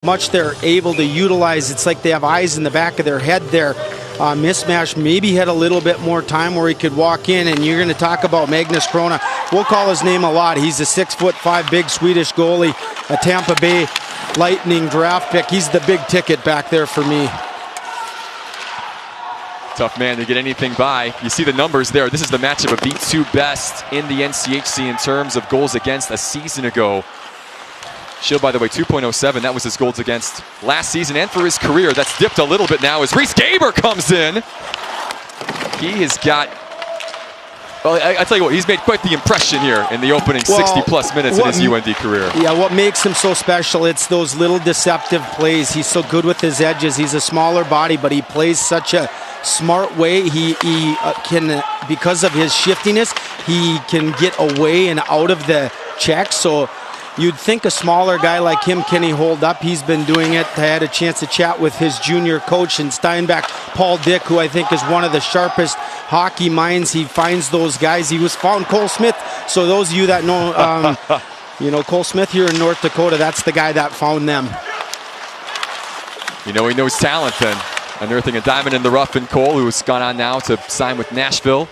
much they're able to utilize. It's like they have eyes in the back of their head there. Mismatch maybe had a little bit more time where he could walk in, and you're going to talk about Magnus Krona. We'll call his name a lot. He's a 6'5" big Swedish goalie, a Tampa Bay Lightning draft pick. He's the big ticket back there for me. Tough man to get anything by. You see the numbers there. This is the matchup of the two best in the NCHC in terms of goals against a season ago. Shield, by the way, 2.07. That was his goals against last season and for his career. That's dipped a little bit now as Reese Gaber comes in. He has got, well, I tell you what, he's made quite the impression here in the opening 60-plus minutes in his UND career. Yeah, what makes him so special, it's those little deceptive plays. He's so good with his edges. He's a smaller body, but he plays such a smart way. He can, because of his shiftiness, he can get away and out of the check. So you'd think a smaller guy like him, can he hold up? He's been doing it. I had a chance to chat with his junior coach in Steinbach, Paul Dick, who I think is one of the sharpest hockey minds. He finds those guys. He was found Cole Smith. So those of you that know, you know, Cole Smith here in North Dakota, that's the guy that found them. You know, he knows talent then. Unearthing a diamond in the rough in Cole, who's gone on now to sign with Nashville.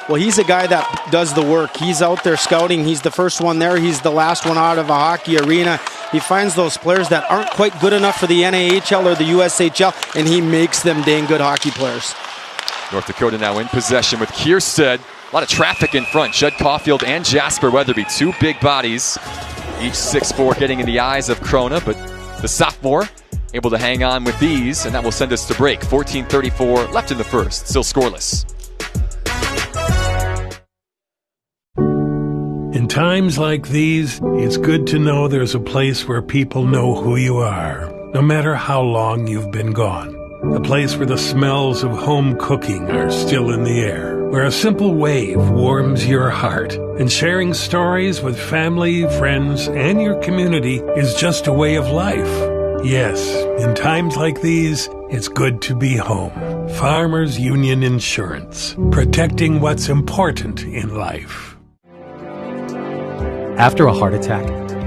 Well, he's a guy that does the work. He's out there scouting. He's the first one there. He's the last one out of a hockey arena. He finds those players that aren't quite good enough for the NAHL or the USHL, and he makes them dang good hockey players. North Dakota now in possession with Kierstead. A lot of traffic in front. Judd Caulfield and Jasper Weatherby, two big bodies. Each 6'4", getting in the eyes of Krona, but the sophomore able to hang on with these, and that will send us to break. 14:34 left in the first, still scoreless. In times like these, it's good to know there's a place where people know who you are, no matter how long you've been gone. A place where the smells of home cooking are still in the air, where a simple wave warms your heart, and sharing stories with family, friends, and your community is just a way of life. Yes, in times like these, it's good to be home. Farmers Union Insurance, protecting what's important in life. After a heart attack,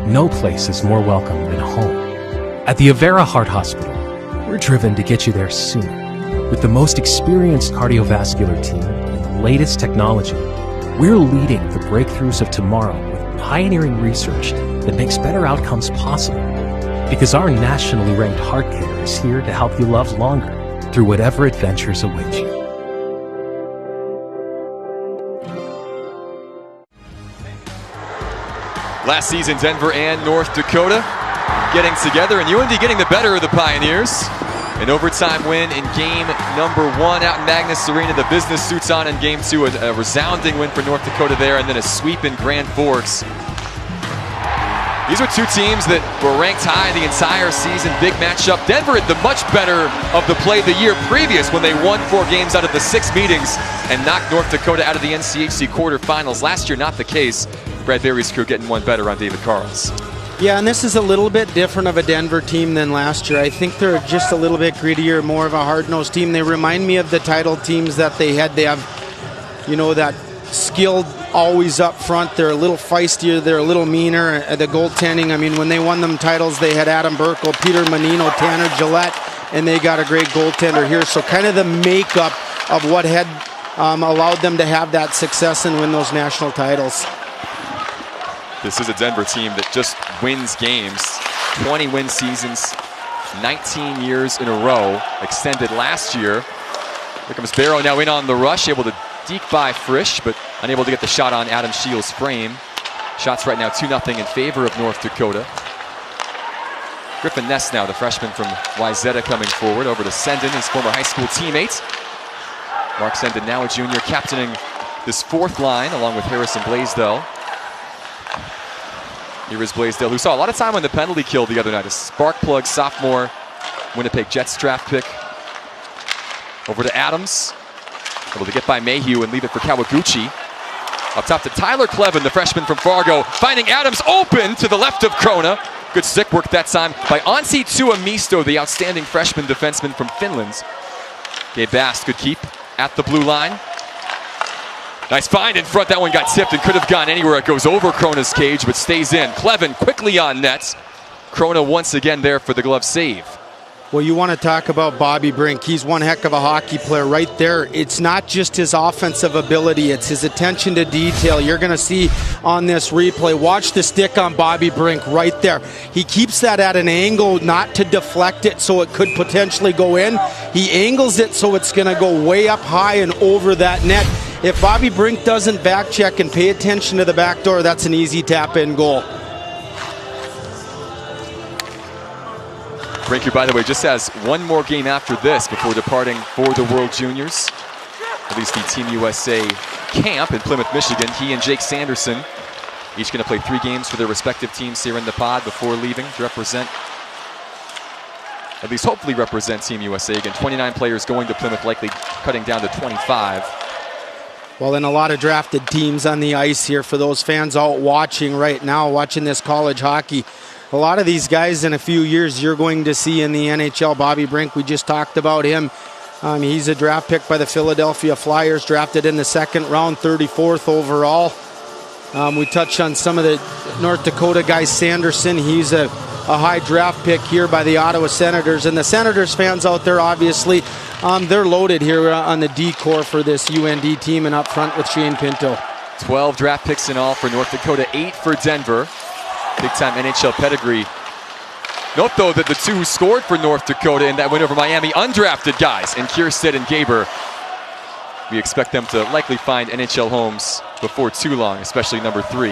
no place is more welcome than home. At the Avera Heart Hospital, we're driven to get you there sooner. With the most experienced cardiovascular team and the latest technology, we're leading the breakthroughs of tomorrow with pioneering research that makes better outcomes possible. Because our nationally ranked heart care is here to help you love longer through whatever adventures await you. Last season, Denver and North Dakota getting together, and UND getting the better of the Pioneers. An overtime win in game number 1 out in Magnus Arena. The business suits on in game 2. A resounding win for North Dakota there, and then a sweep in Grand Forks. These are two teams that were ranked high the entire season. Big matchup. Denver had the much better of the play the year previous when they won 4 games out of the 6 meetings and knocked North Dakota out of the NCHC quarterfinals. Last year, not the case. Brad Berry's crew getting one better on David Carls. Yeah, and this is a little bit different of a Denver team than last year. I think they're just a little bit grittier, more of a hard-nosed team. They remind me of the title teams that they had. They have, you know, that skilled always up front. They're a little feistier. They're a little meaner. The goaltending, I mean, when they won them titles, they had Adam Burkle, Peter Menino, Tanner Gillette, and they got a great goaltender here. So kind of the makeup of what had allowed them to have that success and win those national titles. This is a Denver team that just wins games. 20 win seasons, 19 years in a row, extended last year. Here comes Barrow now in on the rush, able to deke by Frisch, but unable to get the shot on Adam Shields' frame. Shots right now 2-0 in favor of North Dakota. Griffin Ness now, the freshman from Wayzata, coming forward over to Sendon, his former high school teammate. Mark Sendon now a junior, captaining this 4th line along with Harrison Blaisdell. Here is Blaisdell, who saw a lot of time on the penalty kill the other night. A spark plug sophomore, Winnipeg Jets draft pick. Over to Adams. Able to get by Mayhew and leave it for Kawaguchi. Up top to Tyler Clevin, the freshman from Fargo, finding Adams open to the left of Krona. Good stick work that time by Ansi Tuomisto, the outstanding freshman defenseman from Finland. Gabe Bast, good keep at the blue line. Nice find in front. That one got tipped and could have gone anywhere. It goes over Krona's cage, but stays in. Clevin quickly on net. Krona once again there for the glove save. Well, you want to talk about Bobby Brink. He's one heck of a hockey player right there. It's not just his offensive ability, it's his attention to detail. You're going to see on this replay, watch the stick on Bobby Brink right there. He keeps that at an angle not to deflect it so it could potentially go in. He angles it so it's going to go way up high and over that net. If Bobby Brink doesn't back check and pay attention to the back door, that's an easy tap-in goal. Brink, who, by the way, just has one more game after this before departing for the World Juniors. At least the Team USA camp in Plymouth, Michigan. He and Jake Sanderson each going to play 3 games for their respective teams here in the pod before leaving to represent, at least hopefully represent Team USA. Again, 29 players going to Plymouth, likely cutting down to 25. Well, and a lot of drafted teams on the ice here for those fans out watching right now, watching this college hockey. A lot of these guys in a few years you're going to see in the NHL. Bobby Brink, we just talked about him. He's a draft pick by the Philadelphia Flyers, drafted in the 2nd round, 34th overall. We touched on some of the North Dakota guys. Sanderson, he's a high draft pick here by the Ottawa Senators. And the Senators fans out there, obviously, they're loaded here on the D-core for this UND team and up front with Shane Pinto. 12 draft picks in all for North Dakota, 8 for Denver. Big-time NHL pedigree. Note, though, that the 2 who scored for North Dakota in that win over Miami, undrafted guys, and Kierstead and Gaber. We expect them to likely find NHL homes before too long, especially number 3.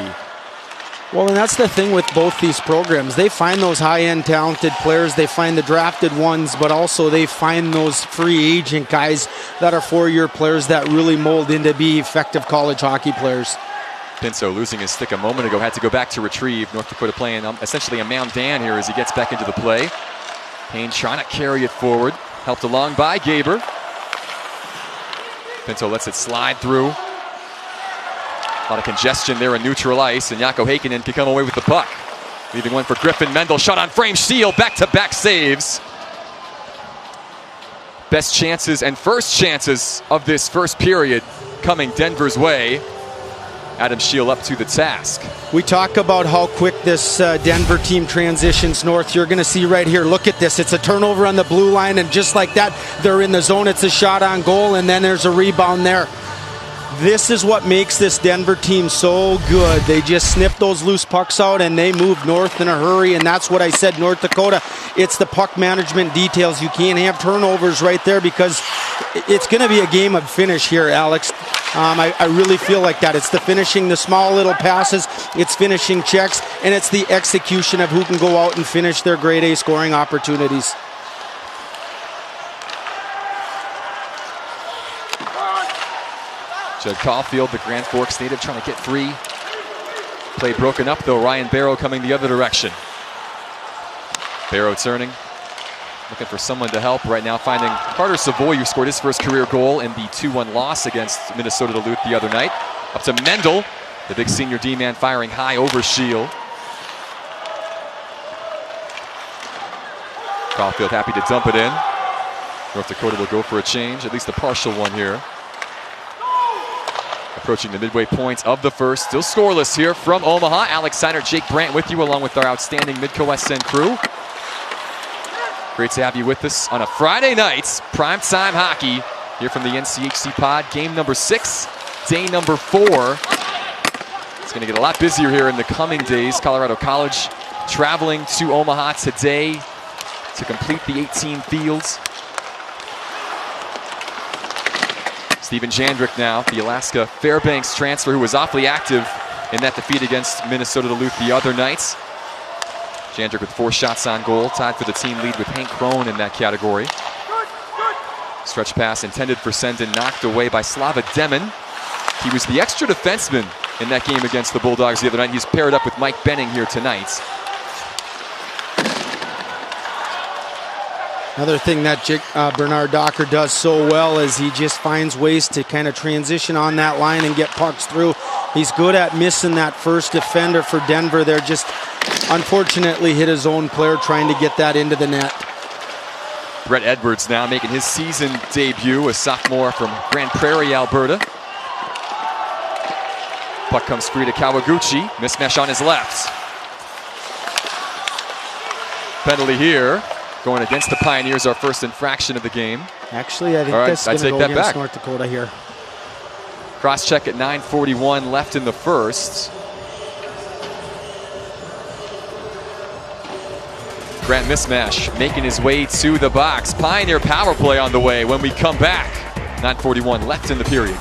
Well, and that's the thing with both these programs. They find those high-end talented players. They find the drafted ones, but also they find those free agent guys that are 4-year players that really mold into be effective college hockey players. Pinto losing his stick a moment ago, had to go back to retrieve. North Dakota playing essentially a mound Dan here as he gets back into the play. Payne trying to carry it forward. Helped along by Gaber. Pinto lets it slide through. A lot of congestion there in neutral ice, and Jaakko Heikkinen can come away with the puck. Leaving one for Griffin Mendel. Shot on frame, Shield, back-to-back saves. Best chances and first chances of this first period coming Denver's way. Adam Shield up to the task. We talk about how quick this Denver team transitions north. You're going to see right here, look at this. It's a turnover on the blue line, and just like that, they're in the zone. It's a shot on goal, and then there's a rebound there. This is what makes this Denver team so good. They just snip those loose pucks out, and they move north in a hurry, and that's what I said, North Dakota. It's the puck management details. You can't have turnovers right there because it's going to be a game of finish here, Alex. I really feel like that. It's the finishing, the small little passes, it's finishing checks, and it's the execution of who can go out and finish their grade A scoring opportunities. Judd Caulfield, the Grand Forks native, trying to get free. Play broken up, though. Ryan Barrow coming the other direction. Barrow turning, looking for someone to help right now, finding Carter Savoy, who scored his first career goal in the 2-1 loss against Minnesota Duluth the other night. Up to Mendel, the big senior D-man firing high over Shield. Caulfield happy to dump it in. North Dakota will go for a change, at least a partial one here. Approaching the midway point of the first. Still scoreless here from Omaha. Alex Seiner, Jake Brandt with you, along with our outstanding Midco SN crew. Great to have you with us on a Friday night. Primetime hockey here from the NCHC pod. Game number 6, day number 4. It's going to get a lot busier here in the coming days. Colorado College traveling to Omaha today to complete the 18 fields. Steven Jandrick now, the Alaska Fairbanks transfer, who was awfully active in that defeat against Minnesota Duluth the other night. Jandrick with 4 shots on goal, tied for the team lead with Hank Crone in that category. Stretch pass intended for Sendin, knocked away by Slava Demin. He was the extra defenseman in that game against the Bulldogs the other night. He's paired up with Mike Benning here tonight. Another thing that Bernard Docker does so well is he just finds ways to kind of transition on that line and get pucks through. He's good at missing that first defender for Denver. They're just unfortunately hit his own player trying to get that into the net. Brett Edwards now making his season debut, a sophomore from Grand Prairie, Alberta. Puck comes free to Kawaguchi. Mismatch on his left. Penalty here. Going against the Pioneers, our first infraction of the game. Actually, I think All right, that's going to go that against back. North Dakota here. Cross check at 9:41 left in the first. Grant Mismash making his way to the box. Pioneer power play on the way when we come back. 9:41 left in the period.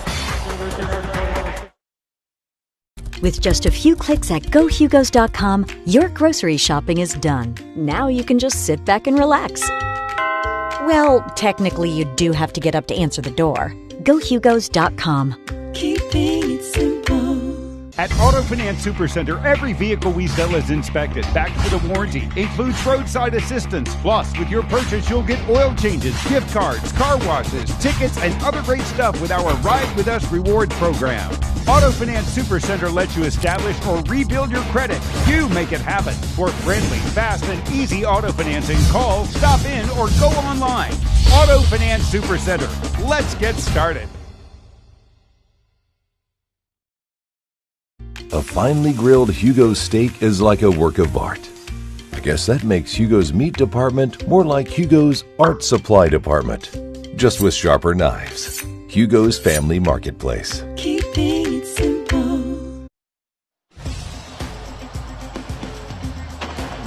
With just a few clicks at GoHugos.com, your grocery shopping is done. Now you can just sit back and relax. Well, technically you do have to get up to answer the door. GoHugos.com. Keeping it simple. At Auto Finance Supercenter, every vehicle we sell is inspected, backed with a warranty, includes roadside assistance. Plus, with your purchase, you'll get oil changes, gift cards, car washes, tickets, and other great stuff with our Ride With Us rewards program. Auto Finance Supercenter lets you establish or rebuild your credit. You make it happen. For friendly, fast, and easy auto financing, call, stop in, or go online. Auto Finance Supercenter. Let's get started. A finely grilled Hugo's steak is like a work of art. I guess that makes Hugo's meat department more like Hugo's art supply department, just with sharper knives. Hugo's Family Marketplace. Keeping it simple.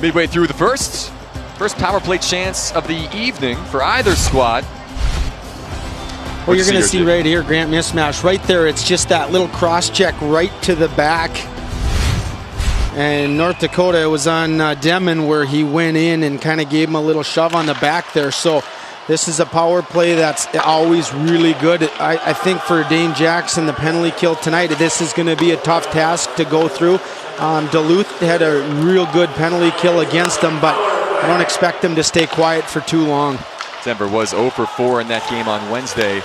Midway through the first power play chance of the evening for either squad. Well, you're going to see right here, Grant Mismash. Right there, it's just that little cross-check right to the back. And North Dakota, it was on Demon where he went in and kind of gave him a little shove on the back there. So this is a power play that's always really good. I think for Dane Jackson, the penalty kill tonight, this is going to be a tough task to go through. Duluth had a real good penalty kill against them, but I don't expect them to stay quiet for too long. Denver was 0 for 4 in that game on Wednesday.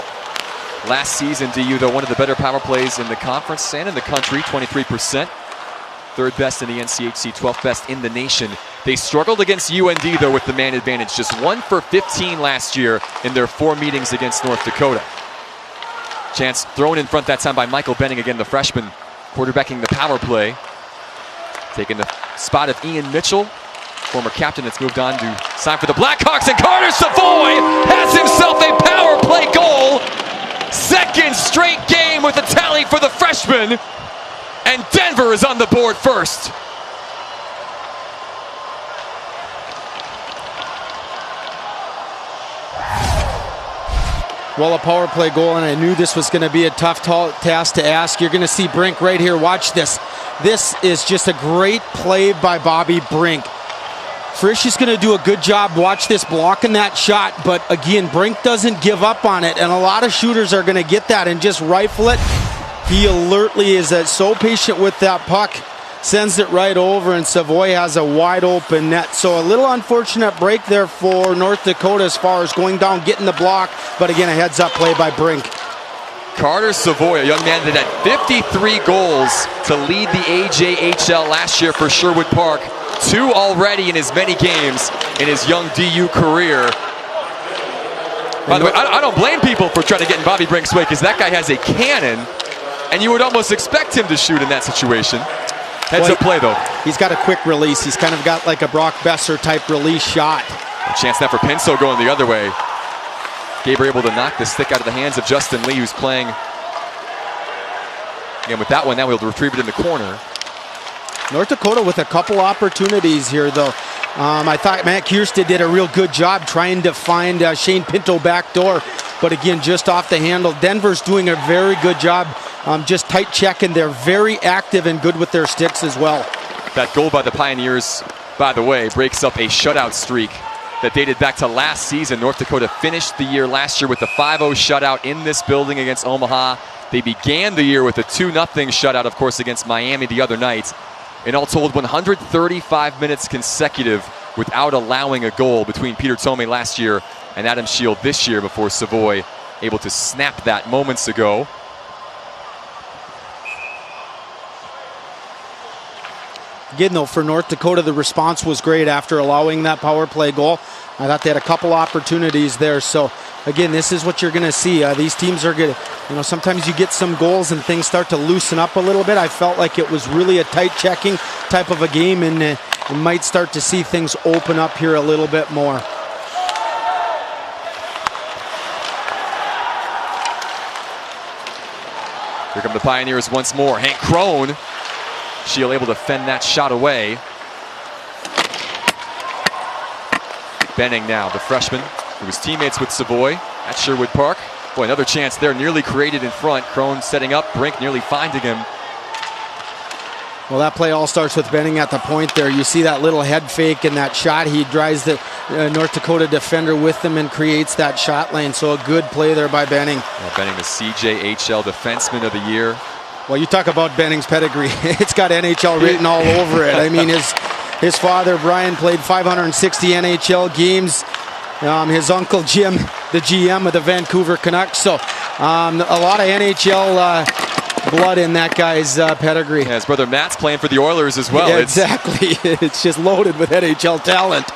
Last season, DU, though, one of the better power plays in the conference and in the country, 23%. Third best in the NCHC, 12th best in the nation. They struggled against UND, though, with the man advantage. Just 1 for 15 last year in their 4 meetings against North Dakota. Chance thrown in front that time by Michael Benning, again, the freshman, quarterbacking the power play. Taking the spot of Ian Mitchell, former captain that's moved on to sign for the Blackhawks, and Carter Savoy has himself a power play goal. Second straight game with a tally for the freshman, and Denver is on the board first. Well, a power play goal, and I knew this was going to be a tough task to ask. You're going to see Brink right here. Watch this. This is just a great play by Bobby Brink. Frisch is going to do a good job, watch this, blocking that shot, but again, Brink doesn't give up on it, and a lot of shooters are going to get that and just rifle it. He alertly is so patient with that puck, sends it right over, and Savoy has a wide open net. So a little unfortunate break there for North Dakota as far as going down, getting the block, but again, a heads-up play by Brink. Carter Savoy, a young man that had 53 goals to lead the AJHL last year for Sherwood Park. 2 already in as many games in his young DU career. By the way, I don't blame people for trying to get in Bobby Brink's way, because that guy has a cannon, and you would almost expect him to shoot in that situation. Heads up play, though. He's got a quick release. He's kind of got like a Brock Besser type release shot. A chance now for Pinso going the other way. Gabriel able to knock the stick out of the hands of Justin Lee, who's playing. Again, with that one, now he'll retrieve it in the corner. North Dakota with a couple opportunities here, though. I thought Matt Kierstead did a real good job trying to find Shane Pinto backdoor, but again, just off the handle. Denver's doing a very good job, just tight checking. They're very active and good with their sticks as well. That goal by the Pioneers, by the way, breaks up a shutout streak that dated back to last season. North Dakota finished the year last year with a 5-0 shutout in this building against Omaha. They began the year with a 2-0 shutout, of course, against Miami the other night. In all told, 135 minutes consecutive without allowing a goal between Peter Tomei last year and Adam Shield this year, before Savoy able to snap that moments ago. Again, though, for North Dakota, the response was great after allowing that power play goal. I thought they had a couple opportunities there. So, again, this is what you're going to see. These teams are good. You know, sometimes you get some goals and things start to loosen up a little bit. I felt like it was really a tight checking type of a game, and we might start to see things open up here a little bit more. Here come the Pioneers once more. Hank Crone. Shield able to fend that shot away. Benning now, the freshman, who was teammates with Savoy at Sherwood Park. Boy, another chance there, nearly created in front. Crone setting up, Brink nearly finding him. Well, that play all starts with Benning at the point there. You see that little head fake and that shot. He drives the North Dakota defender with him and creates that shot lane. So a good play there by Benning. Well, Benning, the CJHL Defenseman of the Year. Well, you talk about Benning's pedigree. It's got NHL written all over it. I mean, his father, Brian, played 560 NHL games. His uncle, Jim, the GM of the Vancouver Canucks. So a lot of NHL blood in that guy's pedigree. Yeah, his brother Matt's playing for the Oilers as well. Yeah, exactly. It's just loaded with NHL talent.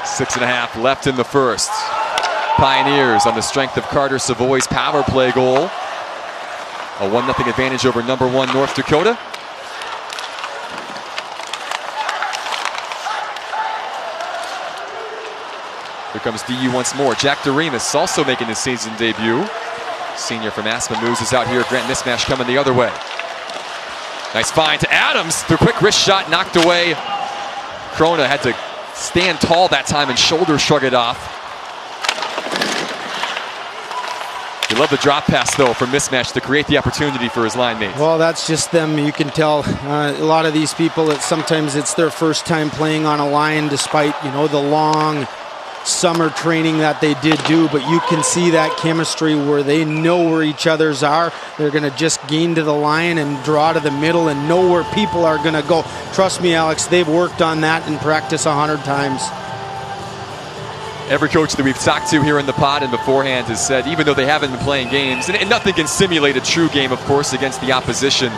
6.5 left in the first. Pioneers on the strength of Carter Savoy's power play goal. A 1-0 advantage over number 1 North Dakota. Here comes DU once more. Jack Doremus also making his season debut. Senior from Aspen moves us out here. Grant mismatch coming the other way. Nice find to Adams. The quick wrist shot knocked away. Krona had to stand tall that time and shoulder shrug it off. You love the drop pass, though, from mismatch to create the opportunity for his line mates. Well, that's just them. You can tell a lot of these people that sometimes it's their first time playing on a line, despite, the long summer training that they did do. But you can see that chemistry where they know where each other's are. They're going to just gain to the line and draw to the middle and know where people are going to go. Trust me, Alex, they've worked on that in practice 100 times. Every coach that we've talked to here in the pod and beforehand has said, even though they haven't been playing games, and nothing can simulate a true game, of course, against the opposition,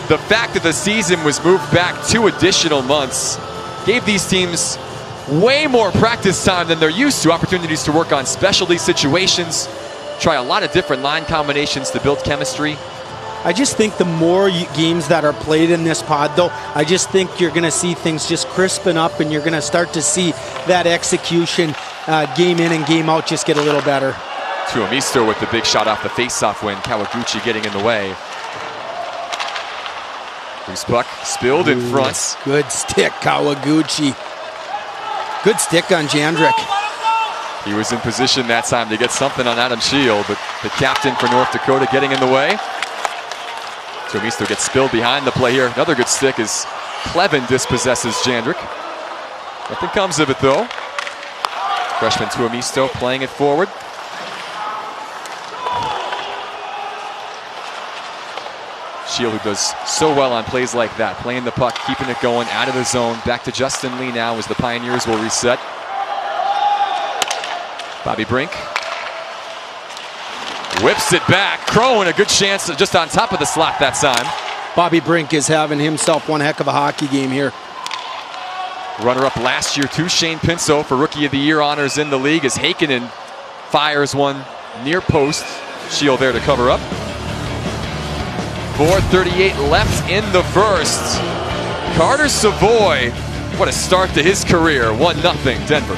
the fact that the season was moved back 2 additional months gave these teams way more practice time than they're used to, opportunities to work on specialty situations, try a lot of different line combinations to build chemistry. I just think the more games that are played in this pod, though, I just think you're going to see things just crispen up and you're going to start to see that execution game in and game out just get a little better. Tuomisto with the big shot off the faceoff win. Kawaguchi getting in the way. Loose puck spilled in front. Good stick, Kawaguchi. Good stick on Jandrick. He was in position that time to get something on Adam Shield, but the captain for North Dakota getting in the way. Tuomisto gets spilled behind the play here. Another good stick as Clevin dispossesses Jandrick. Nothing comes of it, though. Freshman Tuomisto playing it forward. Shield, who does so well on plays like that, playing the puck, keeping it going, out of the zone. Back to Justin Lee now as the Pioneers will reset. Bobby Brink whips it back. Crone, a good chance just on top of the slot that time. Bobby Brink is having himself one heck of a hockey game here. Runner-up last year to Shane Pinso for Rookie of the Year honors in the league as Heikkinen fires one near post. Shield there to cover up. 4:38 left in the first. Carter Savoy, what a start to his career. 1-0 Denver.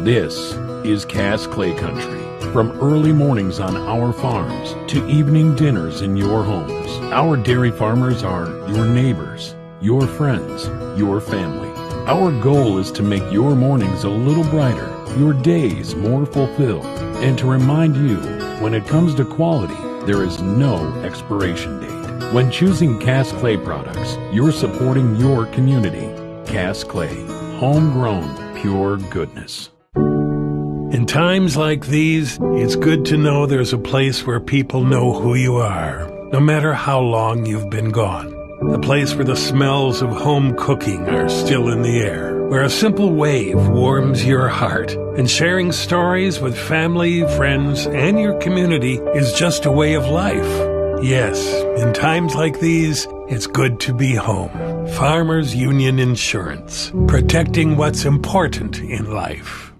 This is Cass Clay Country. From early mornings on our farms to evening dinners in your homes, our dairy farmers are your neighbors, your friends, your family. Our goal is to make your mornings a little brighter, your days more fulfilled, and to remind you, when it comes to quality, there is no expiration date. When choosing Cass Clay products, you're supporting your community. Cass Clay, homegrown, pure goodness. In times like these, it's good to know there's a place where people know who you are, no matter how long you've been gone. A place where the smells of home cooking are still in the air, where a simple wave warms your heart, and sharing stories with family, friends, and your community is just a way of life. Yes, in times like these, it's good to be home. Farmers Union Insurance, protecting what's important in life.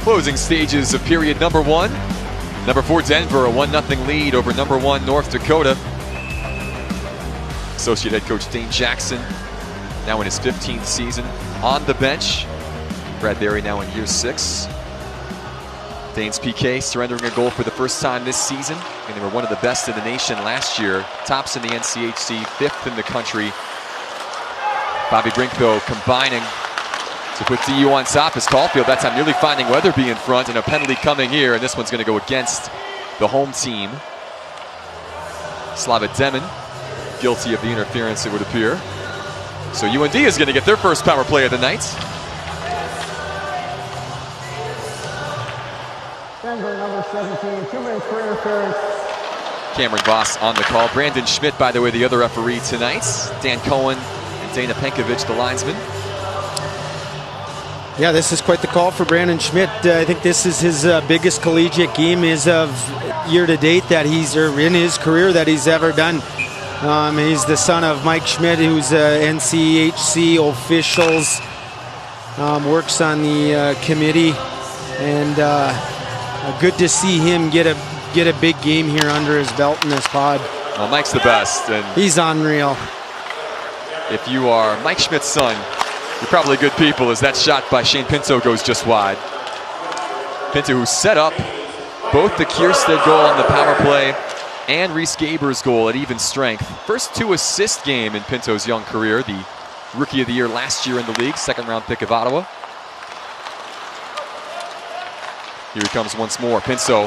Closing stages of period number 1. Number 4 Denver, a 1-0 lead over number 1 North Dakota. Associate head coach Dane Jackson, now in his 15th season on the bench. Brad Berry now in year 6. Dane's PK surrendering a goal for the first time this season, and they were one of the best in the nation last year. Tops in the NCHC, 5th in the country. Bobby Brink, though, combining to put DU on top as Caulfield, that time nearly finding Weatherby in front, and a penalty coming here, and this one's going to go against the home team. Slava Demon, guilty of the interference, it would appear. So UND is going to get their first power play of the night. Denver, number 17, 2 minutes for interference. Cameron Voss on the call. Brandon Schmidt, by the way, the other referee tonight. Dan Cohen and Dana Penkovic, the linesman. Yeah, this is quite the call for Brandon Schmidt. I think this is his biggest collegiate game as of year to date that he's, or in his career, that he's ever done. He's the son of Mike Schmidt, who's NCHC officials, works on the committee, and good to see him get a big game here under his belt in this pod. Well, Mike's the best, and he's unreal. If you are Mike Schmidt's son, you're probably good people, as that shot by Shane Pinto goes just wide. Pinto, who set up both the Kierstead goal on the power play and Reese Gaber's goal at even strength. First 2 assist game in Pinto's young career, the Rookie of the Year last year in the league, 2nd round pick of Ottawa. Here he comes once more. Pinto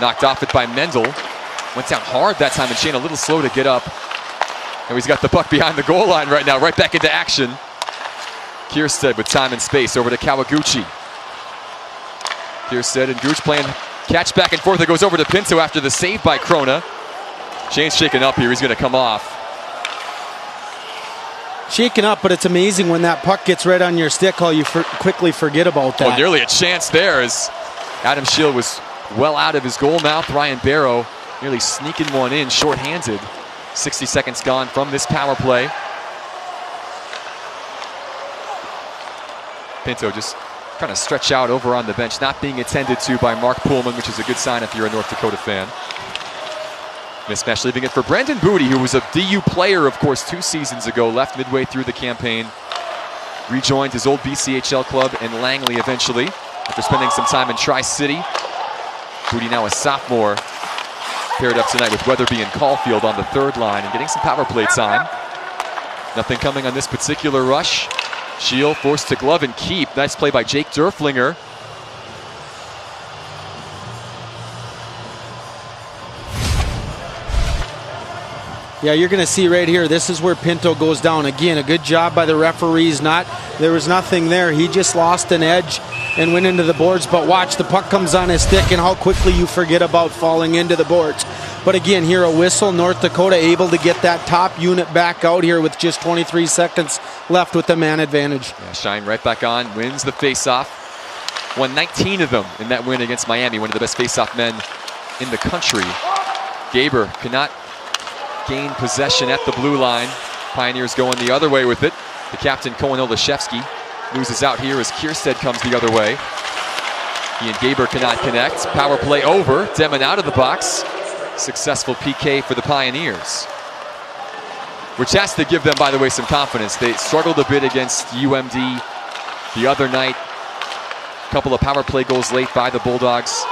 knocked off it by Mendel. Went down hard that time, and Shane a little slow to get up. And he's got the puck behind the goal line right now, right back into action. Kierstead with time and space over to Kawaguchi. Kierstead and Gooch playing catch back and forth. It goes over to Pinto after the save by Krona. Shane's shaken up here. He's going to come off. Shaken up, but it's amazing when that puck gets right on your stick how you quickly forget about that. Oh, nearly a chance there as Adam Shield was well out of his goal mouth. Ryan Barrow nearly sneaking one in shorthanded. 60 seconds gone from this power play. Pinto just trying to stretch out over on the bench, not being attended to by Mark Pullman, which is a good sign if you're a North Dakota fan. Mismatch leaving it for Brendan Booty, who was a DU player, of course, 2 seasons ago, left midway through the campaign, rejoined his old BCHL club in Langley eventually, after spending some time in Tri-City. Booty now a sophomore, paired up tonight with Weatherby and Caulfield on the 3rd line and getting some power play time. Nothing coming on this particular rush. Shield forced to glove and keep. Nice play by Jake Derflinger. Yeah, you're going to see right here, this is where Pinto goes down. Again, a good job by the referees. There was nothing there. He just lost an edge and went into the boards. But watch, the puck comes on his stick and how quickly you forget about falling into the boards. But again, here a whistle. North Dakota able to get that top unit back out here with just 23 seconds left with the man advantage. Yeah, Shine right back on, wins the faceoff. Won 19 of them in that win against Miami, one of the best faceoff men in the country. Gaber cannot gain possession at the blue line. Pioneers going the other way with it. The captain, Koen Olaszewski, loses out here as Kierstead comes the other way. He and Gaber cannot connect. Power play over. Demon out of the box. Successful PK for the Pioneers, which has to give them, by the way, some confidence. They struggled a bit against UMD the other night. A couple of power play goals late by the Bulldogs.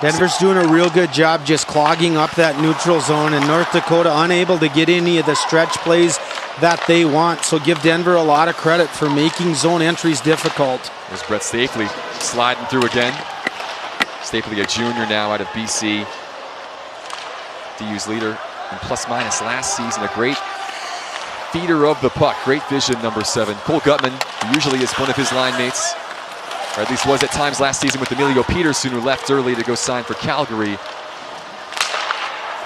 Denver's doing a real good job just clogging up that neutral zone, and North Dakota unable to get any of the stretch plays that they want. So give Denver a lot of credit for making zone entries difficult. There's Brett Stapley sliding through again. Stapley, a junior now out of BC. DU's leader in plus-minus last season. A great feeder of the puck. Great vision, number 7. Cole Gutman, who usually is one of his line mates, or at least was at times last season with Emilio Peterson, who left early to go sign for Calgary.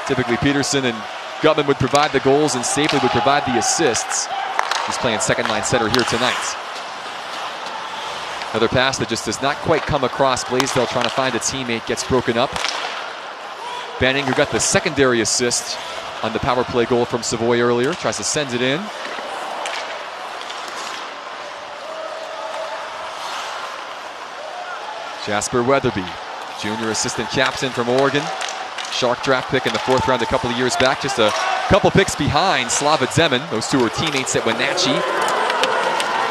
Typically Peterson and Gutman would provide the goals and Stapley would provide the assists. He's playing second-line center here tonight. Another pass that just does not quite come across. Blaisdell trying to find a teammate, gets broken up. Banning, who got the secondary assist on the power play goal from Savoy earlier, tries to send it in. Jasper Weatherby, junior assistant captain from Oregon. Shark draft pick in the 4th round a couple of years back, just a couple picks behind Slava Zeman. Those two were teammates at Wenatchee.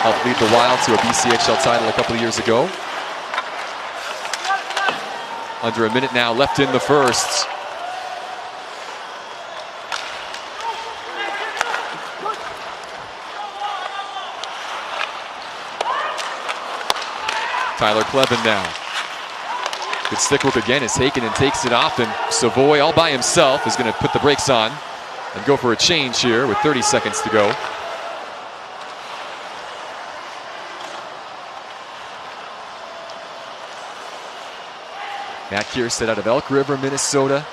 Helped lead the Wild to a BCHL title a couple of years ago. Under a minute now left in the first. Tyler Clevin now. Good stick work again as Hakkinen takes it off, and Savoy all by himself is going to put the brakes on and go for a change here with 30 seconds to go. Matt Kierstead out of Elk River, Minnesota.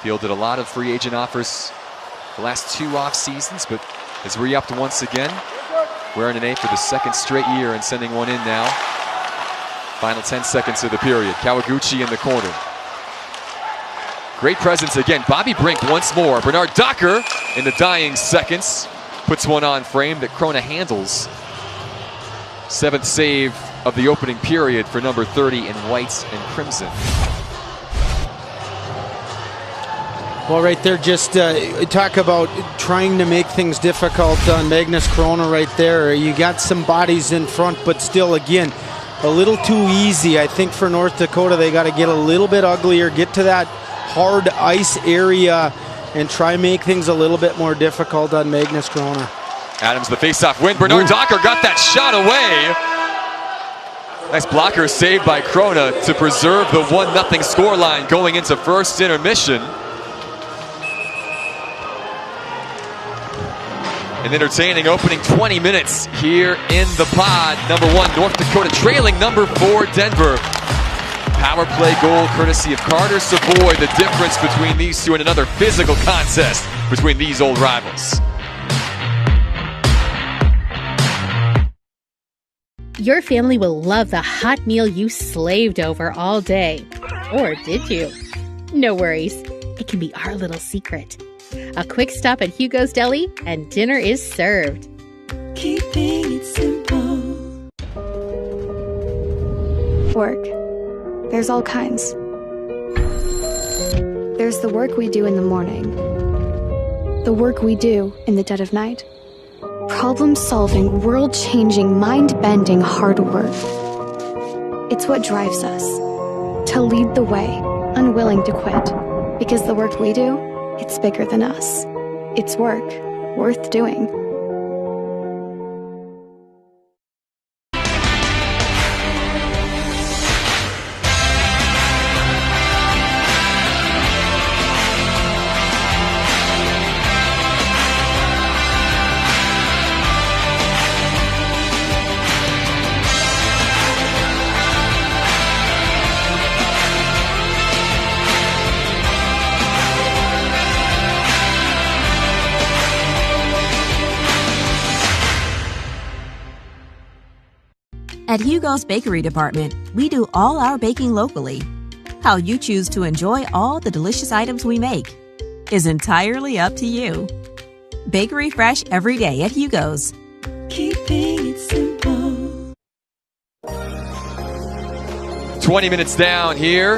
Fielded a lot of free agent offers the last 2 off seasons, but has re-upped once again. Wearing an A for the 2nd straight year and sending one in now. Final 10 seconds of the period. Kawaguchi in the corner. Great presence again. Bobby Brink once more. Bernard Docker in the dying seconds puts one on frame that Krona handles. 7th save of the opening period for number 30 in whites and crimson. Well, right there, just talk about trying to make things difficult on Magnus Corona right there. You got some bodies in front, but still, again, a little too easy. I think for North Dakota, they got to get a little bit uglier, get to that hard ice area, and try make things a little bit more difficult on Magnus Corona. Adams the face-off win. Bernard Docker got that shot away. Nice blocker saved by Krona to preserve the 1-0 scoreline going into first intermission. An entertaining opening 20 minutes here in the pod. Number 1, North Dakota trailing number 4, Denver. Power play goal courtesy of Carter Savoy. The difference between these two and another physical contest between these old rivals. Your family will love the hot meal you slaved over all day. Or did you? No worries. It can be our little secret. A quick stop at Hugo's Deli and dinner is served. Keeping it simple. Work. There's all kinds. There's the work we do in the morning. The work we do in the dead of night. Problem-solving, world-changing, mind-bending hard work. It's what drives us. To lead the way, unwilling to quit. Because the work we do, it's bigger than us. It's work worth doing. At Hugo's Bakery Department, we do all our baking locally. How you choose to enjoy all the delicious items we make is entirely up to you. Bakery fresh every day at Hugo's. Keeping it simple. 20 minutes down here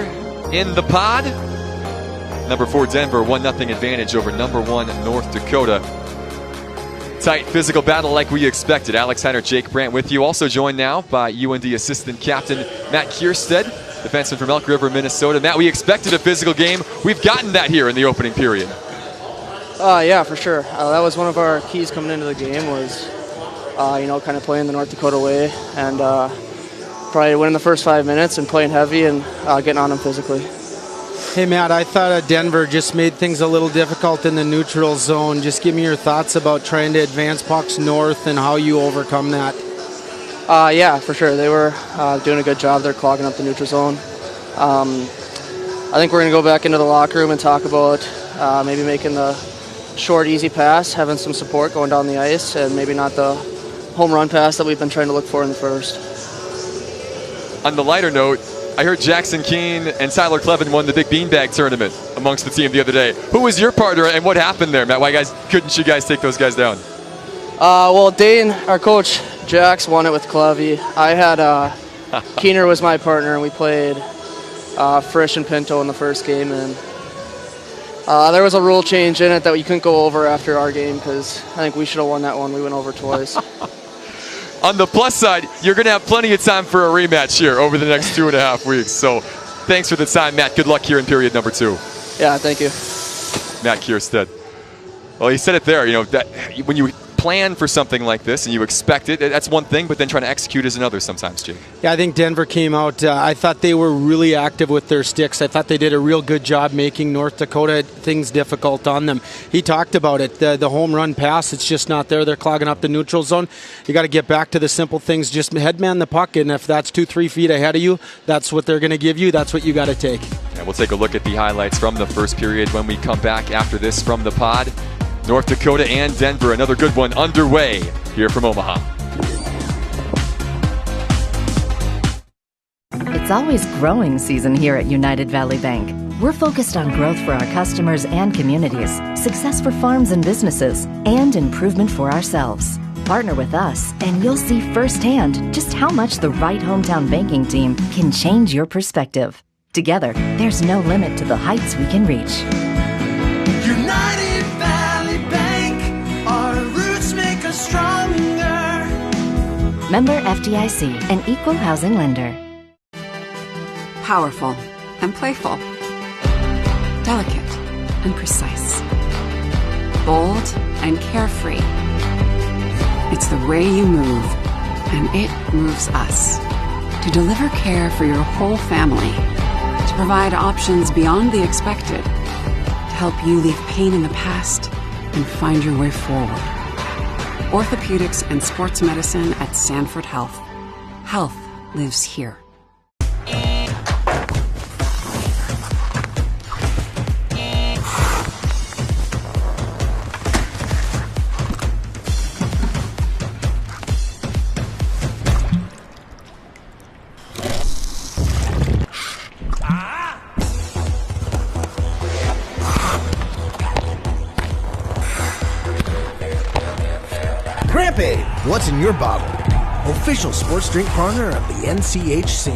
in the pod. Number 4 Denver, 1-0 advantage over number 1 North Dakota. Tight physical battle like we expected. Alex Heiner, Jake Brandt with you. Also joined now by UND assistant captain Matt Kierstead, defenseman from Elk River, Minnesota. Matt, we expected a physical game. We've gotten that here in the opening period. Yeah, for sure. That was one of our keys coming into the game was, kind of playing the North Dakota way and probably winning the first 5 minutes and playing heavy and getting on them physically. Hey, Matt, I thought Denver just made things a little difficult in the neutral zone. Just give me your thoughts about trying to advance pucks north and how you overcome that. Yeah, for sure. They were doing a good job. They're clogging up the neutral zone. I think we're going to go back into the locker room and talk about maybe making the short, easy pass, having some support going down the ice, and maybe not the home run pass that we've been trying to look for in the first. On the lighter note, I heard Jackson Keene and Tyler Clevin won the Big Beanbag tournament amongst the team the other day. Who was your partner and what happened there, Matt? Why couldn't you guys take those guys down? Well, Dane, our coach, Jax, won it with Clevy. I had Keener was my partner, and we played Frisch and Pinto in the first game, and there was a rule change in it that you couldn't go over after our game because I think we should have won that one. We went over twice. On the plus side, you're going to have plenty of time for a rematch here over the next 2.5 weeks. So thanks for the time, Matt. Good luck here in period number 2. Yeah, thank you. Matt Kierstead. Well, he said it there, that when you plan for something like this and you expect it, that's one thing, but then trying to execute is another sometimes, Jake. Yeah, I think Denver came out. I thought they were really active with their sticks. I thought they did a real good job making North Dakota things difficult on them. He talked about it, the home run pass, it's just not there. They're clogging up the neutral zone. You got to get back to the simple things. Just headman the puck, and if that's 2-3 feet ahead of you, that's what they're going to give you. That's what you got to take. And we'll take a look at the highlights from the first period when we come back after this from the pod. North Dakota and Denver, another good one underway here from Omaha. It's always growing season here at United Valley Bank. We're focused on growth for our customers and communities, success for farms and businesses, and improvement for ourselves. Partner with us, and you'll see firsthand just how much the right hometown banking team can change your perspective. Together, there's no limit to the heights we can reach. United Valley Bank, our roots make us stronger. Member FDIC, an equal housing lender. Powerful and playful. Delicate and precise. Bold and carefree. It's the way you move, and it moves us. To deliver care for your whole family. To provide options beyond the expected. To help you leave pain in the past and find your way forward. Orthopedics and sports medicine at Sanford Health. Health lives here. What's in your bottle? Official sports drink partner of the NCHC.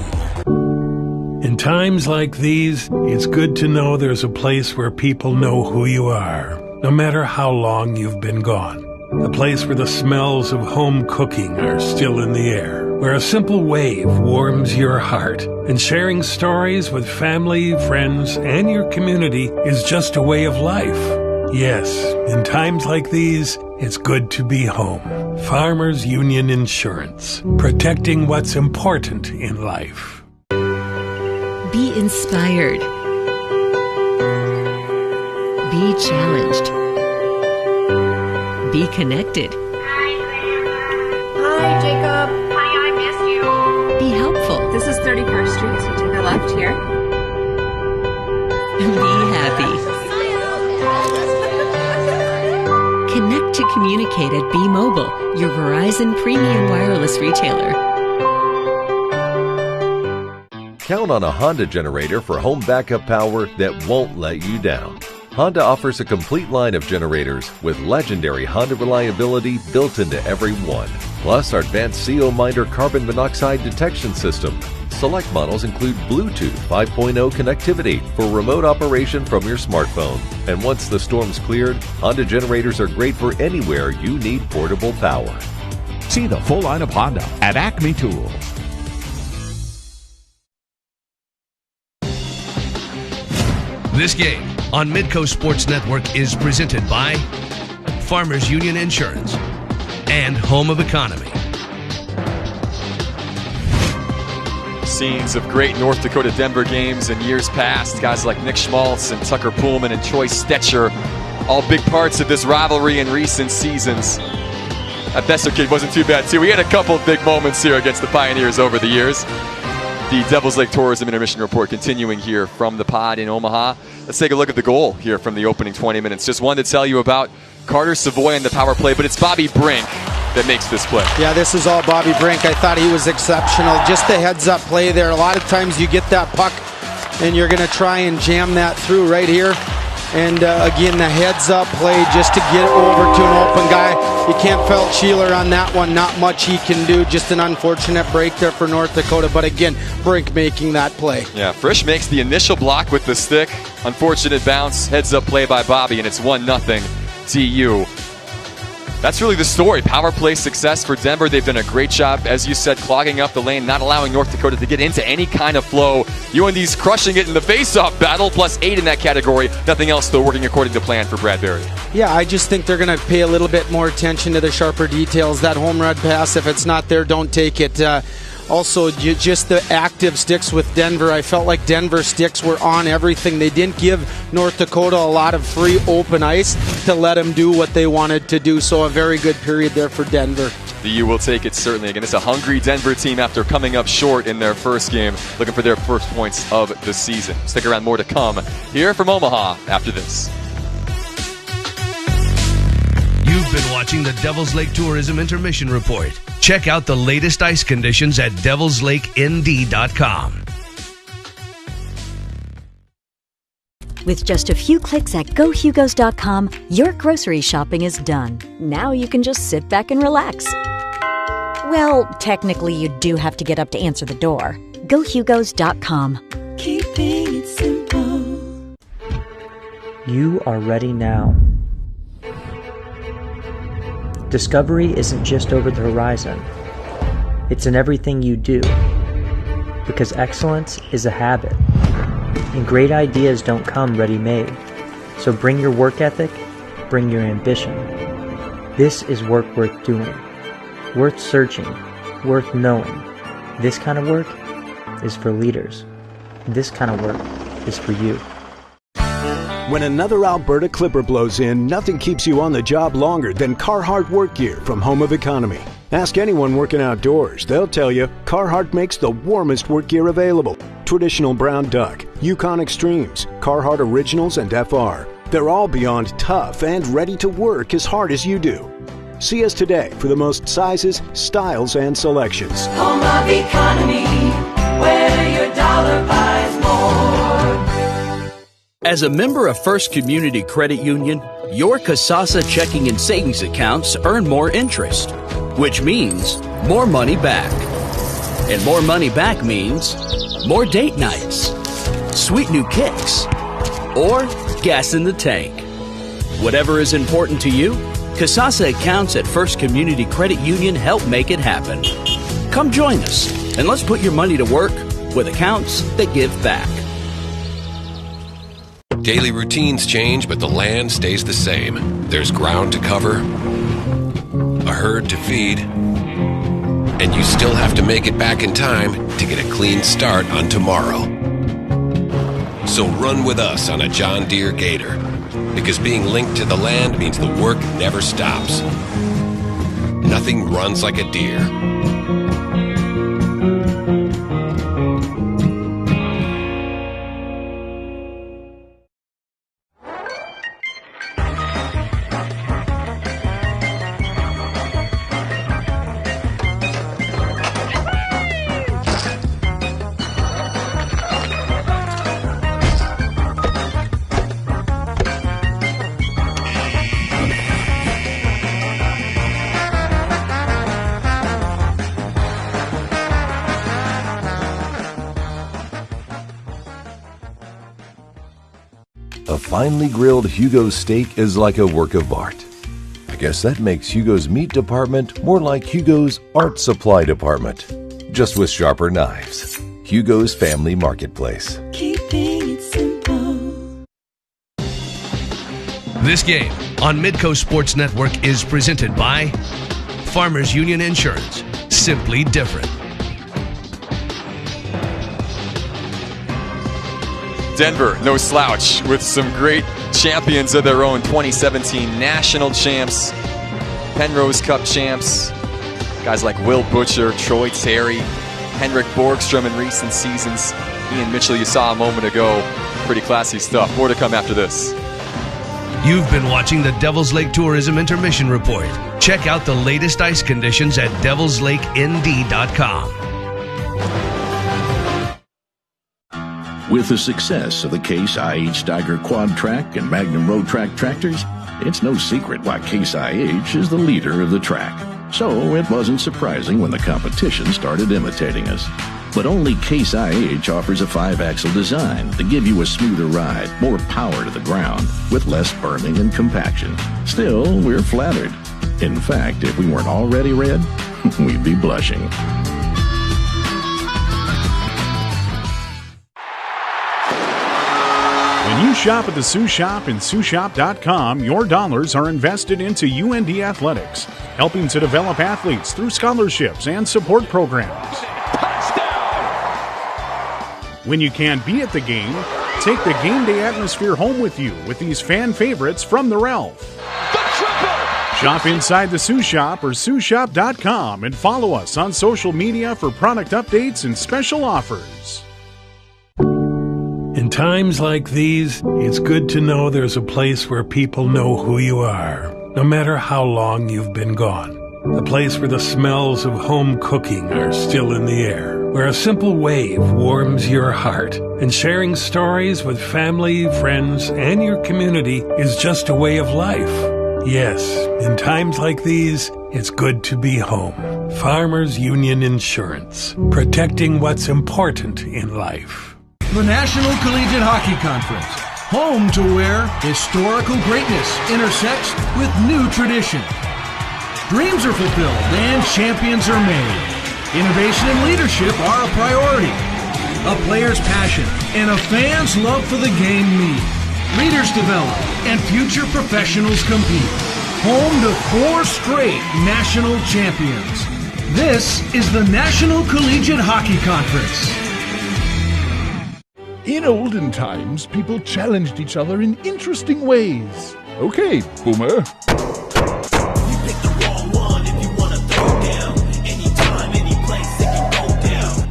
In times like these, it's good to know there's a place where people know who you are, no matter how long you've been gone. A place where the smells of home cooking are still in the air, where a simple wave warms your heart, and sharing stories with family, friends, and your community is just a way of life. Yes, in times like these, it's good to be home. Farmers Union Insurance, protecting what's important in life. Be inspired. Be challenged. Be connected. Hi, Jacob. Hi, I miss you. Be helpful. This is 31st Street, so take a left here. Be happy. Connect to communicate at Be Mobile, your Verizon premium wireless retailer. Count on a Honda generator for home backup power that won't let you down. Honda offers a complete line of generators with legendary Honda reliability built into every one. Plus, our advanced CO Minder carbon monoxide detection system. Select models include Bluetooth 5.0 connectivity for remote operation from your smartphone. And once the storm's cleared, Honda generators are great for anywhere you need portable power. See the full line of Honda at Acme Tools. This game on Midco Sports Network is presented by Farmers Union Insurance and Home of Economy. Scenes of great North Dakota Denver games in years past. Guys like Nick Schmaltz and Tucker Pullman and Troy Stetcher, all big parts of this rivalry in recent seasons. That Besser kid wasn't too bad too. We had a couple of big moments here against the Pioneers over the years. The Devils Lake Tourism Intermission Report continuing here from the pod in Omaha. Let's take a look at the goal here from the opening 20 minutes. Just one to tell you about Carter Savoy in the power play, but it's Bobby Brink that makes this play. Yeah, this is all Bobby Brink. I thought he was exceptional. Just the heads-up play there. A lot of times you get that puck and you're going to try and jam that through right here. And again, the heads-up play just to get over to an open guy. You can't fault Sheeler on that one. Not much he can do. Just an unfortunate break there for North Dakota. But again, Brink making that play. Yeah, Frisch makes the initial block with the stick. Unfortunate bounce. Heads-up play by Bobby, and it's 1-0 TU. That's really the story. Power play success for Denver. They've done a great job, as you said, clogging up the lane, not allowing North Dakota to get into any kind of flow. UND's crushing it in the face-off battle, +8 in that category. Nothing else, though, working according to plan for Bradbury. Yeah, I just think they're going to pay a little bit more attention to the sharper details. That home run pass, if it's not there, don't take it. Also, just the active sticks with Denver. I felt like Denver sticks were on everything. They didn't give North Dakota a lot of free open ice to let them do what they wanted to do. So a very good period there for Denver. The U will take it, certainly. Again, it's a hungry Denver team after coming up short in their first game, looking for their first points of the season. Stick around, more to come here from Omaha after this. You've been watching the Devils Lake Tourism Intermission Report. Check out the latest ice conditions at devilslakend.com. With just a few clicks at GoHugos.com, your grocery shopping is done. Now you can just sit back and relax. Well, technically you do have to get up to answer the door. GoHugos.com. Keeping it simple. You are ready now. Discovery isn't just over the horizon. It's in everything you do. Because excellence is a habit. And great ideas don't come ready-made. So bring your work ethic, bring your ambition. This is work worth doing. Worth searching, worth knowing. This kind of work is for leaders. This kind of work is for you. When another Alberta Clipper blows in, nothing keeps you on the job longer than Carhartt work gear from Home of Economy. Ask anyone working outdoors. They'll tell you Carhartt makes the warmest work gear available. Traditional brown duck, Yukon Extremes, Carhartt Originals, and FR. They're all beyond tough and ready to work as hard as you do. See us today for the most sizes, styles, and selections. Home of Economy, where your dollar buys more. As a member of First Community Credit Union, your Kasasa checking and savings accounts earn more interest, which means more money back. And more money back means more date nights, sweet new kicks, or gas in the tank. Whatever is important to you, Kasasa accounts at First Community Credit Union help make it happen. Come join us, and let's put your money to work with accounts that give back. Daily routines change, but the land stays the same. There's ground to cover, a herd to feed, and you still have to make it back in time to get a clean start on tomorrow. So run with us on a John Deere Gator, because being linked to the land means the work never stops. Nothing runs like a deer. A finely grilled Hugo's steak is like a work of art. I guess that makes Hugo's meat department more like Hugo's art supply department, just with sharper knives. Hugo's Family Marketplace. Keeping it simple. This game on Midco Sports Network is presented by Farmers Union Insurance. Simply different. Denver, no slouch, with some great champions of their own. 2017 national champs, Penrose Cup champs, guys like Will Butcher, Troy Terry, Henrik Borgstrom in recent seasons. Ian Mitchell, you saw a moment ago. Pretty classy stuff. More to come after this. You've been watching the Devils Lake Tourism Intermission Report. Check out the latest ice conditions at devilslakend.com. With the success of the Case IH Steiger Quad Track and Magnum Road Track tractors, it's no secret why Case IH is the leader of the track. So it wasn't surprising when the competition started imitating us. But only Case IH offers a 5-axle design to give you a smoother ride, more power to the ground, with less berming and compaction. Still, we're flattered. In fact, if we weren't already red, we'd be blushing. When you shop at the Sioux Shop and SiouxShop.com, your dollars are invested into UND athletics, helping to develop athletes through scholarships and support programs. When you can't be at the game, take the game day atmosphere home with you with these fan favorites from the Ralph. Shop inside the Sioux Shop or SiouxShop.com and follow us on social media for product updates and special offers. In times like these, it's good to know there's a place where people know who you are, no matter how long you've been gone. A place where the smells of home cooking are still in the air, where a simple wave warms your heart, and sharing stories with family, friends, and your community is just a way of life. Yes, in times like these, it's good to be home. Farmers Union Insurance, protecting what's important in life. The National Collegiate Hockey Conference, home to where historical greatness intersects with new tradition. Dreams are fulfilled and champions are made. Innovation and leadership are a priority. A player's passion and a fan's love for the game meet. Leaders develop and future professionals compete. Home to 4 straight national champions. This is the National Collegiate Hockey Conference. In olden times, people challenged each other in interesting ways. Okay, Boomer.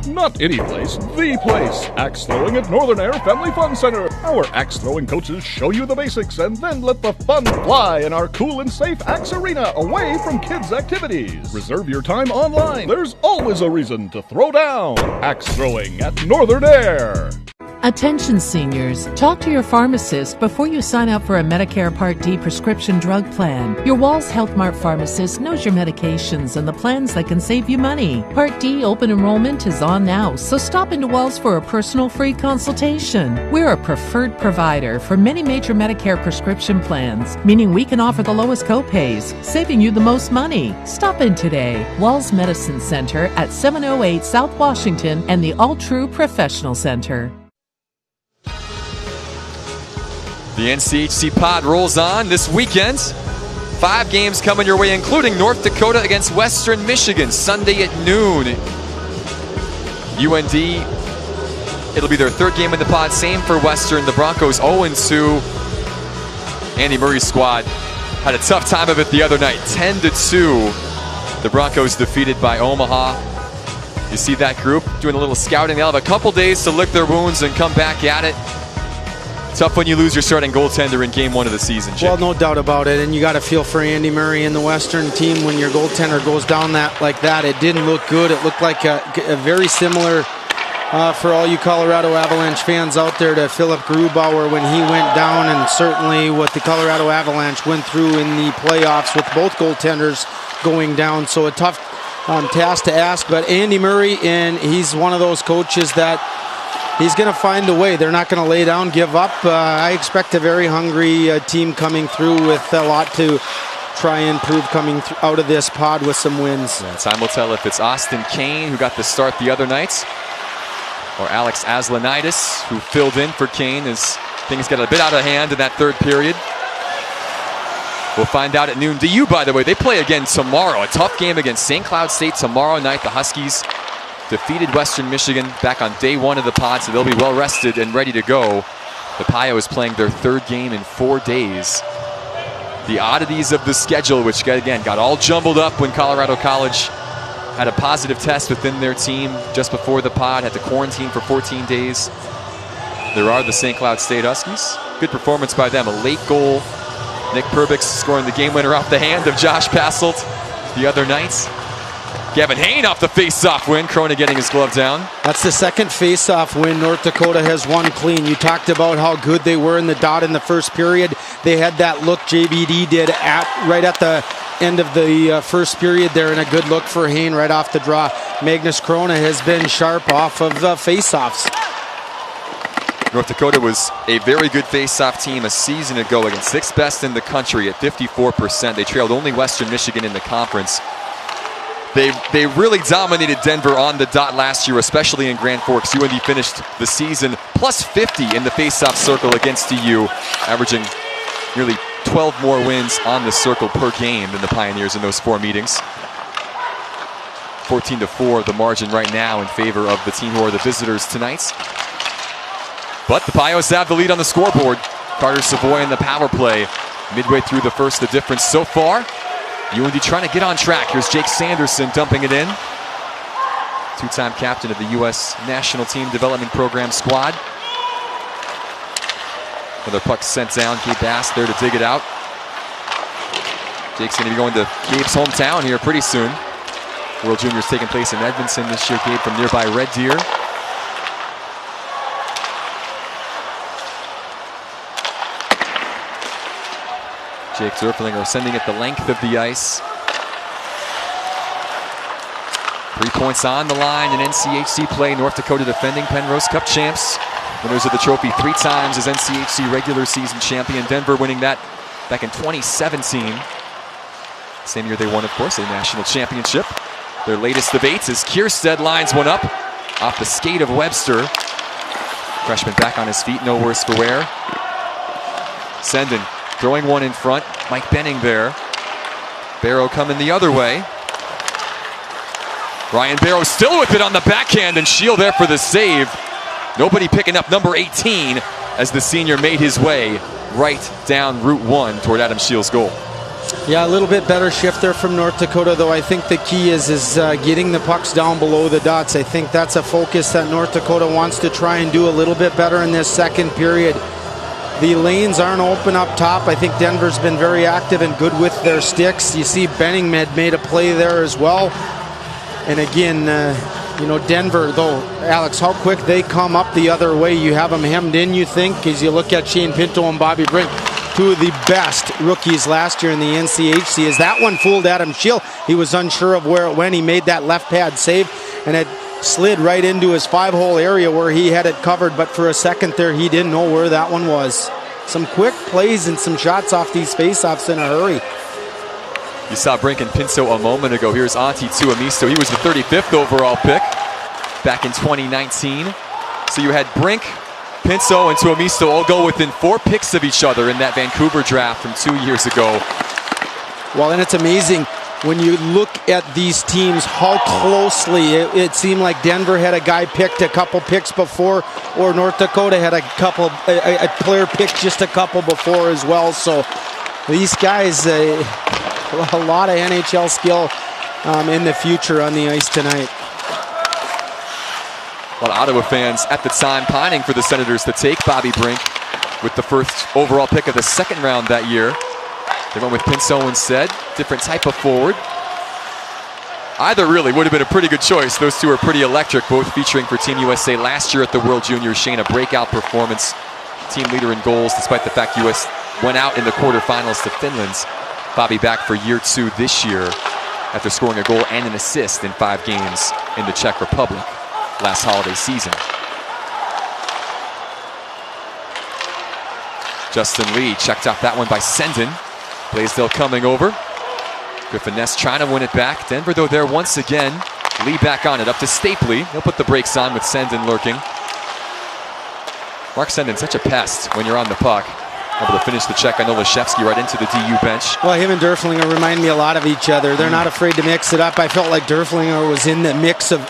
Not any place, the place. Axe throwing at Northern Air Family Fun Center. Our axe throwing coaches show you the basics and then let the fun fly in our cool and safe axe arena away from kids' activities. Reserve your time online. There's always a reason to throw down. Axe throwing at Northern Air. Attention seniors, talk to your pharmacist before you sign up for a Medicare Part D prescription drug plan. Your Walls Health Mart pharmacist knows your medications and the plans that can save you money. Part D open enrollment is on now, so stop into Walls for a personal free consultation. We're a preferred provider for many major Medicare prescription plans, meaning we can offer the lowest copays, saving you the most money. Stop in today. Walls Medicine Center at 708 South Washington and the All True Professional Center. The NCHC pod rolls on this weekend. 5 games coming your way, including North Dakota against Western Michigan, Sunday at noon. UND, it'll be their 3rd game in the pod. Same for Western. The Broncos 0-2. Andy Murray's squad had a tough time of it the other night. 10-2. The Broncos defeated by Omaha. You see that group doing a little scouting. They'll have a couple days to lick their wounds and come back at it. Tough when you lose your starting goaltender in game 1 of the season, Jim. Well, no doubt about it, and you got to feel for Andy Murray and the Western team when your goaltender goes down like that. It didn't look good. It looked like a very similar, for all you Colorado Avalanche fans out there, to Philip Grubauer when he went down, and certainly what the Colorado Avalanche went through in the playoffs with both goaltenders going down. So a tough task to ask, but Andy Murray, and he's one of those coaches that he's going to find a way. They're not going to lay down, give up. I expect a very hungry team coming through with a lot to try and prove coming out of this pod with some wins. Yeah, time will tell if it's Austin Kane, who got the start the other night, or Alex Aslanidis, who filled in for Kane as things got a bit out of hand in that 3rd period. We'll find out at noon. DU, by the way, they play again tomorrow. A tough game against St. Cloud State tomorrow night. The Huskies defeated Western Michigan back on day 1 of the pod, so they'll be well rested and ready to go. The Pio is playing their 3rd game in 4 days. The oddities of the schedule, which again got all jumbled up when Colorado College had a positive test within their team just before the pod, had to quarantine for 14 days. There are the St. Cloud State Huskies. Good performance by them. A late goal. Nick Perbix scoring the game winner off the hand of Josh Passelt the other night. Gavin Hain off the face-off win. Krona getting his glove down. That's the second face-off win North Dakota has won clean. You talked about how good they were in the dot in the first period. They had that look JBD did right at the end of the first period there, and a good look for Hain right off the draw. Magnus Krona has been sharp off of face-offs. North Dakota was a very good face-off team a season ago, against 6th best in the country at 54%. They trailed only Western Michigan in the conference. They really dominated Denver on the dot last year, especially in Grand Forks. UND finished the season plus 50 in the face-off circle against DU, averaging nearly 12 more wins on the circle per game than the Pioneers in those 4 meetings. 14-4 the margin right now in favor of the team who are the visitors tonight. But the Pios have the lead on the scoreboard. Carter Savoy in the power play. Midway through the first, the difference so far. UND trying to get on track. Here's Jake Sanderson dumping it in. 2-time captain of the U.S. National Team Development Program squad. Another puck sent down. Gabe Bass there to dig it out. Jake's going to be going to Gabe's hometown here pretty soon. World Juniors taking place in Edmonton this year. Gabe from nearby Red Deer. Jake Zerflinger sending it the length of the ice. 3 points on the line in NCHC play. North Dakota defending Penrose Cup champs. Winners of the trophy 3 times as NCHC regular season champion. Denver winning that back in 2017. Same year they won, of course, a national championship. Their latest of 8 as Kierstead lines one up off the skate of Webster. Freshman back on his feet, no worse for wear. Sendin throwing one in front. Mike Benning there. Barrow coming the other way. Ryan Barrow still with it on the backhand, and Shield there for the save. Nobody picking up number 18 as the senior made his way right down Route 1 toward Adam Shield's goal. Yeah, a little bit better shift there from North Dakota, though. I think the key is getting the pucks down below the dots. I think that's a focus that North Dakota wants to try and do a little bit better in this second period. The lanes aren't open up top. I think Denver's been very active and good with their sticks. You see Benning made a play there as well. And again, Denver, though, Alex, how quick they come up the other way. You have them hemmed in, you think, as you look at Shane Pinto and Bobby Brink, 2 of the best rookies last year in the NCHC. As that one fooled Adam Shield, he was unsure of where it went. He made that left pad save, and it slid right into his 5-hole area where he had it covered, but for a second there he didn't know where that one was. Some quick plays and some shots off these faceoffs in a hurry. You saw Brink and Pinto a moment ago. Here's Antti Tuomisto. He was the 35th overall pick back in 2019. So you had Brink, Pinto, and Tuomisto all go within 4 picks of each other in that Vancouver draft from 2 years ago. Well, and it's amazing when you look at these teams, how closely it seemed like Denver had a guy picked a couple picks before, or North Dakota had a player picked just a couple before as well. So these guys, a lot of NHL skill in the future on the ice tonight. A lot of Ottawa fans at the time pining for the Senators to take Bobby Brink with the first overall pick of the second round that year. They went with Pinto instead. Different type of forward. Either really would have been a pretty good choice. Those two are pretty electric, both featuring for Team USA last year at the World Juniors. Shane, a breakout performance. Team leader in goals, despite the fact US went out in the quarterfinals to Finland's. Bobby back for year 2 this year after scoring a goal and an assist in 5 games in the Czech Republic last holiday season. Justin Lee checked off that one by Sendin. Blaisdell coming over. Griffin Ness trying to win it back. Denver, though, there once again. Lee back on it, up to Stapley. He'll put the brakes on with Sendin lurking. Mark Sendin, such a pest when you're on the puck. Able to finish the check on Olszewski right into the DU bench. Well, him and Derflinger remind me a lot of each other. They're not afraid to mix it up. I felt like Derflinger was in the mix of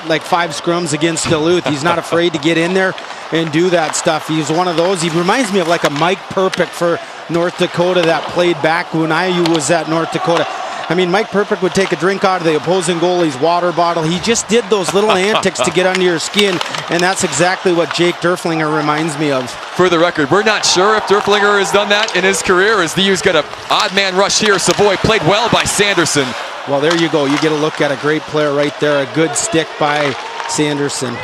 like 5 scrums against Duluth. He's not afraid to get in there and do that stuff. He's one of those. He reminds me of like a Mike Perpick for North Dakota that played back when IU was at North Dakota. I mean, Mike Perpick would take a drink out of the opposing goalie's water bottle. He just did those little antics to get under your skin, and that's exactly what Jake Derflinger reminds me of. For the record, we're not sure if Derflinger has done that in his career, as the U's got an odd man rush here. Savoy played well by Sanderson. Well, there you go. You get a look at a great player right there. A good stick by Sanderson.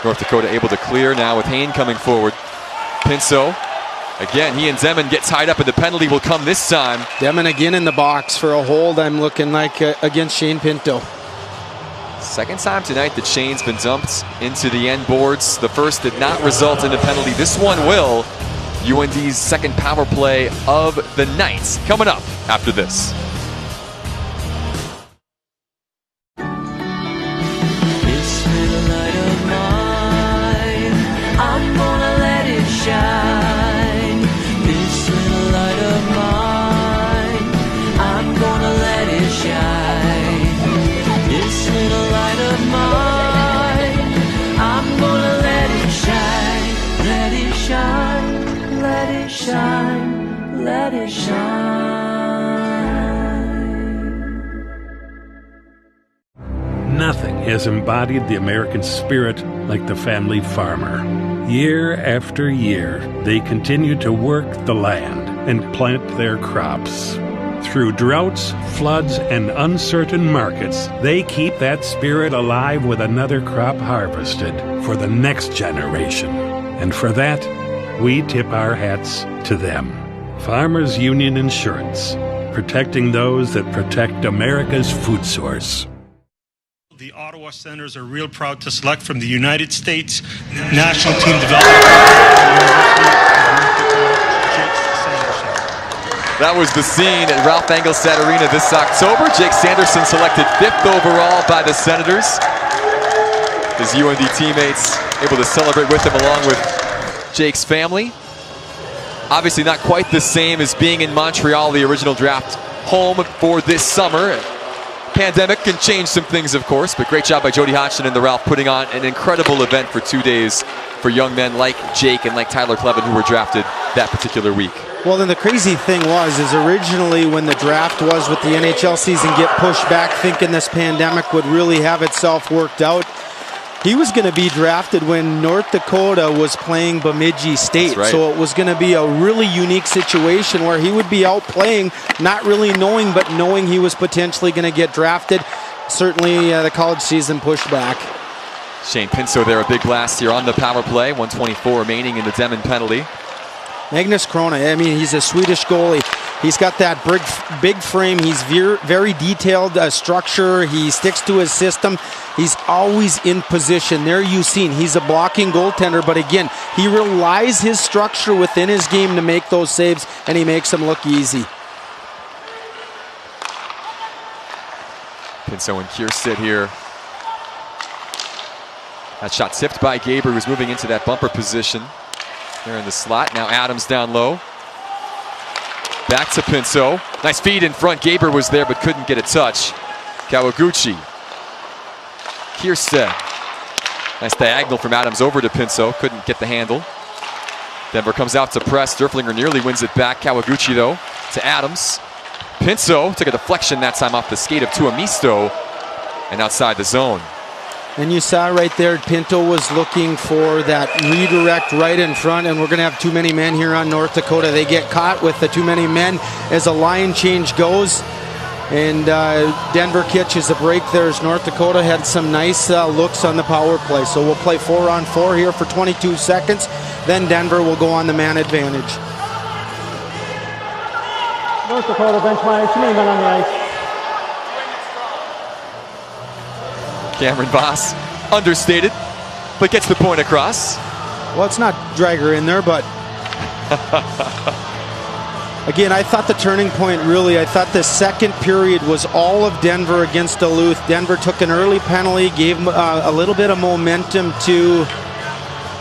North Dakota able to clear now with Hain coming forward. Pinso, again, he and Zeman get tied up, and the penalty will come this time. Demon again in the box for a hold, I'm looking like, against Shane Pinto. Second time tonight that Shane's been dumped into the end boards. The first did not result in a penalty. This one will. UND's second power play of the night. Coming up after this. This little light of mine, I'm gonna let it shine. This little light of mine, I'm gonna let it shine. This little light of mine, I'm gonna let it shine. Let it shine, let it shine, let it shine. Nothing has embodied the American spirit like the family farmer. Year after year, they continue to work the land and plant their crops. Through droughts, floods, and uncertain markets, they keep that spirit alive with another crop harvested for the next generation. And for that, we tip our hats to them. Farmers Union Insurance, protecting those that protect America's food source. The Ottawa Senators are real proud to select from the United States National Team Development. That was the scene at Ralph Engelstad Arena this October. Jake Sanderson selected 5th overall by the Senators. His UND teammates able to celebrate with him along with Jake's family. Obviously not quite the same as being in Montreal, the original draft home for this summer. Pandemic can change some things, of course, but great job by Jody Hodgson and the Ralph putting on an incredible event for 2 days for young men like Jake and like Tyler Clevin, who were drafted that particular week. Well, then the crazy thing was, is originally when the draft was with the NHL season get pushed back, thinking this pandemic would really have itself worked out, he was going to be drafted when North Dakota was playing Bemidji State. Right. So it was going to be a really unique situation where he would be out playing, not really knowing, but knowing he was potentially going to get drafted. Certainly the college season pushed back. Shane Pinso there, a big blast here on the power play. 124 remaining in the Demon penalty. Magnus Krona, I mean, he's a Swedish goalie. He's got that big frame. He's very detailed structure. He sticks to his system. He's always in position. There you've seen he's a blocking goaltender, but again, he relies his structure within his game to make those saves, and he makes them look easy. Pinso and Kierstead here. That shot tipped by Gaber, who's moving into that bumper position. There in the slot. Now Adams down low. Back to Pinso. Nice feed in front. Gaber was there but couldn't get a touch. Kawaguchi. Kierstead. Nice diagonal from Adams over to Pinso. Couldn't get the handle. Denver comes out to press. Derflinger nearly wins it back. Kawaguchi though to Adams. Pinso took a deflection that time off the skate of Tuomisto and outside the zone. And you saw right there, Pinto was looking for that redirect right in front, and we're going to have too many men here on North Dakota. They get caught with the too many men as a line change goes. And Denver catches a break there as North Dakota had some nice looks on the power play. So we'll play 4-on-4 here for 22 seconds. Then Denver will go on the man advantage. North Dakota bench minus 2 men on the ice. Cameron Voss, understated, but gets the point across. Well, it's not Drager in there, but again, I thought the turning point really, I thought the second period was all of Denver against Duluth. Denver took an early penalty, gave a little bit of momentum to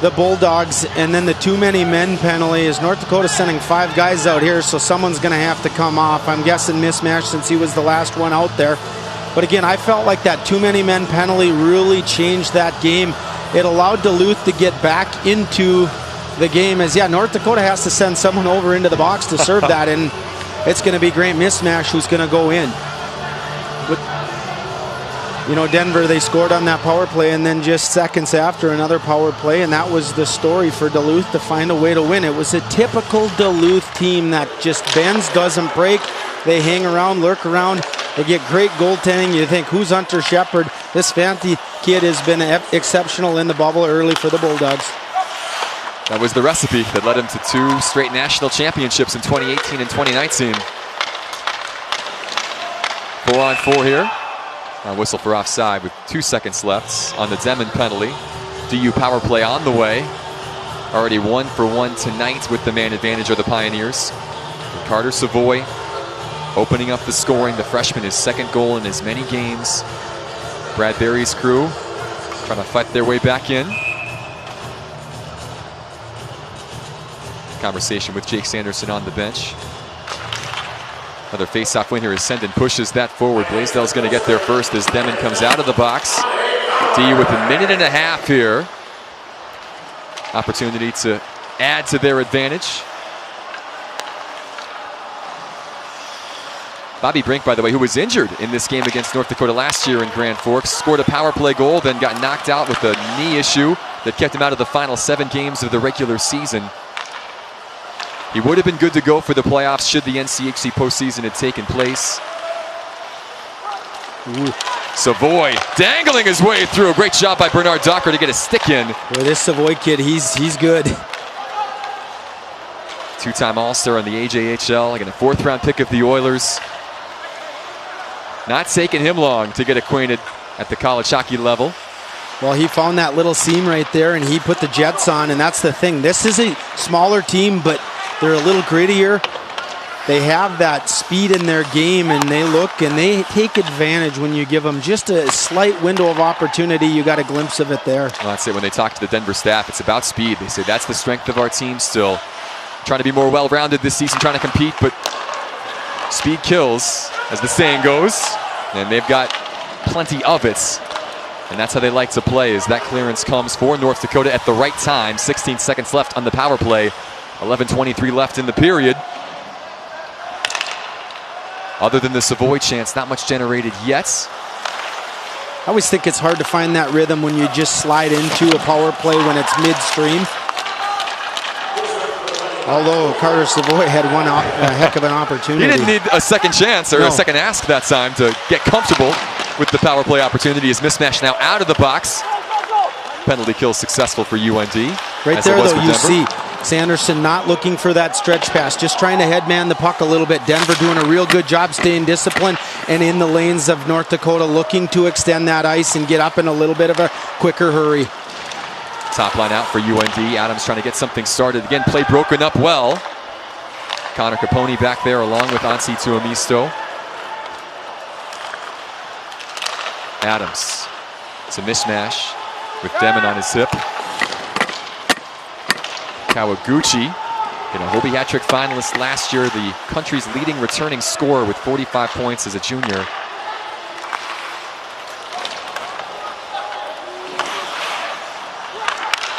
the Bulldogs, and then the too many men penalty is North Dakota sending 5 guys out here, so someone's going to have to come off. I'm guessing mismatch since he was the last one out there. But again, I felt like that too many men penalty really changed that game. It allowed Duluth to get back into the game as, North Dakota has to send someone over into the box to serve that, and it's going to be Grant Mismash who's going to go in. But, Denver, they scored on that power play, and then just seconds after, another power play, and that was the story for Duluth to find a way to win. It was a typical Duluth team that just bends, doesn't break. They hang around, lurk around. They get great goaltending. You think, who's Hunter Shepard? This Fanti kid has been exceptional in the bubble early for the Bulldogs. That was the recipe that led him to 2 straight national championships in 2018 and 2019. 4-on-4 here. A whistle for offside with 2 seconds left on the Demon penalty. DU power play on the way. Already 1-for-1 tonight with the man advantage of the Pioneers. And Carter Savoy opening up the scoring. The freshman, his second goal in as many games. Brad Berry's crew trying to fight their way back in. Conversation with Jake Sanderson on the bench. Another face-off win here as Sendon pushes that forward. Blaisdell's going to get there first as Demon comes out of the box. DU with a minute and a half here. Opportunity to add to their advantage. Bobby Brink, by the way, who was injured in this game against North Dakota last year in Grand Forks, scored a power play goal, then got knocked out with a knee issue that kept him out of the final 7 games of the regular season. He would have been good to go for the playoffs should the NCHC postseason have taken place. Ooh. Savoy dangling his way through. A great job by Bernard Docker to get a stick in. Boy, this Savoy kid, he's good. 2-time All-Star in the AJHL. Again, a 4th-round pick of the Oilers. Not taking him long to get acquainted at the college hockey level. Well, he found that little seam right there, and he put the Jets on, and that's the thing. This is a smaller team, but they're a little grittier. They have that speed in their game, and they look and they take advantage when you give them just a slight window of opportunity. You got a glimpse of it there. Well, that's it. When they talk to the Denver staff, it's about speed. They say that's the strength of our team still. Trying to be more well-rounded this season, trying to compete, but speed kills, as the saying goes, and they've got plenty of it. And that's how they like to play, as that clearance comes for North Dakota at the right time. 16 seconds left on the power play. 11:23 left in the period. Other than the Savoy chance, not much generated yet. I always think it's hard to find that rhythm when you just slide into a power play when it's midstream. Although Carter Savoy had a heck of an opportunity. He didn't need a second chance or a second ask that time to get comfortable with the power play opportunity. His mismatch now out of the box. Penalty kill successful for UND. Right there, though, you see Sanderson not looking for that stretch pass, just trying to headman the puck a little bit. Denver doing a real good job staying disciplined and in the lanes of North Dakota, looking to extend that ice and get up in a little bit of a quicker hurry. Top line out for UND. Adams trying to get something started. Again, play broken up well. Connor Capone back there along with Ansi Tuomisto. Adams. It's a mismatch with Demon on his hip. Kawaguchi, a Hobie hat trick finalist last year, the country's leading returning scorer with 45 points as a junior.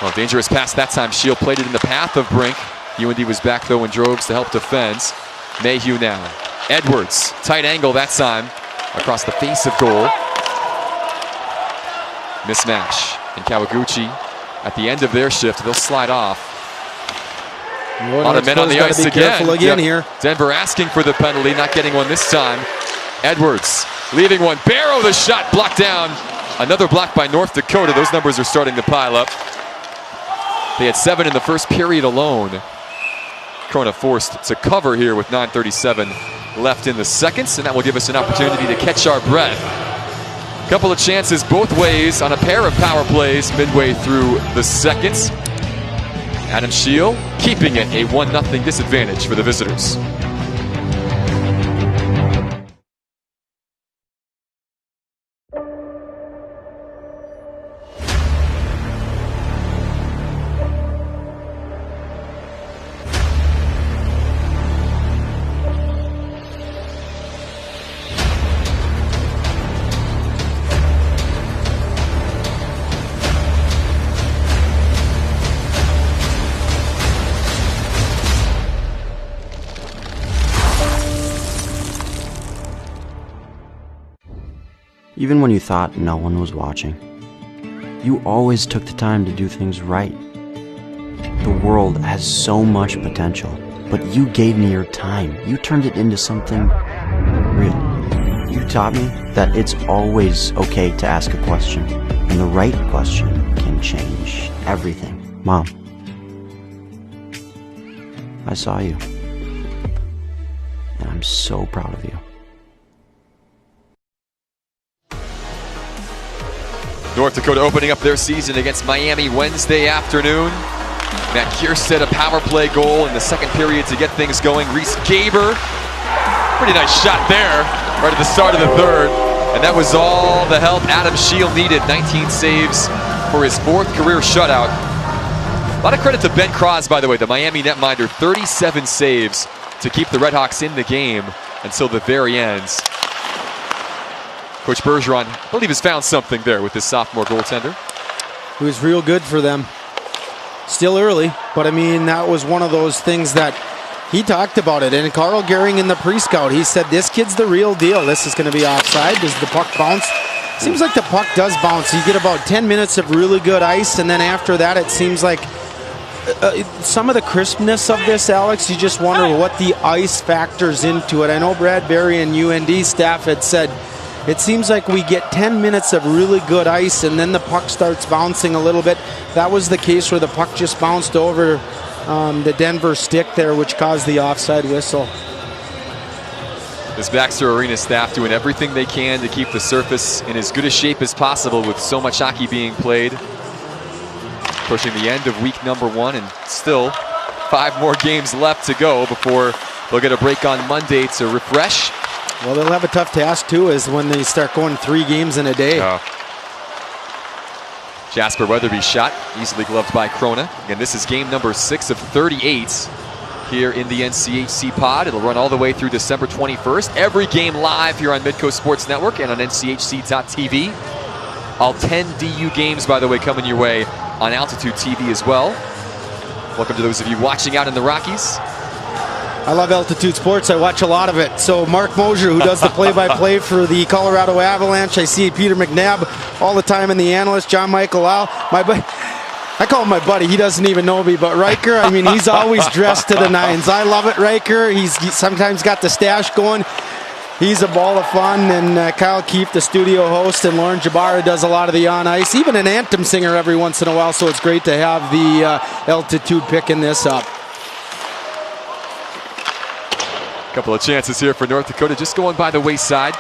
Well, dangerous pass that time. Shield played it in the path of Brink. UND was back though in droves to help defend. Mayhew now. Edwards, tight angle that time across the face of goal. Mismatch. And Kawaguchi at the end of their shift, they'll slide off. A lot of men on the ice again. Here. Denver asking for the penalty, not getting one this time. Edwards leaving one. Barrow the shot blocked down. Another block by North Dakota. Those numbers are starting to pile up. They had 7 in the first period alone. Corona forced to cover here with 9:37 left in the seconds, and that will give us an opportunity to catch our breath. Couple of chances both ways on a pair of power plays midway through the seconds. Adam Shield keeping it a 1-0 disadvantage for the visitors. Even when you thought no one was watching, you always took the time to do things right. The world has so much potential, but you gave me your time. You turned it into something real. You taught me that it's always okay to ask a question, and the right question can change everything. Mom, I saw you, and I'm so proud of you. North Dakota opening up their season against Miami Wednesday afternoon. Matt Kierstead, a power play goal in the second period to get things going. Reese Gaber, pretty nice shot there right at the start of the third. And that was all the help Adam Shield needed. 19 saves for his 4th career shutout. A lot of credit to Ben Cross, by the way, the Miami netminder. 37 saves to keep the Redhawks in the game until the very end. Coach Bergeron, I believe, has found something there with his sophomore goaltender. It was real good for them. Still early, but I mean, that was one of those things that he talked about it. And Carl Gehring in the pre-scout, he said, this kid's the real deal. This is going to be offside. Does the puck bounce? Seems like the puck does bounce. You get about 10 minutes of really good ice, and then after that, it seems like some of the crispness of this, Alex, you just wonder what the ice factors into it. I know Brad Berry and UND staff had said, it seems like we get 10 minutes of really good ice and then the puck starts bouncing a little bit. That was the case where the puck just bounced over the Denver stick there, which caused the offside whistle. This Baxter Arena staff doing everything they can to keep the surface in as good a shape as possible with so much hockey being played. Pushing the end of week number 1 and still 5 more games left to go before they'll get a break on Monday to refresh. Well, they'll have a tough task, too, is when they start going 3 games in a day. Jasper Weatherby's shot, easily gloved by Krona. Again, this is game number 6 of 38 here in the NCHC pod. It'll run all the way through December 21st. Every game live here on Midcoast Sports Network and on NCHC.tv. All 10 DU games, by the way, coming your way on Altitude TV as well. Welcome to those of you watching out in the Rockies. I love Altitude Sports. I watch a lot of it. So Mark Mosier, who does the play-by-play for the Colorado Avalanche. I see Peter McNabb all the time in the analyst. John Michael Lau. I call him my buddy. He doesn't even know me. But Riker, I mean, he's always dressed to the nines. I love it, Riker. He's sometimes got the stash going. He's a ball of fun. And Kyle Keefe, the studio host, and Lauren Jabara does a lot of the on-ice. Even an anthem singer every once in a while. So it's great to have the Altitude picking this up. Couple of chances here for North Dakota, just going by the wayside.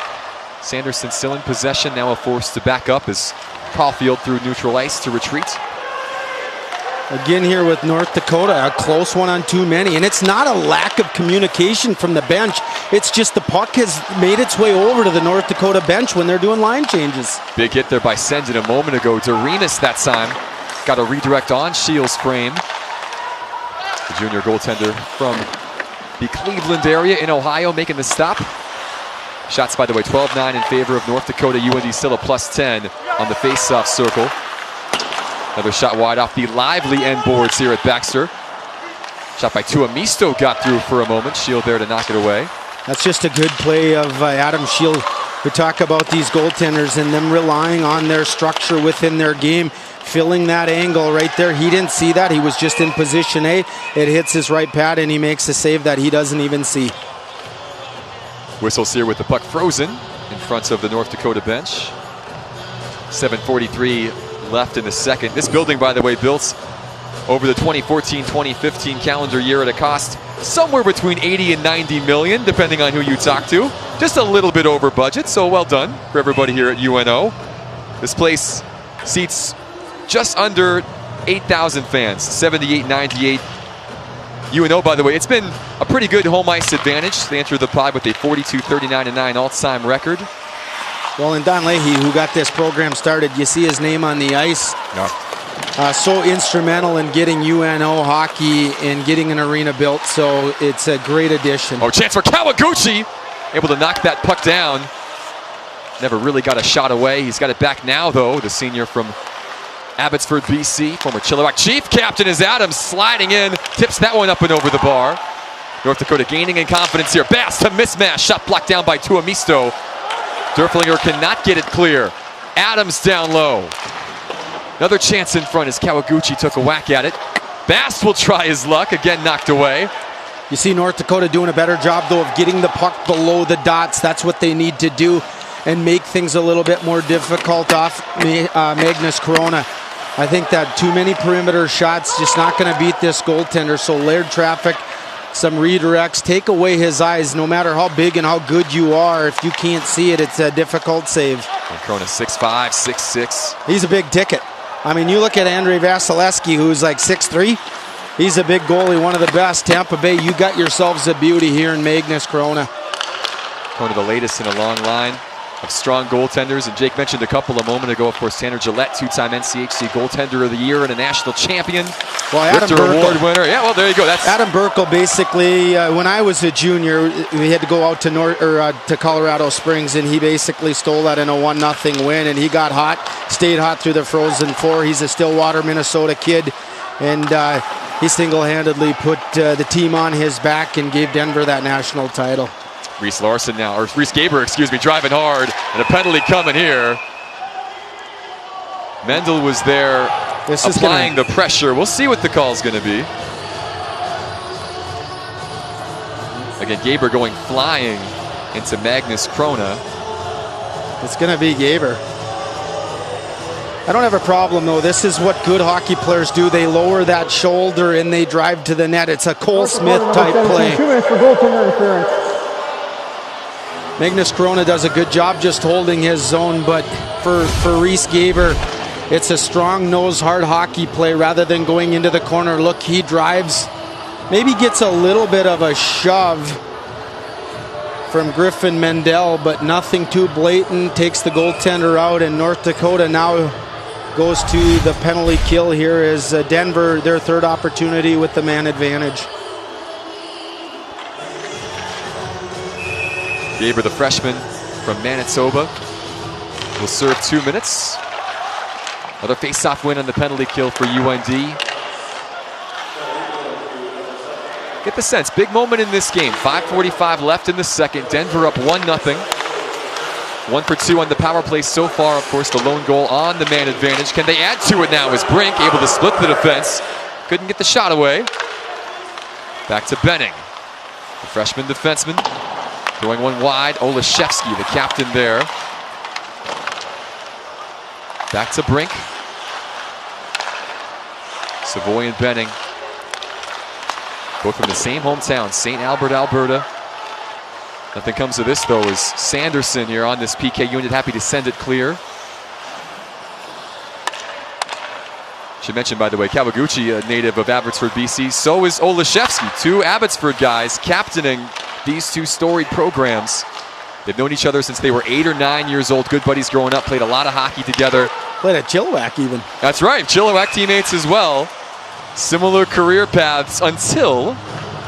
Sanderson still in possession, now a force to back up as Caulfield through neutral ice to retreat. Again here with North Dakota, a close one on too many. And it's not a lack of communication from the bench. It's just the puck has made its way over to the North Dakota bench when they're doing line changes. Big hit there by Sendin a moment ago. Doremus that time got a redirect on Shields' frame. The junior goaltender from the Cleveland area in Ohio making the stop. Shots, by the way, 12-9 in favor of North Dakota. UND still a +10 on the face-off circle. Another shot wide off the lively end boards here at Baxter. Shot by Tuomisto got through for a moment. Shield there to knock it away. That's just a good play of Adam Shield. We talk about these goaltenders and them relying on their structure within their game. Filling that angle right there. He didn't see that. He was just in position A. It hits his right pad and he makes a save that he doesn't even see. Whistles here with the puck frozen in front of the North Dakota bench. 7:43 left in the second. This building, by the way, built over the 2014-2015 calendar year at a cost somewhere between 80 and 90 million, depending on who you talk to. Just a little bit over budget, so well done for everybody here at UNO. This place seats just under 8,000 fans, 78-98. UNO, by the way, it's been a pretty good home ice advantage. They enter the pod with a 42-39-9 all-time record. Well, and Don Leahy, who got this program started, you see his name on the ice. Yeah. So instrumental in getting UNO hockey and getting an arena built, so it's a great addition. Oh, chance for Kawaguchi! Able to knock that puck down. Never really got a shot away. He's got it back now, though, the senior from Abbotsford, BC, former Chilliwack Chief captain is Adams sliding in, tips that one up and over the bar. North Dakota gaining in confidence here. Bass to mismatch, shot blocked down by Tuomisto. Derflinger cannot get it clear. Adams down low. Another chance in front as Kawaguchi took a whack at it. Bass will try his luck, again knocked away. You see North Dakota doing a better job, though, of getting the puck below the dots. That's what they need to do and make things a little bit more difficult off Magnus Corona. I think that too many perimeter shots just not going to beat this goaltender. So layered traffic, some redirects, take away his eyes. No matter how big and how good you are, if you can't see it, it's a difficult save. And Corona 6'5", 6'6". He's a big ticket. I mean, you look at Andrei Vasilevsky, who's like 6'3". He's a big goalie, one of the best. Tampa Bay, you got yourselves a beauty here in Magnus Corona. Corona the latest in a long line of strong goaltenders, and Jake mentioned a couple a moment ago. Of course, Tanner Gillette, two-time NCHC Goaltender of the Year and a national champion. Well, Adam Richter Burkle. Award winner. Yeah, well, there you go. That's Adam Burkle. Basically, when I was a junior, we had to go out to to Colorado Springs, and he basically stole that in a 1-0 win. And he got hot, stayed hot through the Frozen Four. He's a Stillwater, Minnesota kid, and he single-handedly put the team on his back and gave Denver that national title. Reese Larson now, or Reese Gaber, excuse me, driving hard, and a penalty coming here. Mendel was there applying the pressure. We'll see what the call's going to be. Again, Gaber going flying into Magnus Corona. It's going to be Gaber. I don't have a problem, though. This is what good hockey players do. They lower that shoulder and they drive to the net. It's a Cole Smith type play. 2 minutes for goaltender interference. Magnus Corona does a good job just holding his zone, but for Reese Gaber, it's a strong nose, hard hockey play rather than going into the corner. Look, he drives, maybe gets a little bit of a shove from Griffin Mendel, but nothing too blatant. Takes the goaltender out, and North Dakota now goes to the penalty kill here as Denver, their third opportunity with the man advantage. Gaber, the freshman from Manitoba, will serve 2 minutes. Another face-off win on the penalty kill for UND. Get the sense, big moment in this game. 5:45 left in the second. Denver up 1-0. 1 for 2 on the power play so far. Of course, the lone goal on the man advantage. Can they add to it now as Brink able to split the defense? Couldn't get the shot away. Back to Benning, the freshman defenseman. Throwing one wide, Olszewski, the captain there. Back to Brink. Savoy and Benning, both from the same hometown, St. Albert, Alberta. Nothing comes of this, though, as Sanderson here on this PK unit, happy to send it clear. Should mention, by the way, Kawaguchi, a native of Abbotsford, BC. So is Olszewski, two Abbotsford guys captaining these two storied programs. They've known each other since they were 8 or 9 years old. Good buddies growing up, played a lot of hockey together. Played at Chilliwack even. That's right, Chilliwack teammates as well. Similar career paths until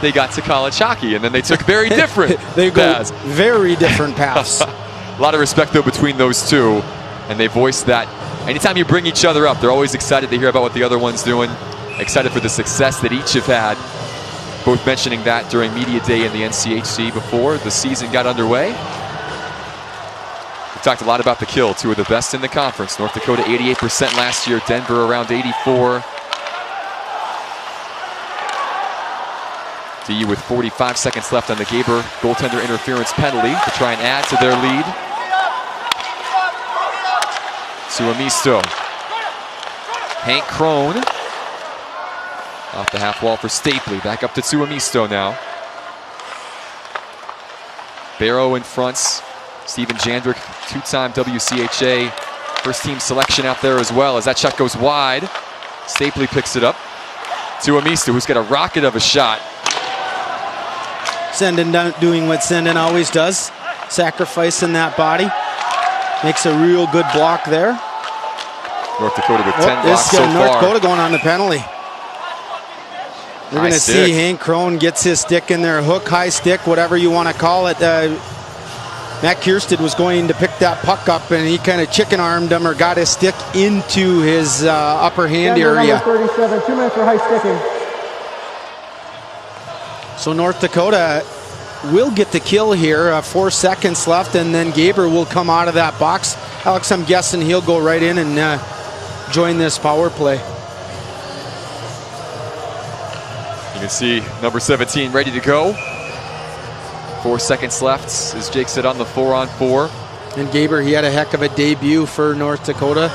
they got to college hockey, and then they took very different they paths. Go very different paths. A lot of respect, though, between those two, and they voiced that anytime you bring each other up, they're always excited to hear about what the other one's doing, excited for the success that each have had. Both mentioning that during media day in the NCHC before the season got underway. We talked a lot about the kill, two of the best in the conference. North Dakota 88% last year, Denver around 84. DU with 45 seconds left on the Gaber goaltender interference penalty to try and add to their lead. Suomisto. Hank Crone off the half wall for Stapley. Back up to Suomisto now. Barrow in front. Steven Jandrick, two-time WCHA first team selection out there as well. As that shot goes wide, Stapley picks it up. Suomisto, who's got a rocket of a shot. Sendin doing what Sendin always does, sacrificing that body. Makes a real good block there. North Dakota with 10 blocks so far. North Dakota going on the penalty. We're going to see Hank Crone gets his stick in there, hook, high stick, whatever you want to call it. Matt Kiersted was going to pick that puck up, and he kind of chicken-armed him or got his stick into his upper hand area. Number 37, 2 minutes for high sticking. So North Dakota will get the kill here. 4 seconds left, and then Gaber will come out of that box. Alex, I'm guessing he'll go right in and join this power play. You can see number 17 ready to go. 4 seconds left, as Jake said, on the 4-on-4. And Gaber, he had a heck of a debut for North Dakota.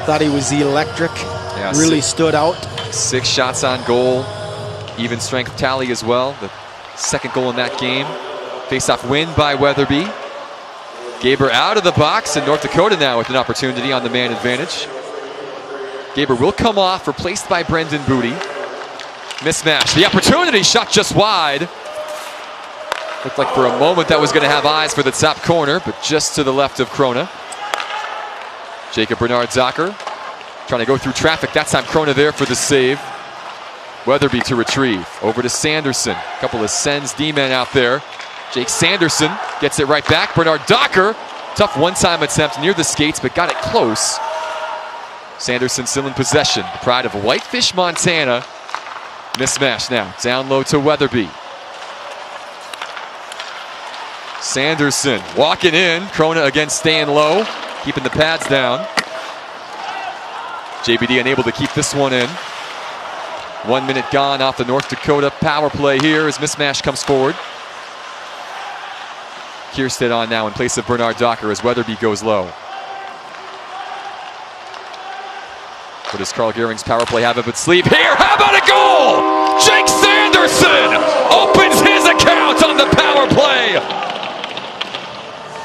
Thought he was electric. Yeah, really stood out. 6 shots on goal. Even strength tally as well. The second goal in that game. Face-off win by Weatherby. Gaber out of the box, and North Dakota now with an opportunity on the man advantage. Gaber will come off, replaced by Brendan Booty. Mismatch. The opportunity, shot just wide. Looked like for a moment that was going to have eyes for the top corner, but just to the left of Krona. Jacob Bernard-Docker trying to go through traffic. That time Krona there for the save. Weatherby to retrieve. Over to Sanderson. A couple of Sens D-men out there. Jake Sanderson gets it right back. Bernard-Docker, tough one-time attempt near the skates, but got it close. Sanderson still in possession. The pride of Whitefish, Montana. Mismatch now. Down low to Weatherby. Sanderson walking in. Krona again staying low, keeping the pads down. JBD unable to keep this one in. 1 minute gone off the North Dakota power play here as mismatch comes forward. Kierstead on now in place of Bernard-Docker as Weatherby goes low. What does Carl Gehring's power play have up its sleeve here? How about a goal? Jake Sanderson opens his account on the power play.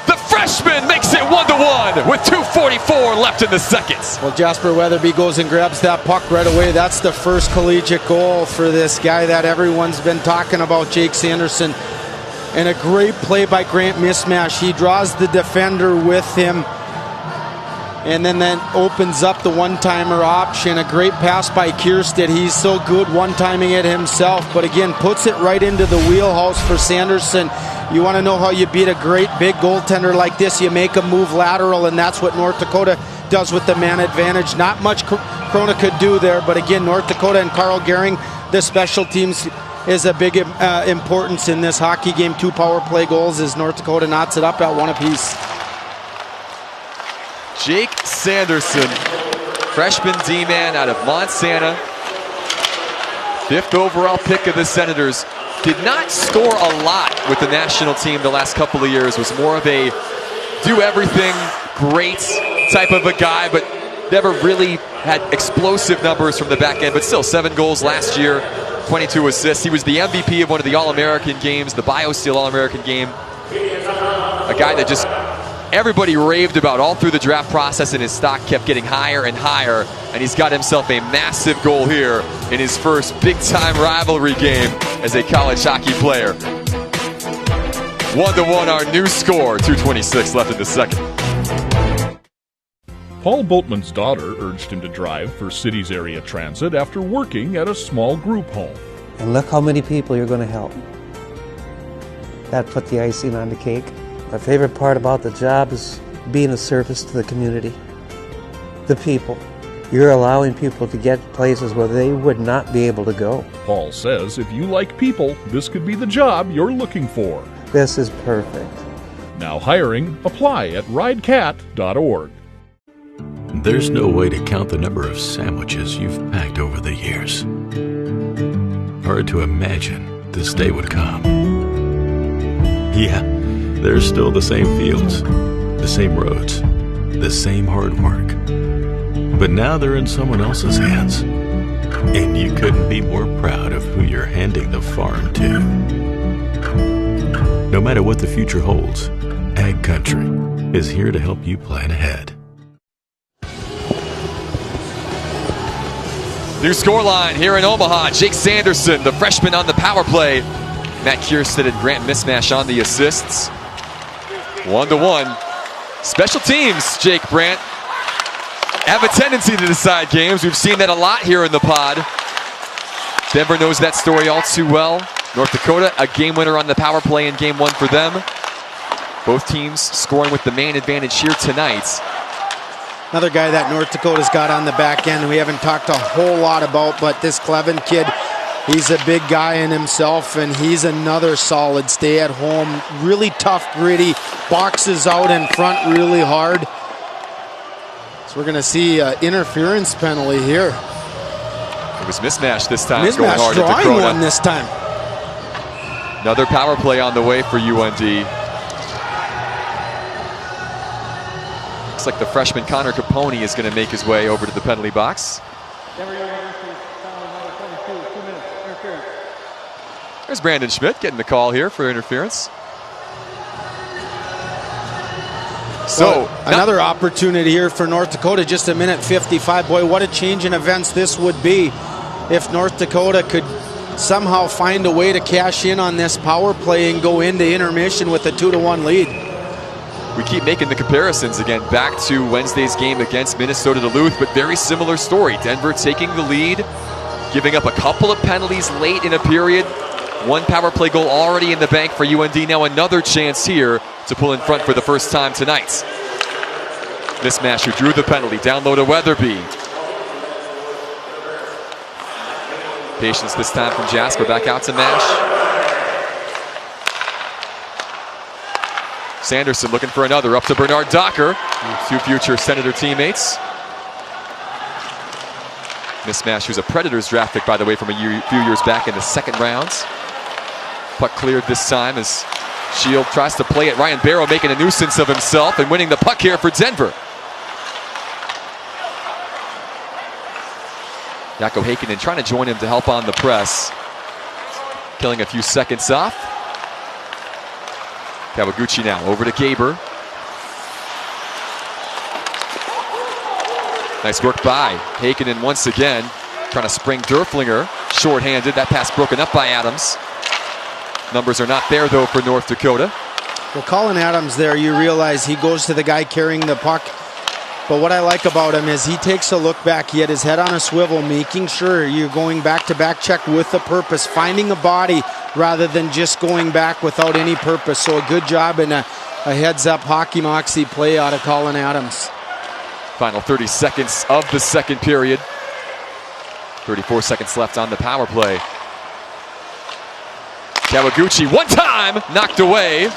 The freshman makes it 1-1 with 2:44 left in the second. Well, Jasper Weatherby goes and grabs that puck right away. That's the first collegiate goal for this guy that everyone's been talking about, Jake Sanderson. And a great play by Grant Mismash. He draws the defender with him and then opens up the one-timer option. A great pass by Kierstead. He's so good one-timing it himself, but again, puts it right into the wheelhouse for Sanderson. You want to know how you beat a great big goaltender like this? You make him move lateral, and that's what North Dakota does with the man advantage. Not much Krona could do there, but again, North Dakota and Carl Gehring, the special teams is a big importance in this hockey game. 2 power play goals as North Dakota knots it up at 1 apiece. Jake Sanderson, freshman D-man out of Montana. 5th overall pick of the Senators. Did not score a lot with the national team the last couple of years. Was more of a do everything great type of a guy, but never really had explosive numbers from the back end. But still, 7 goals last year, 22 assists. He was the MVP of one of the All-American games, the BioSteel All-American game. A guy that just everybody raved about all through the draft process, and his stock kept getting higher and higher, and he's got himself a massive goal here in his first big-time rivalry game as a college hockey player. 1-1 our new score, 2:26 left in the second. Paul Boatman's daughter urged him to drive for Cities Area Transit after working at a small group home. And look how many people you're going to help. That put the icing on the cake. My favorite part about the job is being a service to the community. The people. You're allowing people to get places where they would not be able to go. Paul says if you like people, this could be the job you're looking for. This is perfect. Now hiring, apply at ridecat.org. There's no way to count the number of sandwiches you've packed over the years. Hard to imagine this day would come. Yeah, there's still the same fields, the same roads, the same hard work. But now they're in someone else's hands. And you couldn't be more proud of who you're handing the farm to. No matter what the future holds, Ag Country is here to help you plan ahead. New scoreline here in Omaha. Jake Sanderson, the freshman on the power play. Matt Kierstead and Grant Mismash on the assists. 1-1. Special teams, Jake Brandt, have a tendency to decide games. We've seen that a lot here in the pod. Denver knows that story all too well. North Dakota, a game winner on the power play in game 1 for them. Both teams scoring with the man advantage here tonight. Another guy that North Dakota's got on the back end we haven't talked a whole lot about, but this Clevin kid, he's a big guy in himself, and he's another solid stay-at-home, really tough, gritty, boxes out in front really hard. So we're going to see an interference penalty here. was mismatched this time. Mismatch going hard drawing into Krona. one this time. Another power play on the way for UND. Looks like the freshman Connor Capone is going to make his way over to the penalty box. There's Brandon Schmidt getting the call here for interference. So another opportunity here for North Dakota, just a minute 55. Boy, what a change in events this would be if North Dakota could somehow find a way to cash in on this power play and go into intermission with a 2-1 lead. We keep making the comparisons again back to Wednesday's game against Minnesota Duluth, but very similar story. Denver taking the lead, giving up a couple of penalties late in a period. One power play goal already in the bank for UND. Now another chance here to pull in front for the first time tonight. Mismatch who drew the penalty. Down low to Weatherby. Patience this time from Jasper. Back out to Mash. Sanderson looking for another. Up to Bernard Docker. Two future Senator teammates. Mismatch, who's a Predators draft pick, by the way, from a few years back in the second rounds. Puck cleared this time as Shield tries to play it. Ryan Barrow making a nuisance of himself and winning the puck here for Denver. Jaakko Heikkinen trying to join him to help on the press. Killing a few seconds off. Kawaguchi now over to Gaber. Nice work by Heikkinen once again. Trying to spring Derflinger. Short-handed. That pass broken up by Adams. Numbers are not there, though, for North Dakota. Well, Colin Adams there, you realize he goes to the guy carrying the puck. But what I like about him is he takes a look back. He had his head on a swivel, making sure you're going back-to-back check with a purpose, finding a body rather than just going back without any purpose. So a good job and a heads-up hockey moxie play out of Colin Adams. Final 30 seconds of the second period. 34 seconds left on the power play. Kawaguchi, one time, knocked away.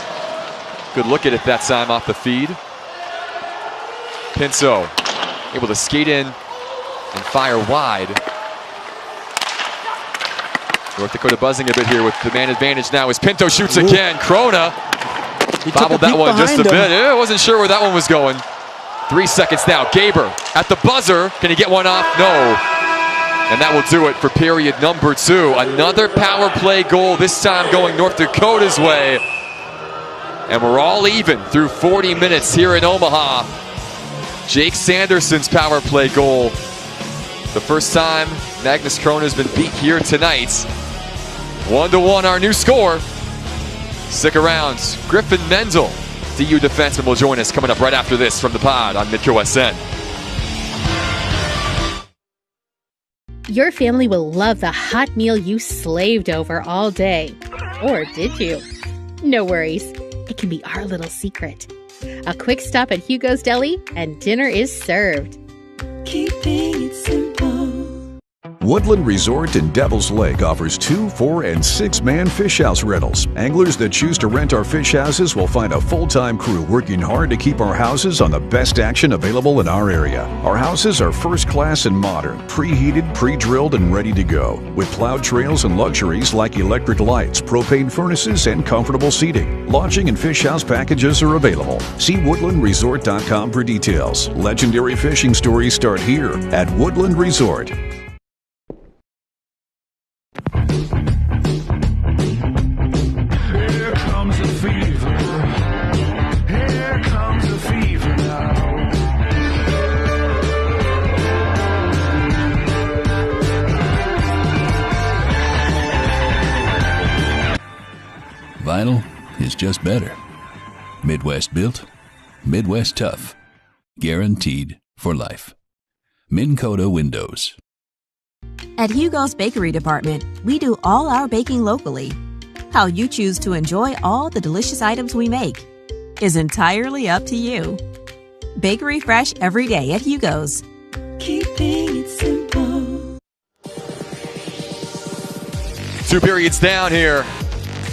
Good look at it that time off the feed. Pinto able to skate in and fire wide. North Dakota buzzing a bit here with the man advantage now as Pinto shoots again. Krona bobbled that one just a bit. I wasn't sure where that one was going. 3 seconds now. Gaber at the buzzer. Can he get one off? No. And that will do it for period number 2. Another power play goal, this time going North Dakota's way. And we're all even through 40 minutes here in Omaha. Jake Sanderson's power play goal. The first time Magnus Krona has been beat here tonight. 1-1 our new score. Stick around. Griffin Mendel, DU defenseman, will join us coming up right after this from the pod on Midco SN. Your family will love the hot meal you slaved over all day. Or did you? No worries. It can be our little secret. A quick stop at Hugo's Deli and dinner is served. Keeping it simple. Woodland Resort in Devil's Lake offers 2-, 4-, and 6-man fish house rentals. Anglers that choose to rent our fish houses will find a full-time crew working hard to keep our houses on the best action available in our area. Our houses are first class and modern, preheated, pre-drilled, and ready to go, with plowed trails and luxuries like electric lights, propane furnaces, and comfortable seating. Lodging and fish house packages are available. See woodlandresort.com for details. Legendary fishing stories start here at Woodland Resort. Here comes the fever. Here comes the fever now. Vinyl is just better. Midwest built, Midwest tough. Guaranteed for life. Minn Kota Windows. At Hugo's Bakery Department, we do all our baking locally. How you choose to enjoy all the delicious items we make is entirely up to you. Bakery fresh every day at Hugo's. Keeping it simple. 2 periods down here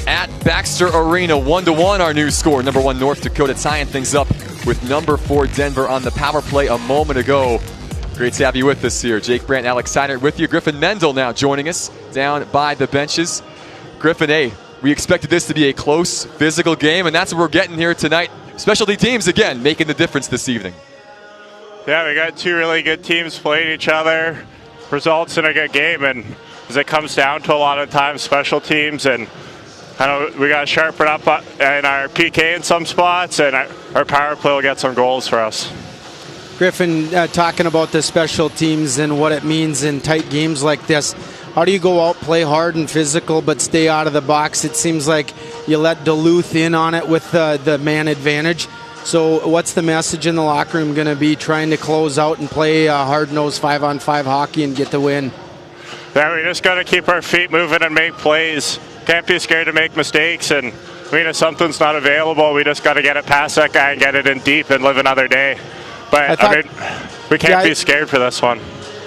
at Baxter Arena. 1-1 our new score. Number 1 North Dakota tying things up with number 4 Denver on the power play a moment ago. Great to have you with us here. Jake Brandt, Alex Seiner with you. Griffin Mendel now joining us down by the benches. Griffin, hey, we expected this to be a close, physical game, and that's what we're getting here tonight. Specialty teams, again, making the difference this evening. Yeah, we got two really good teams playing each other. Results in a good game, and as it comes down to a lot of times, special teams, and I know we got to sharpen up in our PK in some spots, and our power play will get some goals for us. Griffin, talking about the special teams and what it means in tight games like this, how do you go out, play hard and physical, but stay out of the box? It seems like you let Duluth in on it with the man advantage. So what's the message in the locker room going to be, trying to close out and play hard-nosed 5-on-5 hockey and get the win? Yeah, we just got to keep our feet moving and make plays. Can't be scared to make mistakes, and if something's not available, we just got to get it past that guy and get it in deep and live another day. But, we can't be scared for this one.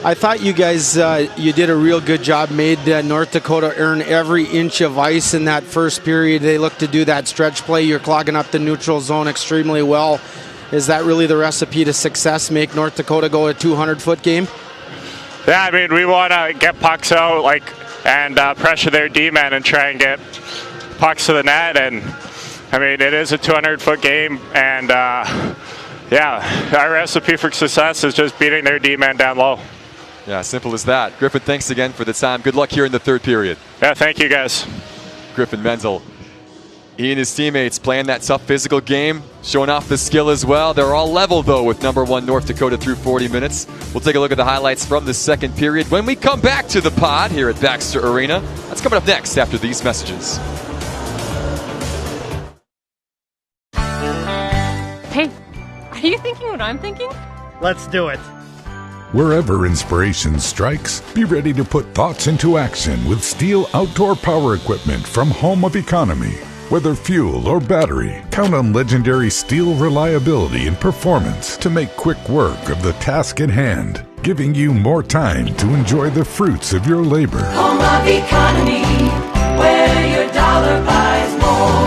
I thought you guys, you did a real good job, made North Dakota earn every inch of ice in that first period. They looked to do that stretch play. You're clogging up the neutral zone extremely well. Is that really the recipe to success, make North Dakota go a 200-foot game? Yeah, we want to get pucks out and pressure their D-men and try and get pucks to the net. And, it is a 200-foot game, and our recipe for success is just beating their D-man down low. Yeah, simple as that. Griffin, thanks again for the time. Good luck here in the third period. Yeah, thank you, guys. Griffin Mendel. He and his teammates playing that tough physical game, showing off the skill as well. They're all level, though, with number 1 North Dakota through 40 minutes. We'll take a look at the highlights from the second period when we come back to the pod here at Baxter Arena. That's coming up next after these messages. Hey, are you thinking what I'm thinking? Let's do it. Wherever inspiration strikes, be ready to put thoughts into action with STIHL outdoor power equipment from Home of Economy. Whether fuel or battery, count on legendary STIHL reliability and performance to make quick work of the task at hand, giving you more time to enjoy the fruits of your labor. Home of Economy, where your dollar buys more.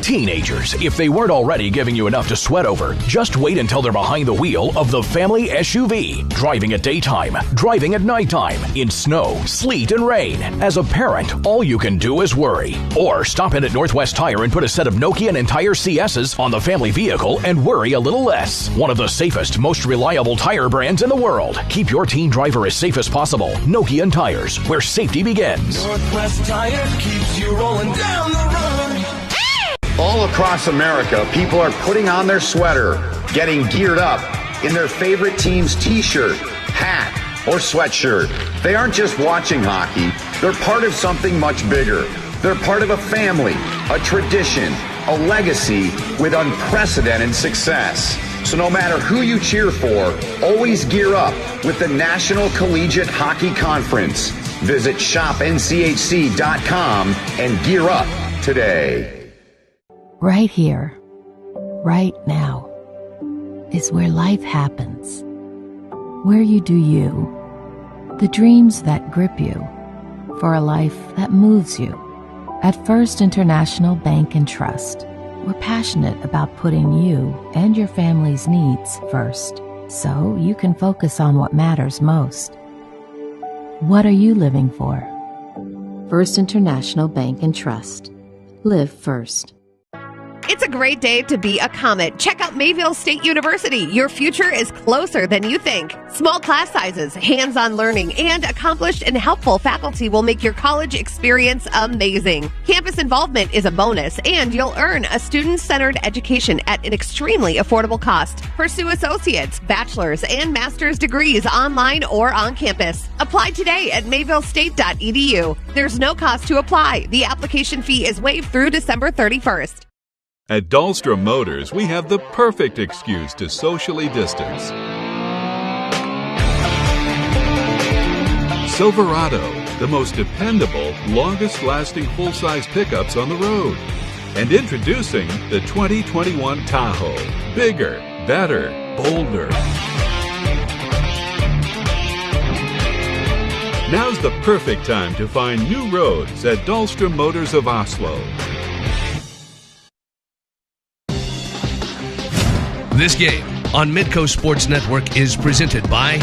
Teenagers, if they weren't already giving you enough to sweat over, just wait until they're behind the wheel of the family SUV. Driving at daytime, driving at nighttime, in snow, sleet, and rain. As a parent, all you can do is worry. Or stop in at Northwest Tire and put a set of Nokian and Tire CSs on the family vehicle and worry a little less. One of the safest, most reliable tire brands in the world. Keep your teen driver as safe as possible. Nokian Tires, where safety begins. Northwest Tire keeps you rolling down the road. All across America, people are putting on their sweater, getting geared up in their favorite team's t-shirt, hat, or sweatshirt. They aren't just watching hockey, they're part of something much bigger. They're part of a family, a tradition, a legacy with unprecedented success. So no matter who you cheer for, always gear up with the National Collegiate Hockey Conference. Visit shopnchc.com and gear up today. Right here, right now, is where life happens. Where you do you. The dreams that grip you. For a life that moves you. At First International Bank and Trust, we're passionate about putting you and your family's needs first, so you can focus on what matters most. What are you living for? First International Bank and Trust. Live first. It's a great day to be a Comet. Check out Mayville State University. Your future is closer than you think. Small class sizes, hands-on learning, and accomplished and helpful faculty will make your college experience amazing. Campus involvement is a bonus, and you'll earn a student-centered education at an extremely affordable cost. Pursue associates, bachelor's, and master's degrees online or on campus. Apply today at mayvillestate.edu. There's no cost to apply. The application fee is waived through December 31st. At Dahlstrom Motors, we have the perfect excuse to socially distance. Silverado, the most dependable, longest-lasting full-size pickups on the road. And introducing the 2021 Tahoe. Bigger, better, bolder. Now's the perfect time to find new roads at Dahlstrom Motors of Oslo. This game on Midco Sports Network is presented by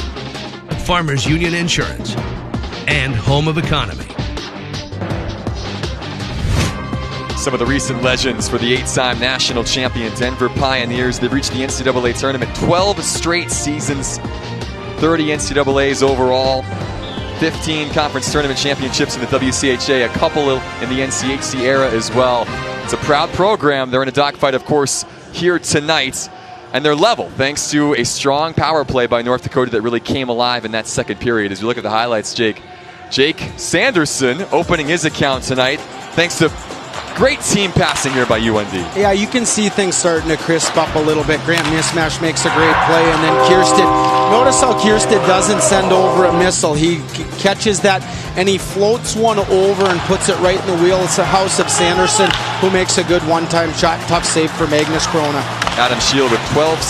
Farmers Union Insurance and Home of Economy. Some of the recent legends for the 8-time national champion Denver Pioneers. They've reached the NCAA tournament 12 straight seasons, 30 NCAAs overall, 15 conference tournament championships in the WCHA, a couple in the NCHC era as well. It's a proud program. They're in a dogfight, of course, here tonight. And they're level thanks to a strong power play by North Dakota that really came alive in that second period. As you look at the highlights, Jake Sanderson opening his account tonight thanks to great team passing here by UND. Yeah, you can see things starting to crisp up a little bit. Grant Mismash makes a great play, and then Kiersted. Notice how Kiersted doesn't send over a missile. He catches that, and he floats one over and puts it right in the wheelhouse of Sanderson, who makes a good one-time shot. Tough save for Magnus Corona. Adam Shield with 10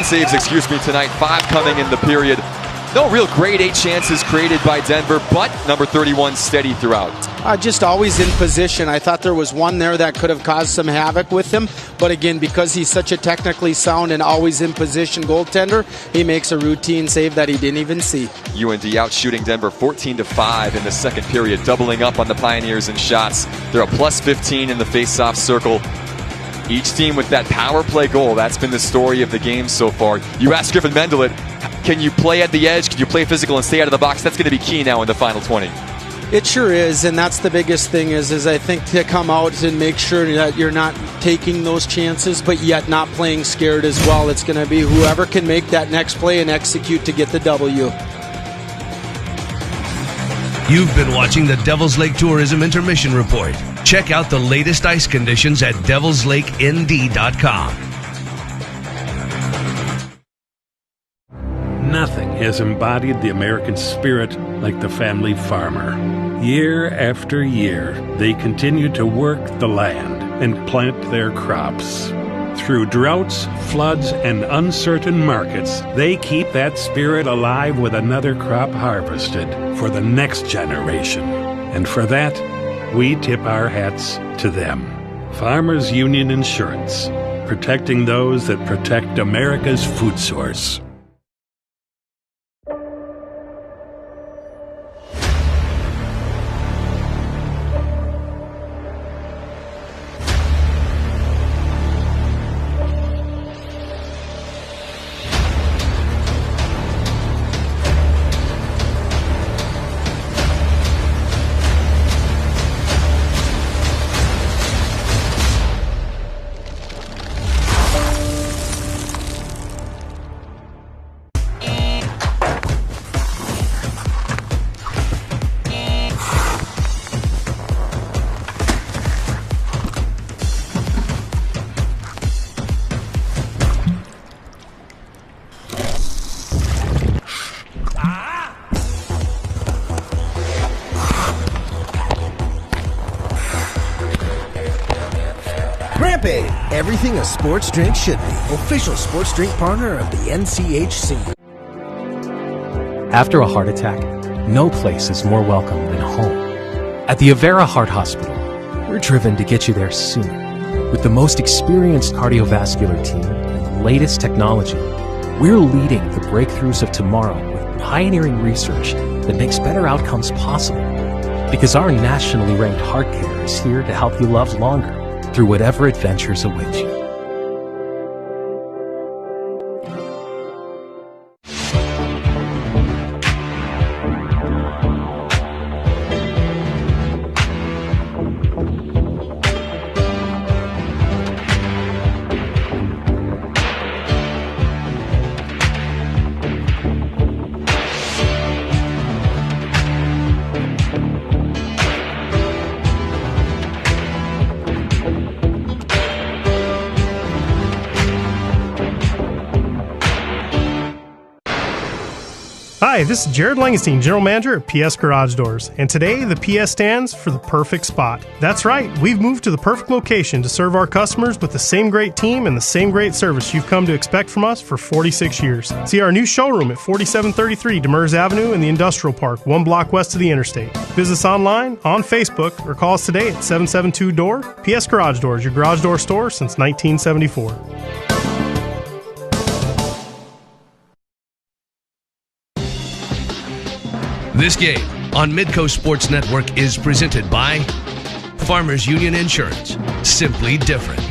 saves, tonight, 5 coming in the period. No real grade 8 chances created by Denver, but number 31 steady throughout. Just always in position. I thought there was one there that could have caused some havoc with him, but again, because he's such a technically sound and always in position goaltender, he makes a routine save that he didn't even see. UND out shooting Denver 14-5 in the second period, doubling up on the Pioneers in shots. They're a plus 15 in the face-off circle. Each team with that power play goal. That's been the story of the game so far. You asked Griffin Mendelet, can you play at the edge? Can you play physical and stay out of the box? That's going to be key now in the final 20. It sure is, and that's the biggest thing is I think to come out and make sure that you're not taking those chances, but yet not playing scared as well. It's going to be whoever can make that next play and execute to get the W. You've been watching the Devils Lake Tourism Intermission Report. Check out the latest ice conditions at devilslakend.com. Nothing has embodied the American spirit like the family farmer. Year after year, they continue to work the land and plant their crops. Through droughts, floods, and uncertain markets, they keep that spirit alive with another crop harvested for the next generation. And for that, we tip our hats to them. Farmers Union Insurance, protecting those that protect America's food source. Everything a sports drink should be. Official sports drink partner of the NCHC. After a heart attack, no place is more welcome than home. At the Avera Heart Hospital, we're driven to get you there sooner. With the most experienced cardiovascular team and the latest technology, we're leading the breakthroughs of tomorrow with pioneering research that makes better outcomes possible. Because our nationally ranked heart care is here to help you love longer through whatever adventures await you. Hi, this is Jared Langenstein, General Manager at PS Garage Doors, and today the PS stands for the perfect spot. That's right, we've moved to the perfect location to serve our customers with the same great team and the same great service you've come to expect from us for 46 years. See our new showroom at 4733 Demers Avenue in the Industrial Park, 1 block west of the interstate. Visit us online, on Facebook, or call us today at 772-DOOR. PS Garage Doors, your garage door store since 1974. This game on Midcoast Sports Network is presented by Farmers Union Insurance. Simply different.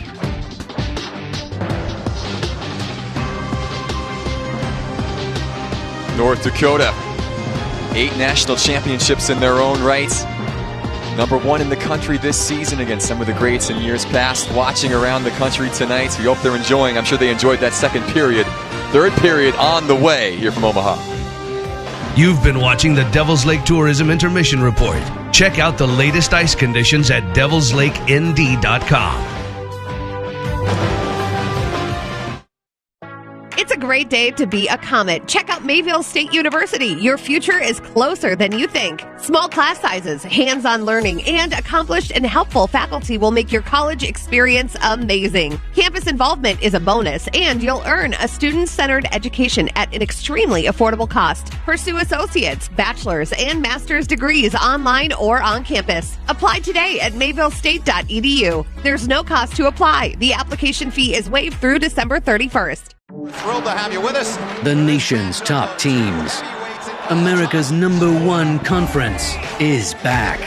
North Dakota, 8 national championships in their own right. Number 1 in the country this season against some of the greats in years past. Watching around the country tonight. We hope they're enjoying. I'm sure they enjoyed that second period. Third period on the way here from Omaha. You've been watching the Devils Lake Tourism Intermission Report. Check out the latest ice conditions at devilslakend.com. It's a great day to be a Comet. Check out Mayville State University. Your future is closer than you think. Small class sizes, hands-on learning, and accomplished and helpful faculty will make your college experience amazing. Campus involvement is a bonus, and you'll earn a student-centered education at an extremely affordable cost. Pursue associates, bachelor's, and master's degrees online or on campus. Apply today at mayvillestate.edu. There's no cost to apply. The application fee is waived through December 31st. Thrilled to have you with us. The nation's top teams. America's #1 conference is back.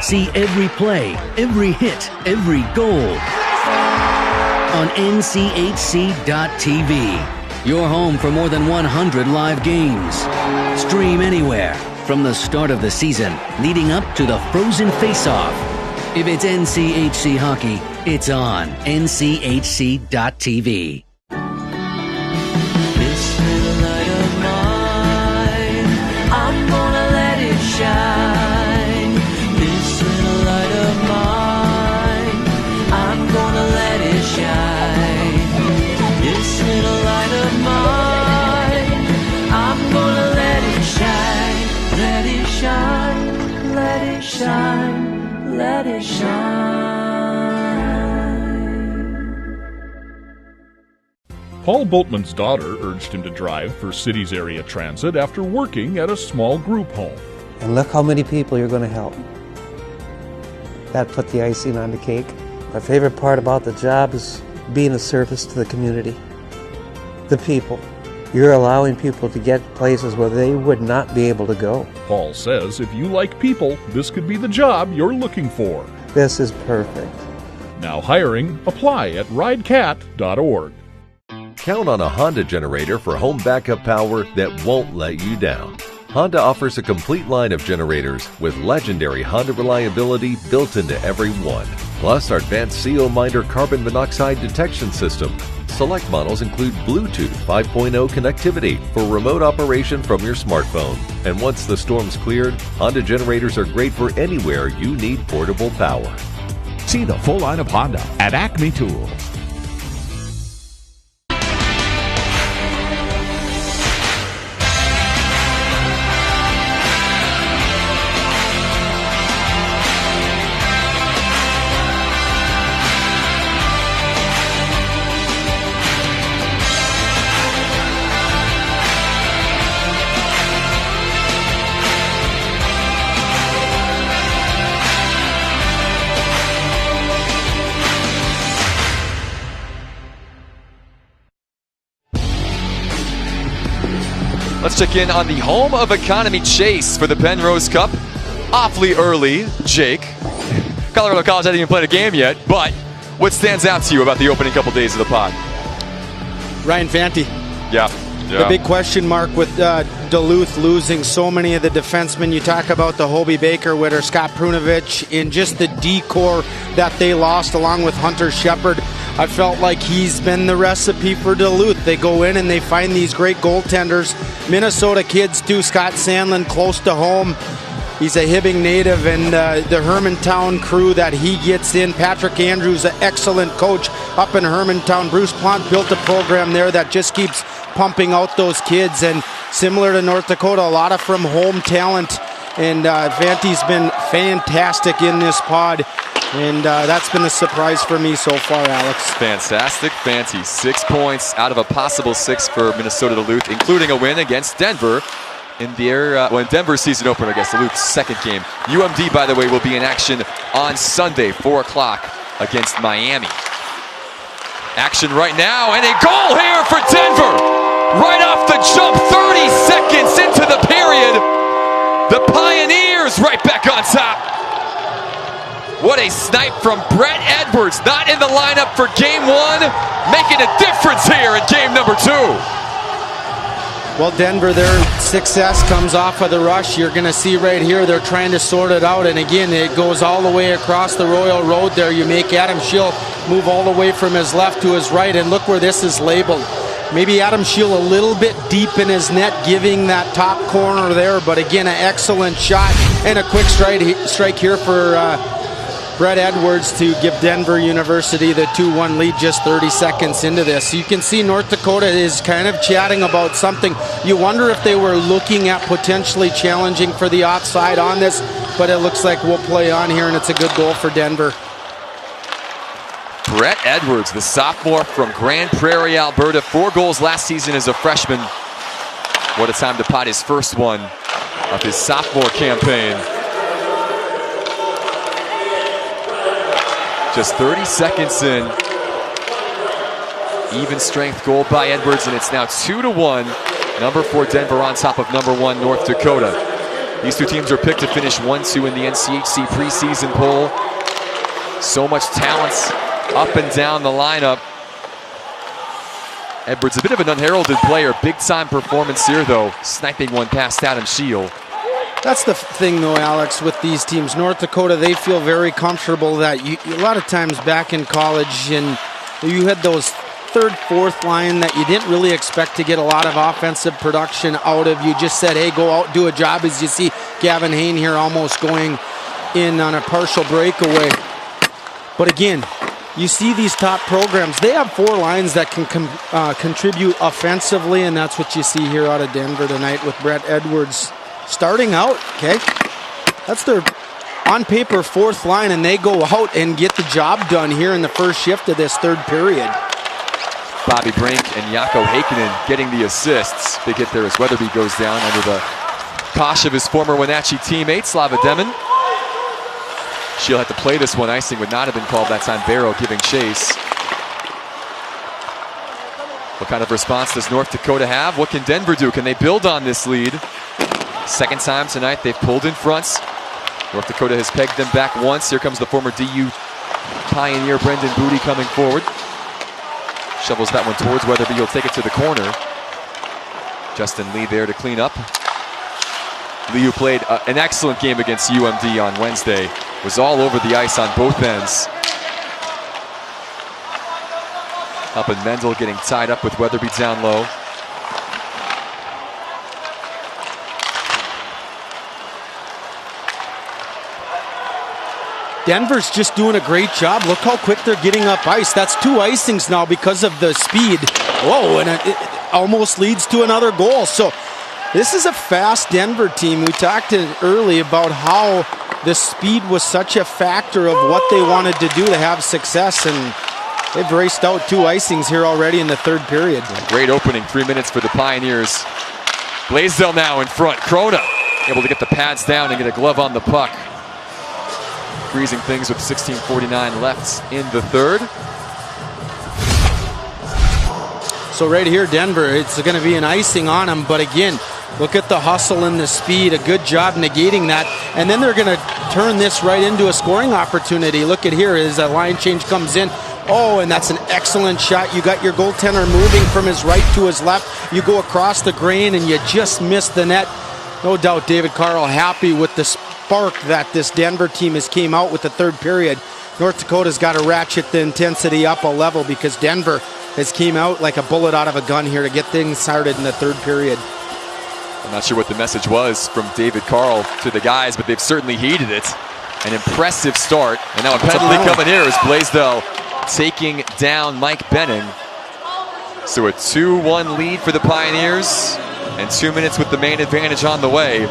See every play, every hit, every goal on NCHC.TV. Your home for more than 100 live games. Stream anywhere from the start of the season leading up to the Frozen Face-Off. If it's NCHC hockey, it's on NCHC.TV. I'm gonna let it shine. This little light of mine, I'm gonna let it shine. This little light of mine, I'm gonna let it shine. Let it shine, let it shine, let it shine. Paul Bultman's daughter urged him to drive for Cities Area Transit after working at a small group home. And look how many people you're going to help. That put the icing on the cake. My favorite part about the job is being a service to the community. The people. You're allowing people to get places where they would not be able to go. Paul says if you like people, this could be the job you're looking for. This is perfect. Now hiring, apply at ridecat.org. Count on a Honda generator for home backup power that won't let you down. Honda offers a complete line of generators with legendary Honda reliability built into every one. Plus our advanced CO Minder carbon monoxide detection system. Select models include Bluetooth 5.0 connectivity for remote operation from your smartphone. And once the storm's cleared, Honda generators are great for anywhere you need portable power. See the full line of Honda at Acme Tools. Let's check in on the Home of Economy Chase for the Penrose Cup. Awfully early, Jake. Colorado College hasn't even played a game yet, but what stands out to you about the opening couple days of the pod? Ryan Fanti. Yeah. The big question mark with Duluth losing so many of the defensemen. You talk about the Hobie Baker, Witter, Scott Prunovich, and just the D-core that they lost along with Hunter Shepard. I felt like he's been the recipe for Duluth. They go in and they find these great goaltenders. Minnesota kids too. Scott Sandlin close to home. He's a Hibbing native, and the Hermantown crew that he gets in. Patrick Andrews, an excellent coach up in Hermantown. Bruce Plant built a program there that just keeps pumping out those kids, and similar to North Dakota, a lot of from home talent. And Fanti's been fantastic in this pod, and that's been a surprise for me so far, Alex. Fantastic. Fanti, 6 points out of a possible 6 for Minnesota Duluth, including a win against Denver in their in Denver's season opener against Duluth's second game. UMD, by the way, will be in action on Sunday, 4 o'clock against Miami. Action right now, and a goal here for Denver. Right off the jump, 30 seconds seconds into the period. The Pioneers right back on top. What a snipe from Brett Edwards. Not in the lineup for game one, making a difference here in game number 2. Well, Denver, their success comes off of the rush. You're going to see right here, they're trying to sort it out. And again, it goes all the way across the Royal Road there. You make Adam Scheel move all the way from his left to his right. And look where this is labeled. Maybe Adam Scheel a little bit deep in his net, giving that top corner there. But again, an excellent shot and a quick strike here for Brett Edwards to give Denver University the 2-1 lead just 30 seconds into this. You can see North Dakota is kind of chatting about something. You wonder if they were looking at potentially challenging for the offside on this, but it looks like we'll play on here, and it's a good goal for Denver. Brett Edwards, the sophomore from Grand Prairie, Alberta. 4 goals last season as a freshman. What a time to pot his first one of his sophomore campaign. Just 30 seconds in. Even strength goal by Edwards, and it's now 2-1. Number 4 Denver on top of number 1 North Dakota. These two teams are picked to finish 1-2 in the NCHC preseason poll. So much talent up and down the lineup. Edwards, a bit of an unheralded player. Big time performance here though, sniping one past Adam Scheel. That's the thing, though, Alex, with these teams. North Dakota, they feel very comfortable that a lot of times back in college, and you had those third, fourth line that you didn't really expect to get a lot of offensive production out of. You just said, hey, go out, do a job, as you see Gavin Hayne here almost going in on a partial breakaway. But again, you see these top programs, they have 4 lines that can contribute offensively, and that's what you see here out of Denver tonight with Brett Edwards starting out. Okay, that's their on paper 4th line, and they go out and get the job done here in the first shift of this 3rd period. Bobby Brink and Jaakko Heikkinen getting the assists. Big hit there as Weatherby goes down under the cosh of his former Wenatchee teammate, Slava Demin. Scheel had to play this one. Icing would not have been called that time. Barrow giving chase. What kind of response does North Dakota have? What can Denver do? Can they build on this lead? Second time tonight they've pulled in fronts. North Dakota has pegged them back once. Here comes the former DU Pioneer Brendan Booty coming forward. Shovels that one towards Weatherby. He'll take it to the corner. Justin Lee there to clean up. Lee, who played an excellent game against UMD on Wednesday, was all over the ice on both ends. Up and Mendel getting tied up with Weatherby down low. Denver's just doing a great job. Look how quick they're getting up ice. That's 2 icings now because of the speed. Whoa, and it almost leads to another goal. So this is a fast Denver team. We talked early about how the speed was such a factor of what they wanted to do to have success, and they've raced out 2 icings here already in the 3rd period. Great opening 3 minutes for the Pioneers. Blaisdell now in front. Krona able to get the pads down and get a glove on the puck. Freezing things with 16:49 left in the 3rd. So right here, Denver, it's going to be an icing on them, but again, look at the hustle and the speed. A good job negating that. And then they're going to turn this right into a scoring opportunity. Look at here as a line change comes in. Oh, and that's an excellent shot. You got your goaltender moving from his right to his left. You go across the grain and you just miss the net. No doubt David Carl happy with the spark that this Denver team has came out with the 3rd period. North Dakota's got to ratchet the intensity up a level because Denver has came out like a bullet out of a gun here to get things started in the 3rd period. I'm not sure what the message was from David Carl to the guys, but they've certainly heeded it. An impressive start. And now a penalty coming here as Blaisdell taking down Mike Benning. So a 2-1 lead for the Pioneers, and 2 minutes with the main advantage on the way.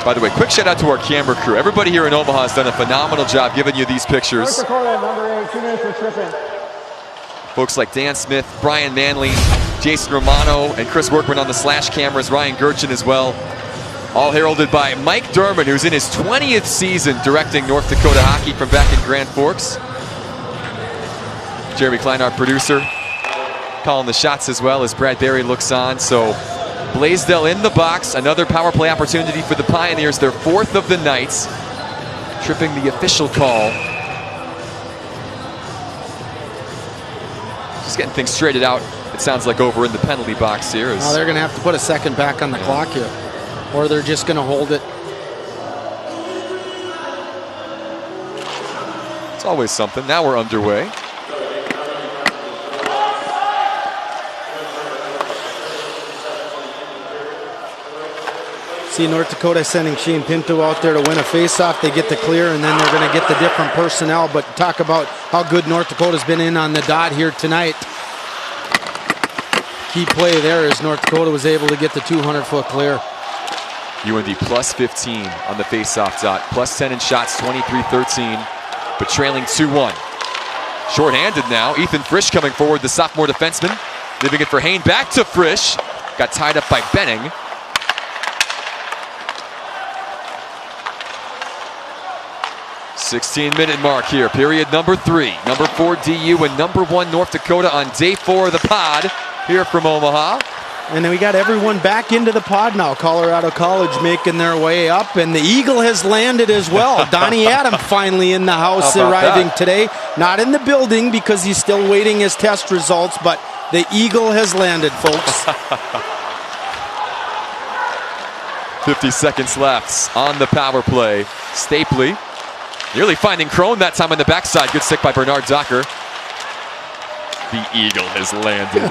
By the way, quick shout out to our camera crew. Everybody here in Omaha has done a phenomenal job giving you these pictures. North Dakota, number 8, 2 minutes for tripping. Folks like Dan Smith, Brian Manley, Jason Romano, and Chris Workman on the slash cameras, Ryan Gurchin as well. All heralded by Mike Dermott, who's in his 20th season directing North Dakota hockey from back in Grand Forks. Jeremy Klein, our producer. calling the shots as well as Brad Berry looks on. So Blaisdell in the box. Another power play opportunity for the Pioneers. Their 4th of the night. Tripping the official call. Just getting things straightened out, it sounds like, over in the penalty box here. Well, they're going to have to put a second back on the clock here. Or they're just going to hold it. It's always something. Now we're underway. See North Dakota sending Shane Pinto out there to win a faceoff. They get the clear, and then they're going to get the different personnel. But talk about how good North Dakota's been in on the dot here tonight. Key play there is North Dakota was able to get the 200-foot clear. UND plus 15 on the faceoff dot. Plus 10 in shots, 23-13. But trailing 2-1. Short-handed now. Ethan Frisch coming forward, the sophomore defenseman. Leaving it for Hain. Back to Frisch. Got tied up by Benning. 16-minute mark here, period number 3. Number 4 DU and number 1 North Dakota on day 4 of the pod here from Omaha. And then we got everyone back into the pod now. Colorado College making their way up, and the Eagle has landed as well. Donnie Adam finally in the house, arriving today. Not in the building because he's still waiting his test results, but the Eagle has landed, folks. 50 seconds left on the power play. Stapley nearly finding Crone that time on the backside. Good stick by Bernard Docker. The Eagle has landed.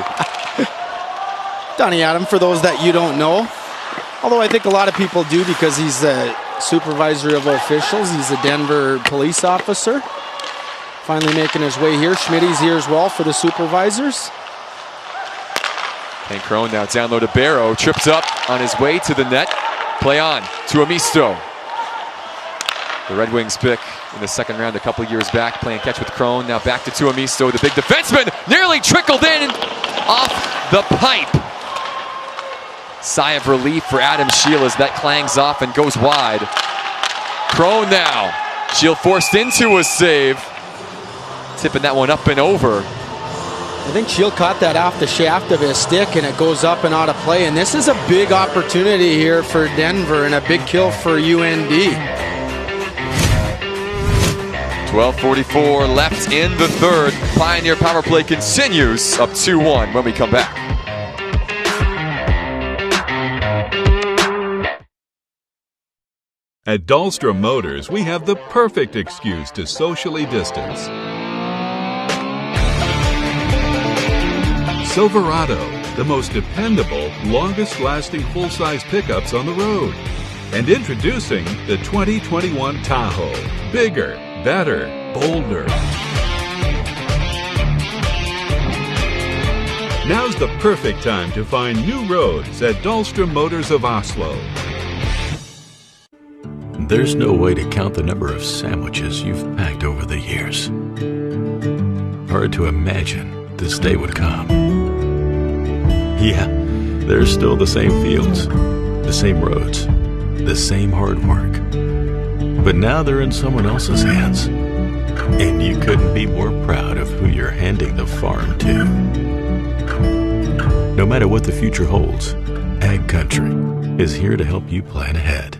Donnie Adam, for those that you don't know, although I think a lot of people do because he's a supervisor of officials. He's a Denver police officer. Finally making his way here. Schmitty's here as well for the supervisors. And Crone now down low to Barrow. Trips up on his way to the net. Play on to Amisto. The Red Wings pick in the second round a couple years back, playing catch with Crone. Now back to Tuomisto, the big defenseman, nearly trickled in off the pipe. Sigh of relief for Adam Scheel as that clangs off and goes wide. Crone now. Scheel forced into a save. Tipping that one up and over. I think Scheel caught that off the shaft of his stick and it goes up and out of play. And this is a big opportunity here for Denver and a big kill for UND. 12:44 left in the third. Pioneer power play continues up 2-1 when we come back. At Dahlstrom Motors, we have the perfect excuse to socially distance. Silverado, the most dependable, longest-lasting full-size pickups on the road. And introducing the 2021 Tahoe. Bigger, better, bolder. Now's the perfect time to find new roads at Dahlstrom Motors of Oslo. There's no way to count the number of sandwiches you've packed over the years. Hard to imagine this day would come. Yeah, there's still the same fields, the same roads, the same hard work. But now they're in someone else's hands. And you couldn't be more proud of who you're handing the farm to. No matter what the future holds, Ag Country is here to help you plan ahead.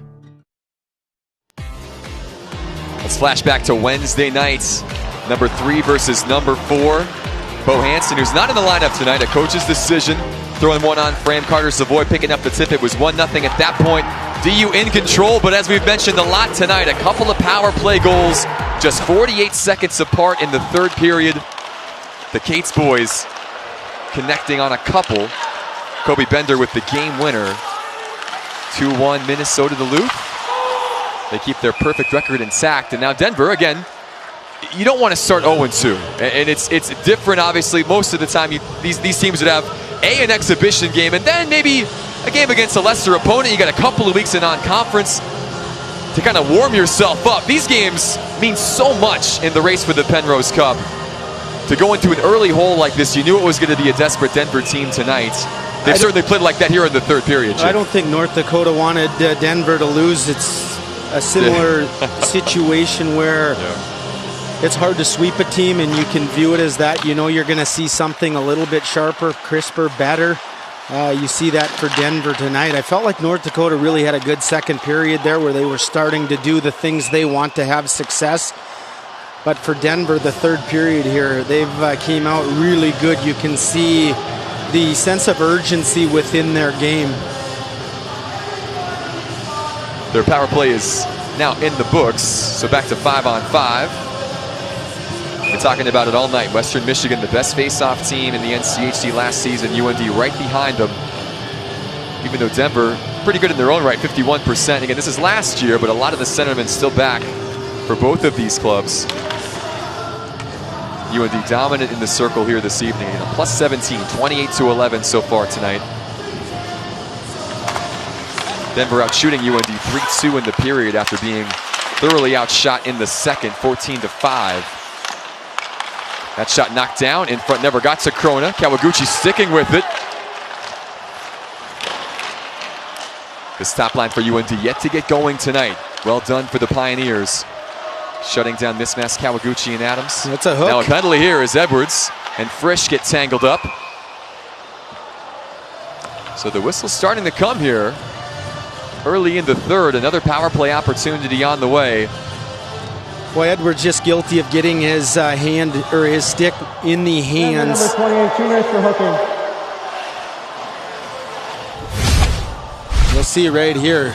Let's flash back to Wednesday nights. Number 3 versus number 4. Bo Hansen, who's not in the lineup tonight, a coach's decision. Throwing one on Fram Carter Savoy, picking up the tip. It was 1-0 at that point. DU in control, but as we've mentioned a lot tonight, a couple of power play goals just 48 seconds apart in the third period. The Cates boys connecting on a couple. Kobe Bender with the game winner. 2-1 Minnesota Duluth. They keep their perfect record intact. And now Denver, again, you don't want to start 0-2. And it's different, obviously. Most of the time, these teams would have an exhibition game and then maybe a game against a lesser opponent. You got a couple of weeks in non-conference to kind of warm yourself up. These games mean so much in the race for the Penrose Cup. To go into an early hole like this, you knew it was going to be a desperate Denver team tonight. They've certainly played like that here in the third period, Jim. I don't think North Dakota wanted Denver to lose. It's a similar situation where it's hard to sweep a team, and you can view it as that. You know you're going to see something a little bit sharper, crisper, better. You see that for Denver tonight. I felt like North Dakota really had a good second period there where they were starting to do the things they want to have success. But for Denver, the third period here, they've came out really good. You can see the sense of urgency within their game. Their power play is now in the books, so back to 5-on-5. Been talking about it all night. Western Michigan, the best face-off team in the NCHC last season. UND right behind them. Even though Denver, pretty good in their own right, 51%. Again, this is last year, but a lot of the sentiment's still back for both of these clubs. UND dominant in the circle here this evening. Plus 17, 28-11 so far tonight. Denver out shooting UND 3-2 in the period after being thoroughly outshot in the second, 14-5. That shot knocked down in front, never got to Krona. Kawaguchi sticking with it. This top line for UND yet to get going tonight. Well done for the Pioneers. Shutting down mismatch Kawaguchi and Adams. That's a hook. Now a penalty here as Edwards and Frisch get tangled up. So the whistle's starting to come here. Early in the third, another power play opportunity on the way. Boy, Edwards just guilty of getting his hand or his stick in the hands. Number 28, 2 minutes for hooking. You'll see right here,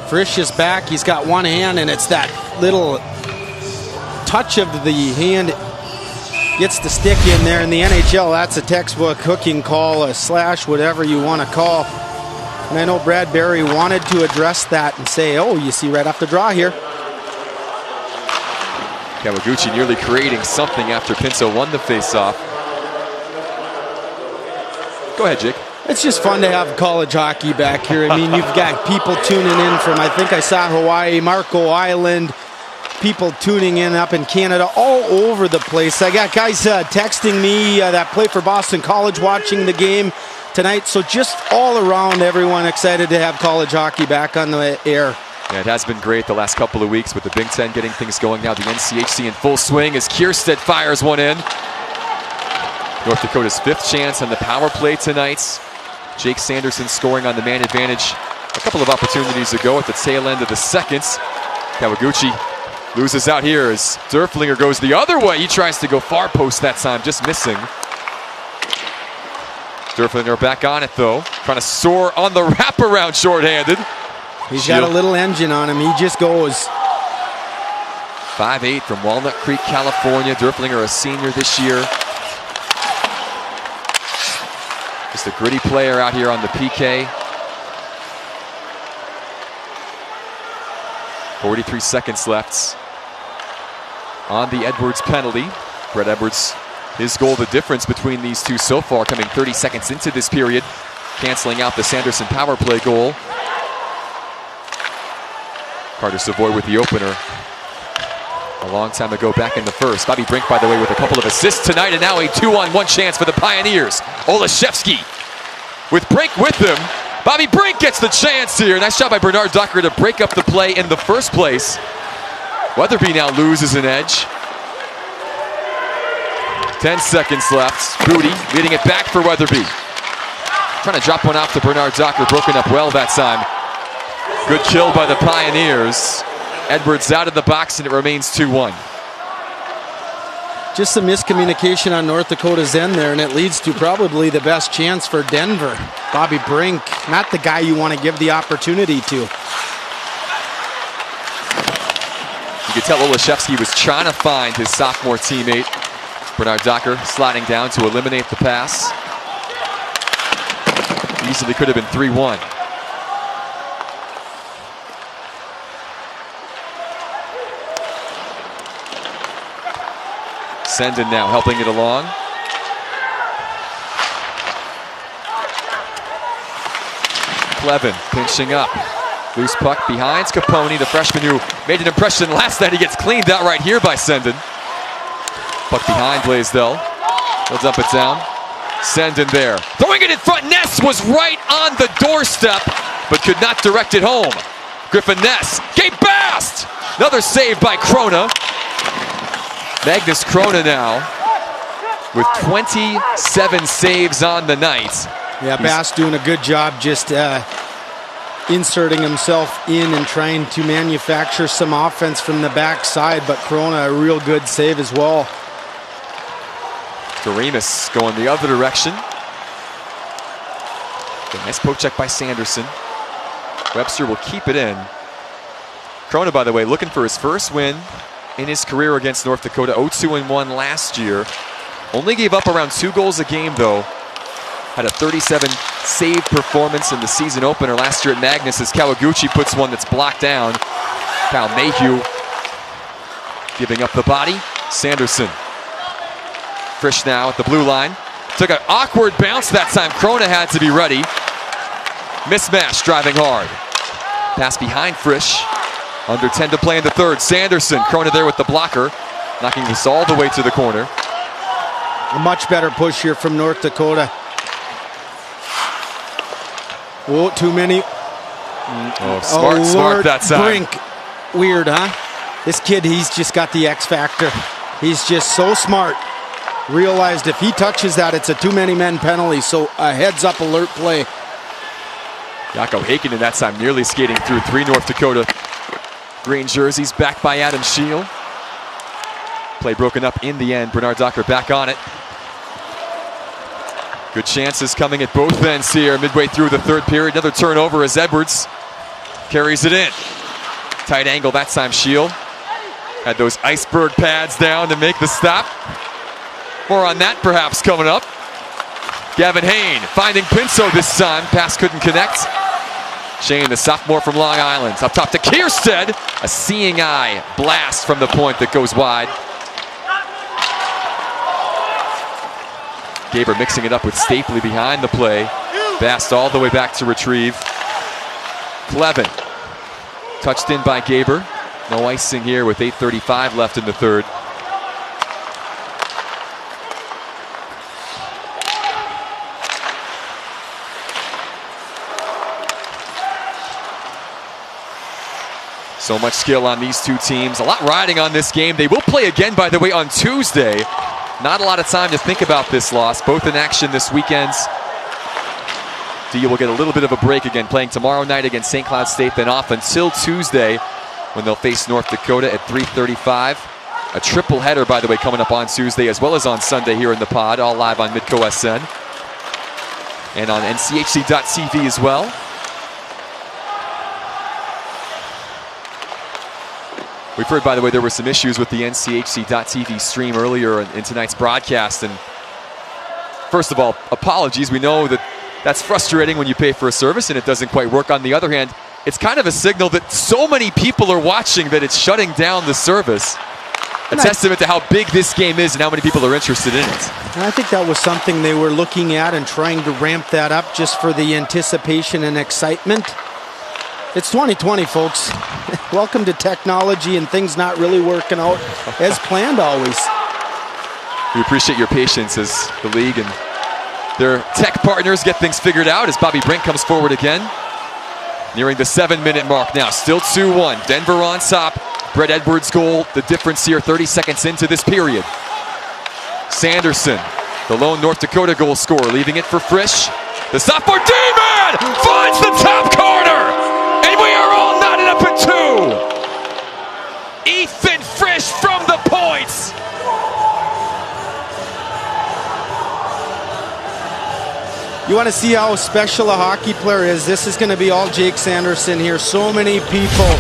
Frisch is back. He's got one hand, and it's that little touch of the hand gets the stick in there. In the NHL, that's a textbook hooking call, a slash, whatever you want to call. And I know Brad Berry wanted to address that and say, oh, you see right off the draw here. Kawaguchi nearly creating something after Pinto won the faceoff. Go ahead, Jake. It's just fun to have college hockey back here. I mean, you've got people tuning in from, I think I saw Hawaii, Marco Island, people tuning in up in Canada, all over the place. I got guys texting me that play for Boston College watching the game tonight. So just all around, everyone excited to have college hockey back on the air. Yeah, it has been great the last couple of weeks with the Big Ten getting things going. Now the NCHC in full swing as Kierstead fires one in. North Dakota's fifth chance on the power play tonight. Jake Sanderson scoring on the man advantage a couple of opportunities ago at the tail end of the second. Kawaguchi loses out here as Derflinger goes the other way. He tries to go far post that time, just missing. Derflinger back on it though, trying to soar on the wraparound shorthanded. He's got a little engine on him. He just goes. 5'8" from Walnut Creek, California. Derflinger, a senior this year. Just a gritty player out here on the PK. 43 seconds left on the Edwards penalty. Brett Edwards, his goal, the difference between these two so far, coming 30 seconds into this period, canceling out the Sanderson power play goal. Carter Savoy with the opener a long time ago back in the first. Bobby Brink, by the way, with a couple of assists tonight, and now a 2-on-1 chance for the Pioneers. Olaszewski with Brink with him. Bobby Brink gets the chance here. Nice job by Bernard Ducker to break up the play in the first place. Weatherby now loses an edge. 10 seconds left. Booty leading it back for Weatherby. Trying to drop one off to Bernard Ducker, broken up well that time. Good kill by the Pioneers. Edwards out of the box, and it remains 2-1. Just some miscommunication on North Dakota's end there, and it leads to probably the best chance for Denver. Bobby Brink, not the guy you want to give the opportunity to. You could tell Olaszewski was trying to find his sophomore teammate. Bernard Docker sliding down to eliminate the pass. Easily could have been 3-1. Sendin now helping it along. Clevin pinching up. Loose puck behind Scapone, the freshman who made an impression last night. He gets cleaned out right here by Sendin. Puck behind Blaisdell. He'll dump it down. Sendin there. Throwing it in front. Ness was right on the doorstep, but could not direct it home. Griffin Ness. Gabe Bast! Another save by Krona. Magnus Krona now with 27 saves on the night. Yeah, Bass doing a good job just inserting himself in and trying to manufacture some offense from the backside, but Krona a real good save as well. Doremus going the other direction. A nice poke check by Sanderson. Webster will keep it in. Krona, by the way, looking for his first win in his career against North Dakota. 0-2-1 last year. Only gave up around 2 goals a game, though. Had a 37 save performance in the season opener last year at Magnus as Kawaguchi puts one that's blocked down. Kyle Mayhew giving up the body. Sanderson. Frisch now at the blue line. Took an awkward bounce that time. Krona had to be ready. Mismatch driving hard. Pass behind Frisch. Under 10 to play in the third. Sanderson. Krona there with the blocker. Knocking this all the way to the corner. A much better push here from North Dakota. Whoa, too many. Oh, smart that time. Brink. Weird, huh? This kid, he's just got the X factor. He's just so smart. Realized if he touches that, it's a too many men penalty, so a heads up alert play. Jaakko Heikkinen that time nearly skating through 3 North Dakota green jerseys, backed by Adam Scheel. Play broken up in the end. Bernard Docker back on it. Good chances coming at both ends here midway through the third period. Another turnover as Edwards carries it in. Tight angle that time. Scheel had those iceberg pads down to make the stop. More on that perhaps coming up. Gavin Hain finding Pinso this time. Pass couldn't connect. Shane, the sophomore from Long Island. Up top to Kierstead. A seeing eye blast from the point that goes wide. Gaber mixing it up with Stapley behind the play. Bast all the way back to retrieve. Clevin touched in by Gaber. No icing here with 8:35 left in the third. So much skill on these two teams. A lot riding on this game. They will play again, by the way, on Tuesday. Not a lot of time to think about this loss. Both in action this weekend. DU will get a little bit of a break again, playing tomorrow night against St. Cloud State, then off until Tuesday when they'll face North Dakota at 3:35. A triple header, by the way, coming up on Tuesday as well as on Sunday here in the pod, all live on Midco SN and on NCHC.TV as well. We've heard, by the way, there were some issues with the NCHC.TV stream earlier in tonight's broadcast. And first of all, apologies. We know that that's frustrating when you pay for a service and it doesn't quite work. On the other hand, it's kind of a signal that so many people are watching that it's shutting down the service. A testament to how big this game is and how many people are interested in it. And I think that was something they were looking at and trying to ramp that up just for the anticipation and excitement. It's 2020, folks. Welcome to technology and things not really working out as planned always. We appreciate your patience as the league and their tech partners get things figured out as Bobby Brink comes forward again. Nearing the 7-minute mark now. Still 2-1. Denver on top. Brett Edwards' goal, the difference here 30 seconds into this period. Sanderson, the lone North Dakota goal scorer, leaving it for Frisch. The sophomore D-man finds the top corner! And we are all knotted up at 2. Ethan Frisch from the points. You want to see how special a hockey player is? This is going to be all Jake Sanderson here. So many people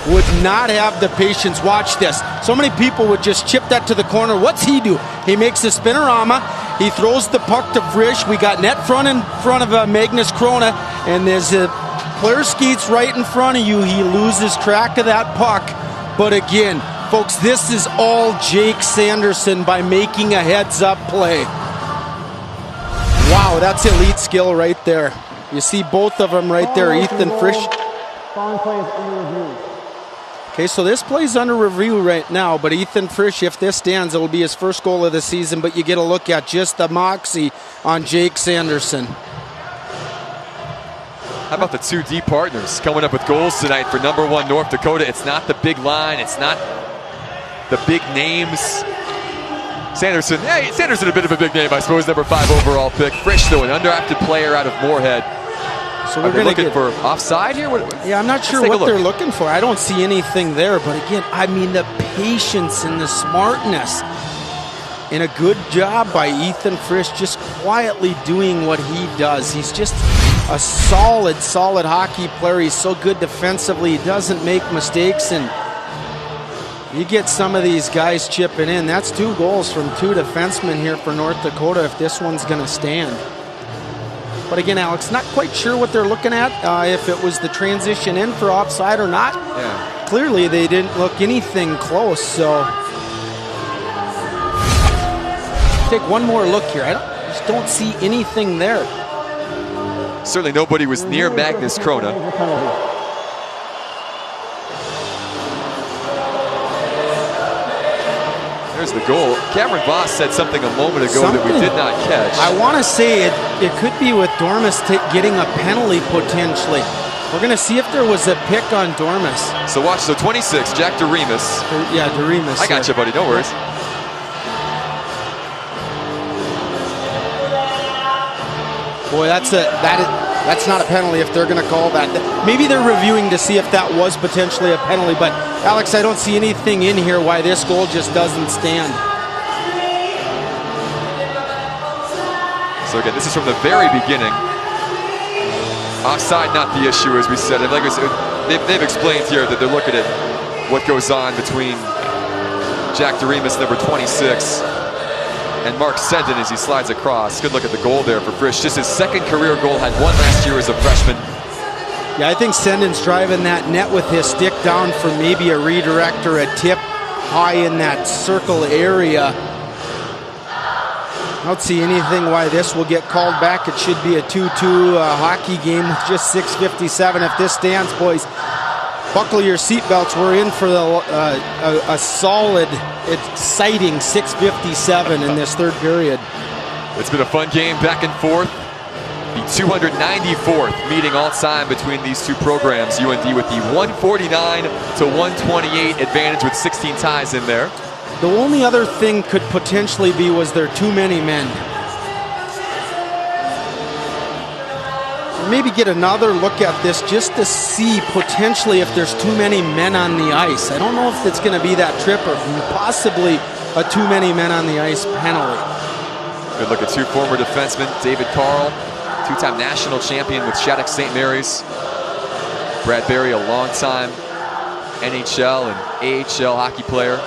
would not have the patience. Watch this. So many people would just chip that to the corner. What's he do? He makes the spinorama. He throws the puck to Frisch. We got net front in front of Magnus Krona, and there's a player skates right in front of you. He loses track of that puck. But again, folks, this is all Jake Sanderson by making a heads-up play. Wow, that's elite skill right there. You see both of them right there, Ethan Frisch. Following play is under review. Okay, so this play's under review right now, but Ethan Frisch, if this stands, it will be his first goal of the season, but you get a look at just the moxie on Jake Sanderson. How about the 2D partners coming up with goals tonight for #1 North Dakota? It's not the big line. It's not the big names. Sanderson, hey, Sanderson a bit of a big name, I suppose, number 5 overall pick. Frisch, though, an undrafted player out of Moorhead. So we're going to looking for offside here? Yeah, I'm not sure what they're looking for. I don't see anything there. But again, I mean, the patience and the smartness. And a good job by Ethan Frisch just quietly doing what he does. He's just a solid hockey player. He's so good defensively. He doesn't make mistakes. And you get some of these guys chipping in. That's 2 goals from 2 defensemen here for North Dakota if this one's going to stand. But again, Alex, not quite sure what they're looking at, if it was the transition in for offside or not. Yeah. Clearly, they didn't look anything close, so take one more look here. I just don't see anything there. Certainly nobody was near Magnus Krona. There's the goal. Cameron Voss said something a moment ago that we did not catch. I want to say it could be with Dormus getting a penalty potentially. We're going to see if there was a pick on Dormus. So watch, so 26, Jack DeRemus. Yeah, DeRemus. I got you, buddy, no worries. Boy, that's not a penalty if they're going to call that. Maybe they're reviewing to see if that was potentially a penalty, but Alex, I don't see anything in here why this goal just doesn't stand. So again, this is from the very beginning. Offside not the issue, as we said. And like I said, they've explained here that they're looking at what goes on between Jack DeRemus, number 26, and Mark Sendon as he slides across. Good look at the goal there for Frisch. Just his 2nd career goal, had 1 last year as a freshman. Yeah, I think Sendon's driving that net with his stick down for maybe a redirect or a tip high in that circle area. I don't see anything why this will get called back. It should be a 2-2 hockey game with just 6:57. If this stands, boys, buckle your seatbelts. We're in for a solid, exciting 6:57 in this 3rd period. It's been a fun game, back and forth. The 294th meeting all time between these 2 programs. UND with the 149 to 128 advantage with 16 ties in there. The only other thing could potentially be, was there too many men? Maybe get another look at this just to see potentially if there's too many men on the ice. I don't know if it's going to be that trip or possibly a too many men on the ice penalty. Good look at 2 former defensemen. David Carl, 2-time national champion with Shattuck St. Mary's. Brad Berry, a long-time NHL and AHL hockey player.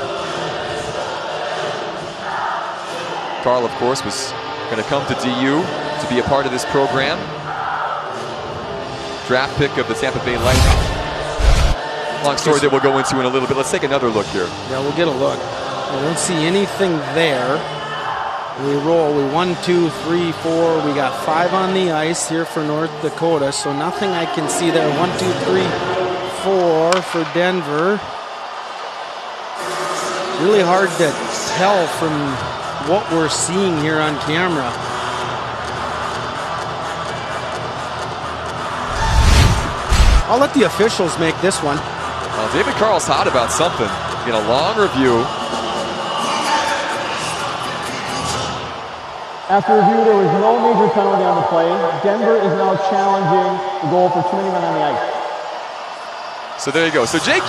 Carl, of course, was going to come to DU to be a part of this program. Draft pick of the Tampa Bay Lightning. Long story that we'll go into in a little bit. Let's take another look here. Yeah, we'll get a look. I don't see anything there. We roll. We 1, 2, 3, 4. We got 5 on the ice here for North Dakota, so nothing I can see there. 1, 2, 3, 4 for Denver. Really hard to tell from what we're seeing here on camera. I'll let the officials make this one. Well, David Carl's hot about something. In a long review. After review, there was no major penalty on the play. Denver is now challenging the goal for too many men on the ice. So there you go. So Jake,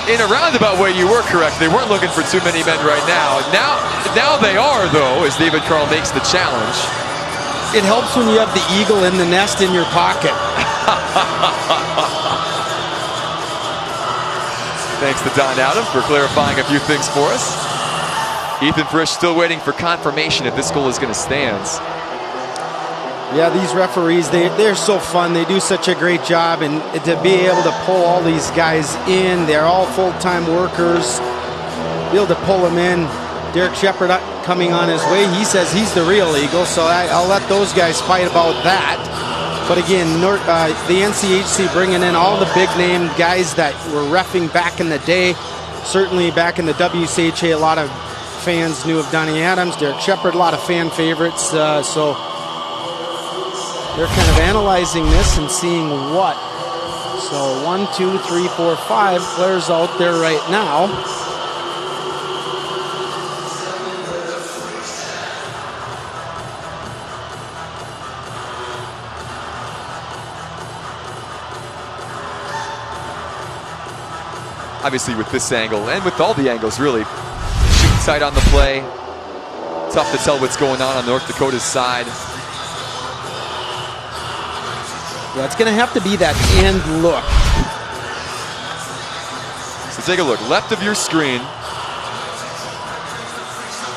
in a roundabout way, you were correct. They weren't looking for too many men right now. Now they are, though, as David Carl makes the challenge. It helps when you have the eagle in the nest in your pocket. Thanks to Don Adam for clarifying a few things for us. Ethan Frisch still waiting for confirmation if this goal is going to stand. Yeah, these referees, they're so fun. They do such a great job, and to be able to pull all these guys in, they're all full-time workers. Be able to pull them in. Derek Shepard coming on his way. He says he's the real Eagle, so I'll let those guys fight about that. But again, the NCHC bringing in all the big-name guys that were reffing back in the day. Certainly back in the WCHA, a lot of fans knew of Donnie Adams, Derek Shepard, a lot of fan favorites. So they're kind of analyzing this and seeing what. So 1, 2, 3, 4, 5 players out there right now. obviously with this angle and with all the angles really. Shooting tight on the play. Tough to tell what's going on North Dakota's side. Yeah, it's going to have to be that end look. So take a look, left of your screen.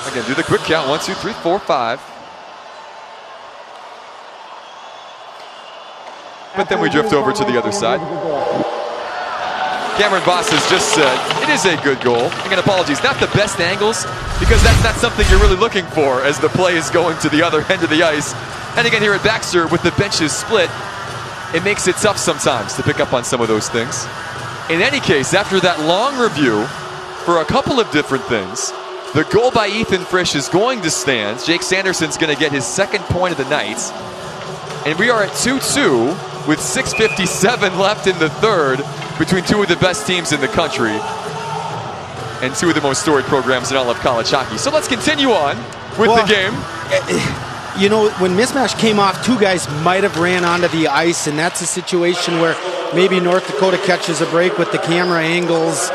Again, do the quick count, 1, 2, 3, 4, 5. But then we drift over to the other side. Cameron Voss has just said, it is a good goal. Again, apologies, not the best angles, because that's not something you're really looking for as the play is going to the other end of the ice. And again, here at Baxter, with the benches split, it makes it tough sometimes to pick up on some of those things. In any case, after that long review for a couple of different things, the goal by Ethan Frisch is going to stand. Jake Sanderson's going to get his second point of the night. And we are at 2-2 with 6:57 left in the third between two of the best teams in the country and two of the most storied programs in all of college hockey. So let's continue on with the game. You know, when mismatch came off, two guys might have ran onto the ice, and that's a situation where maybe North Dakota catches a break with the camera angles.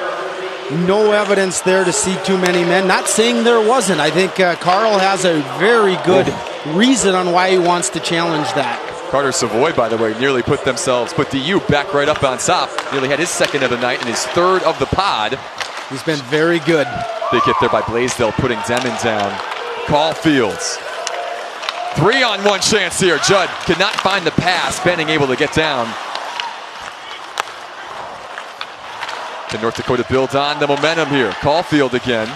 No evidence there to see too many men. Not saying there wasn't. I think Carl has a very good reason on why he wants to challenge that. Carter Savoy, by the way, nearly put DU back right up on top. Nearly had his second of the night and his third of the pod. He's been very good. Big hit there by Blaisdell, putting Demon down. Caulfield's 3-on-1 chance here. Judd could not find the pass. Benning able to get down. Can North Dakota build on the momentum here? Caulfield again.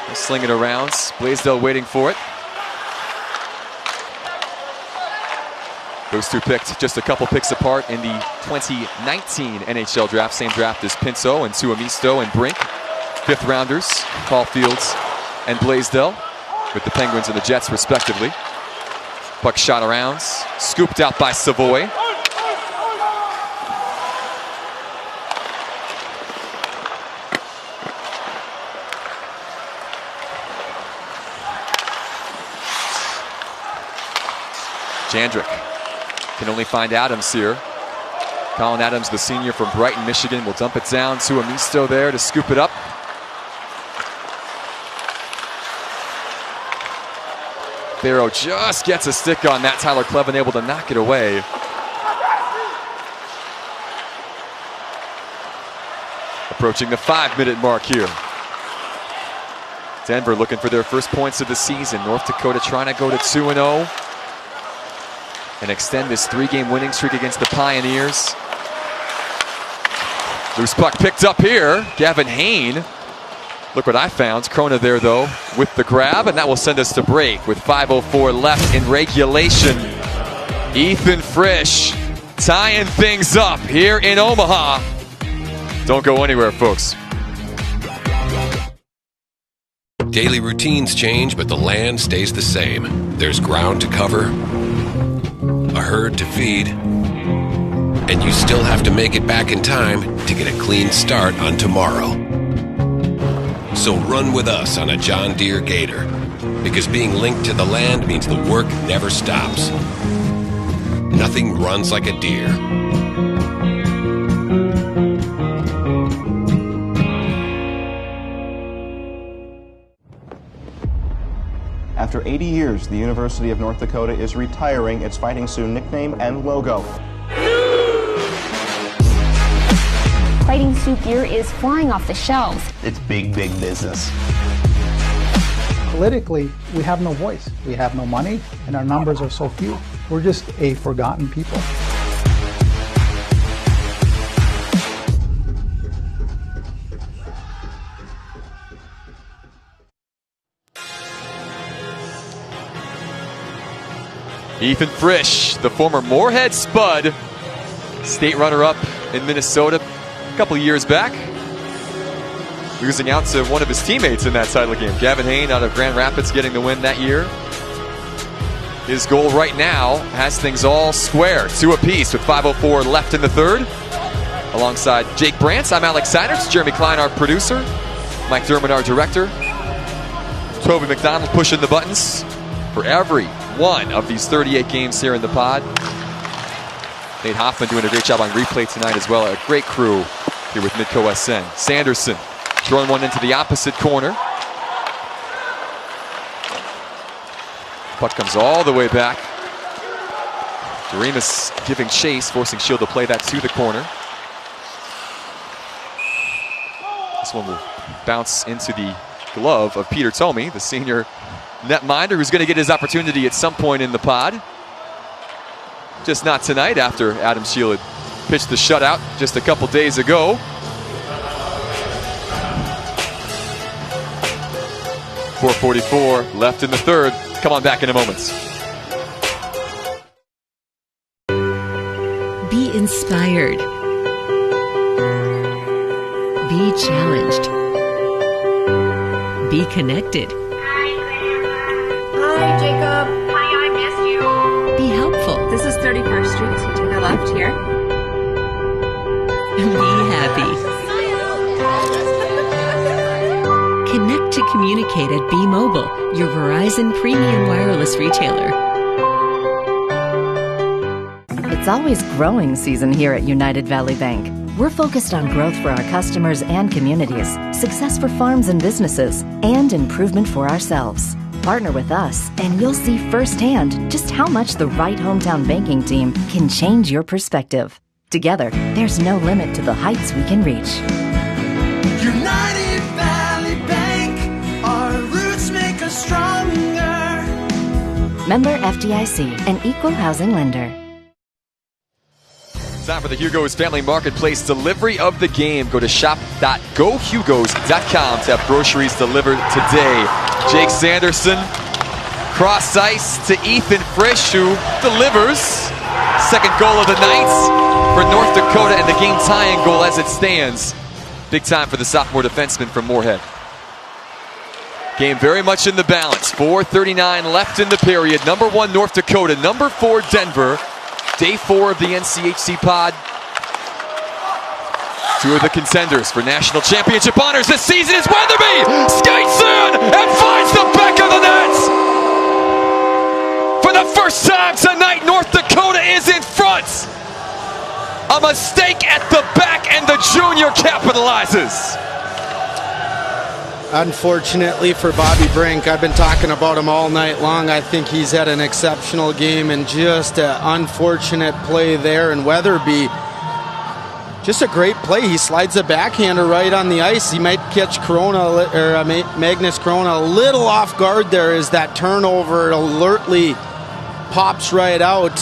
They'll sling it around. Blaisdell waiting for it. Those two picked just a couple picks apart in the 2019 NHL draft. Same draft as Pinto and Tuomisto and Brink. Fifth rounders, Caulfields and Blaisdell, with the Penguins and the Jets respectively. Puck shot around, scooped out by Savoy. Jandrick can only find Adams here. Colin Adams, the senior from Brighton, Michigan, will dump it down to Amisto there to scoop it up. Barrow just gets a stick on that. Tyler Clevin able to knock it away. Approaching the 5-minute mark here. Denver looking for their first points of the season. North Dakota trying to go to 2-0 and extend this 3-game winning streak against the Pioneers. Loose puck picked up here. Gavin Hain. Look what I found. Krona there, though, with the grab, and that will send us to break with 5:04 left in regulation. Ethan Frisch tying things up here in Omaha. Don't go anywhere, folks. Daily routines change, but the land stays the same. There's ground to cover, a herd to feed, and you still have to make it back in time to get a clean start on tomorrow. So run with us on a John Deere Gator, because being linked to the land means the work never stops. Nothing runs like a deer. After 80 years, the University of North Dakota is retiring its Fighting Sioux nickname and logo. Fighting Sioux gear is flying off the shelves. It's big, big business. Politically, we have no voice. We have no money, and our numbers are so few. We're just a forgotten people. Ethan Frisch, the former Moorhead Spud, state runner-up in Minnesota a couple years back, losing out to one of his teammates in that title game. Gavin Hain out of Grand Rapids getting the win that year. His goal right now has things all square, 2 apiece with 5:04 left in the third. Alongside Jake Brantz, I'm Alex Sanders, Jeremy Klein, our producer, Mike Dermott, our director, Toby McDonald pushing the buttons for every one of these 38 games here in the pod. Nate Hoffman doing a great job on replay tonight as well. A great crew here with Midco SN. Sanderson throwing one into the opposite corner. Puck comes all the way back. Doremus giving chase, forcing Shield to play that to the corner. This one will bounce into the glove of Peter Thome, the senior netminder, who's going to get his opportunity at some point in the pod. Just not tonight after Adam Shield had pitched the shutout just a couple days ago. .444 left in the third. Come on back in a moment. Be inspired. Be challenged. Be connected. Hi, Jacob. Hi, I missed you. Be helpful. This is 31st Street, so take a left here. Be happy. Connect to communicate at Be Mobile, your Verizon premium wireless retailer. It's always growing season here at United Valley Bank. We're focused on growth for our customers and communities, success for farms and businesses, and improvement for ourselves. Partner with us, and you'll see firsthand just how much the right hometown banking team can change your perspective. Together, there's no limit to the heights we can reach. United Valley Bank, our roots make us stronger. Member FDIC, an equal housing lender. Time for the Hugo's Family Marketplace delivery of the game. Go to shop.gohugos.com to have groceries delivered today. Jake Sanderson, cross ice to Ethan Frisch, who delivers. Second goal of the night for North Dakota, and the game tying goal as it stands. Big time for the sophomore defenseman from Moorhead. Game very much in the balance. 4:39 left in the period. Number 1 North Dakota, number 4 Denver. Day 4 of the NCHC pod. Two of the contenders for national championship honors this season is Weatherby. Skates in and finds the back of the net. For the first time tonight, North Dakota is in front. A mistake at the back, and the junior capitalizes. Unfortunately for Bobby Brink, I've been talking about him all night long. I think he's had an exceptional game, and just an unfortunate play there. And Weatherby, just a great play. He slides a backhander right on the ice. He might catch Magnus Corona a little off guard there as that turnover alertly pops right out.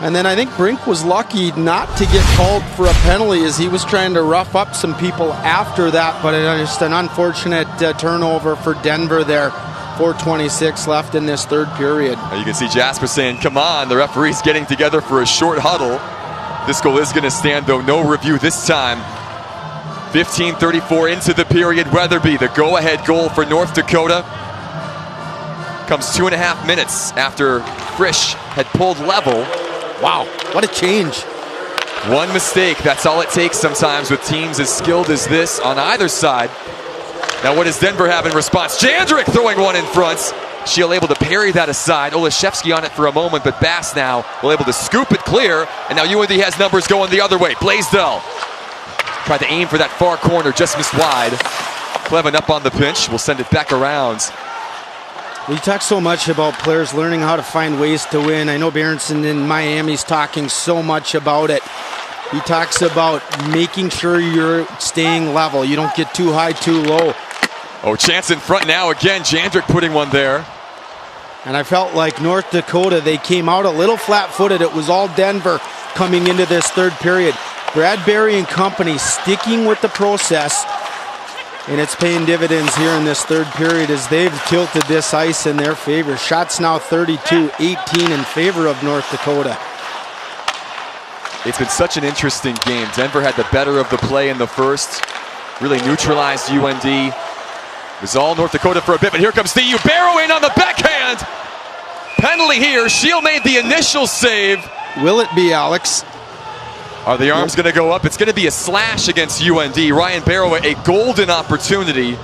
And then I think Brink was lucky not to get called for a penalty as he was trying to rough up some people after that, but just an unfortunate turnover for Denver there. 4:26 left in this third period. You can see Jasper saying, come on, the referee's getting together for a short huddle. This goal is going to stand, though, no review this time. 15:34 into the period. Weatherby, the go-ahead goal for North Dakota, comes 2.5 minutes after Frisch had pulled level. Wow, what a change. One mistake, that's all it takes sometimes with teams as skilled as this on either side. Now what does Denver have in response? Jandrick throwing one in front. Shield able to parry that aside. Olaszewski on it for a moment, but Bass now will able to scoop it clear. And now UND has numbers going the other way. Blaisdell tried to aim for that far corner, just missed wide. Clevin up on the pinch, will send it back around. We talk so much about players learning how to find ways to win. I know Berenson in Miami's talking so much about it. He talks about making sure you're staying level. You don't get too high, too low. Oh, chance in front now again. Jandrick putting one there. And I felt like North Dakota, they came out a little flat-footed. It was all Denver coming into this third period. Bradbury and company sticking with the process. And it's paying dividends here in this third period as they've tilted this ice in their favor. Shots now 32-18 in favor of North Dakota. It's been such an interesting game. Denver had the better of the play in the first. Really neutralized UND. It was all North Dakota for a bit, but here comes DU. Barrow in on the backhand. Penalty here. Shield made the initial save. Will it be, Alex? Are the arms going to go up? It's going to be a slash against UND. Ryan Barrow, a golden opportunity.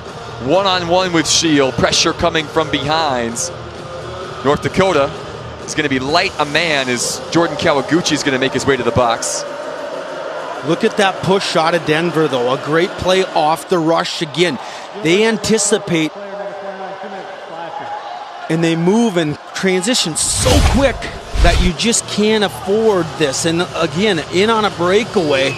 One-on-one with Shield. Pressure coming from behind. North Dakota is going to be light a man as Jordan Kawaguchi is going to make his way to the box. Look at that push shot of Denver, though. A great play off the rush again. They anticipate and they move and transition so quick that you just can't afford this. And again, in on a breakaway.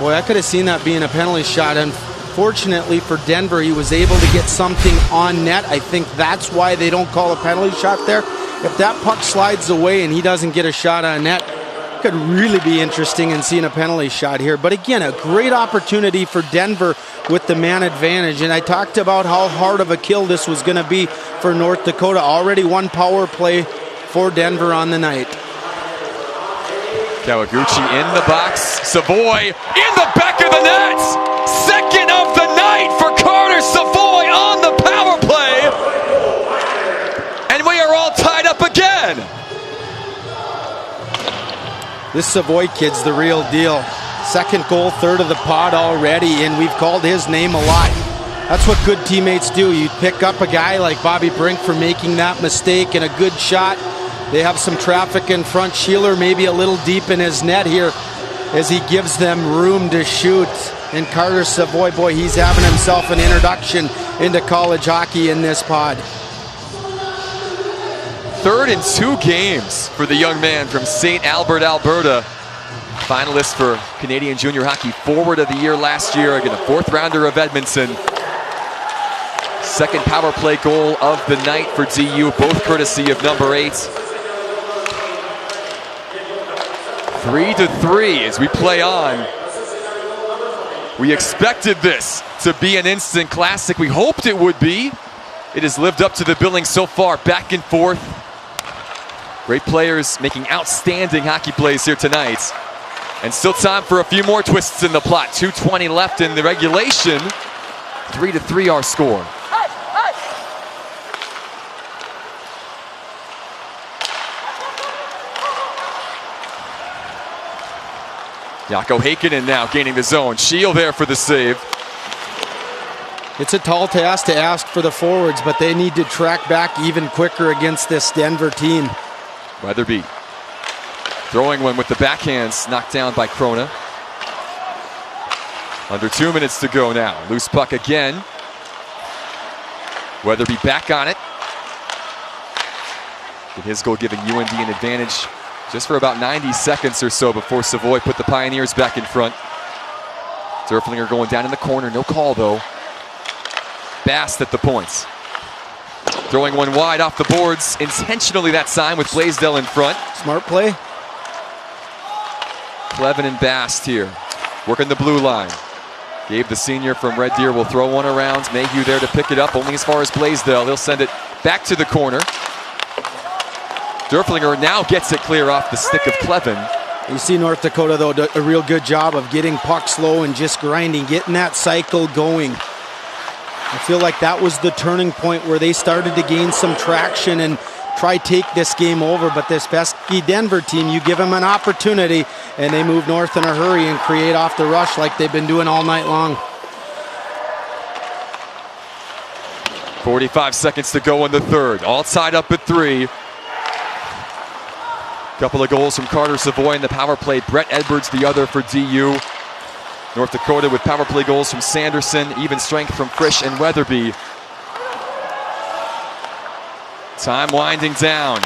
Boy, I could have seen that being a penalty shot. Unfortunately for Denver, he was able to get something on net. I think that's why they don't call a penalty shot there. If that puck slides away and he doesn't get a shot on net, it could really be interesting in seeing a penalty shot here. But again, a great opportunity for Denver with the man advantage. And I talked about how hard of a kill this was going to be for North Dakota. Already one power play for Denver on the night. Kawaguchi in the box. Savoy in the back of the net. Second of the night for Carter Savoy on the power play. And we are all tied up again. This Savoy kid's the real deal. Second goal, third of the pod already, and we've called his name a lot. That's what good teammates do. You pick up a guy like Bobby Brink for making that mistake and a good shot. They have some traffic in front. Sheeler maybe a little deep in his net here as he gives them room to shoot. And Carter Savoy, boy, he's having himself an introduction into college hockey in this pod. Third in 2 games for the young man from St. Albert, Alberta. Finalist for Canadian Junior Hockey Forward of the Year last year. Again, a 4th rounder of Edmonton. Second power play goal of the night for DU, both courtesy of number 8. 3-3 as we play on. We expected this to be an instant classic. We hoped it would be. It has lived up to the billing so far, back and forth. Great players making outstanding hockey plays here tonight. And still time for a few more twists in the plot. 2:20 left in the regulation. 3-3 our score. Jaakko Heikkinen now gaining the zone. Shield there for the save. It's a tall task to ask for the forwards, but they need to track back even quicker against this Denver team. Weatherby throwing one with the backhands, knocked down by Krona. Under 2 minutes to go now. Loose puck again. Weatherby back on it. And his goal giving UND an advantage just for about 90 seconds or so before Savoy put the Pioneers back in front. Derflinger going down in the corner. No call, though. Bast at the points. Throwing one wide off the boards intentionally that time with Blaisdell in front. Smart play. Clevin and Bast here. Working the blue line. Gabe, the senior from Red Deer, will throw one around. Mayhew there to pick it up, only as far as Blaisdell. He'll send it back to the corner. Derflinger now gets it clear off the stick of Clevin. You see North Dakota, though, a real good job of getting pucks low and just grinding, getting that cycle going. I feel like that was the turning point where they started to gain some traction and try take this game over. But this pesky Denver team, you give them an opportunity and they move north in a hurry and create off the rush like they've been doing all night long. 45 seconds to go in the third. All tied up at 3. Couple of goals from Carter Savoy in the power play. Brett Edwards the other for DU. North Dakota with power play goals from Sanderson. Even strength from Frisch and Weatherby. Time winding down.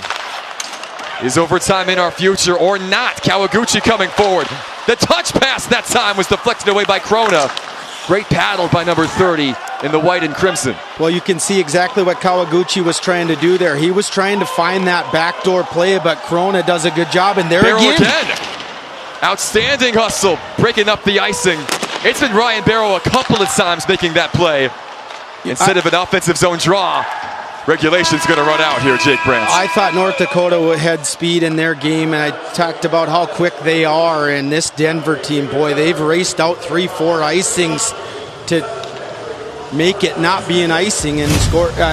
Is overtime in our future or not? Kawaguchi coming forward. The touch pass that time was deflected away by Krona. Great paddle by number 30 in the white and crimson. Well, you can see exactly what Kawaguchi was trying to do there. He was trying to find that backdoor play, but Krona does a good job. And there again. Outstanding hustle, breaking up the icing. It's been Ryan Barrow a couple of times making that play. Instead of an offensive zone draw, regulation's going to run out here, Jake Branch. I thought North Dakota had speed in their game, and I talked about how quick they are. And this Denver team, boy, they've raced out 3-4 icings to make it not be an icing and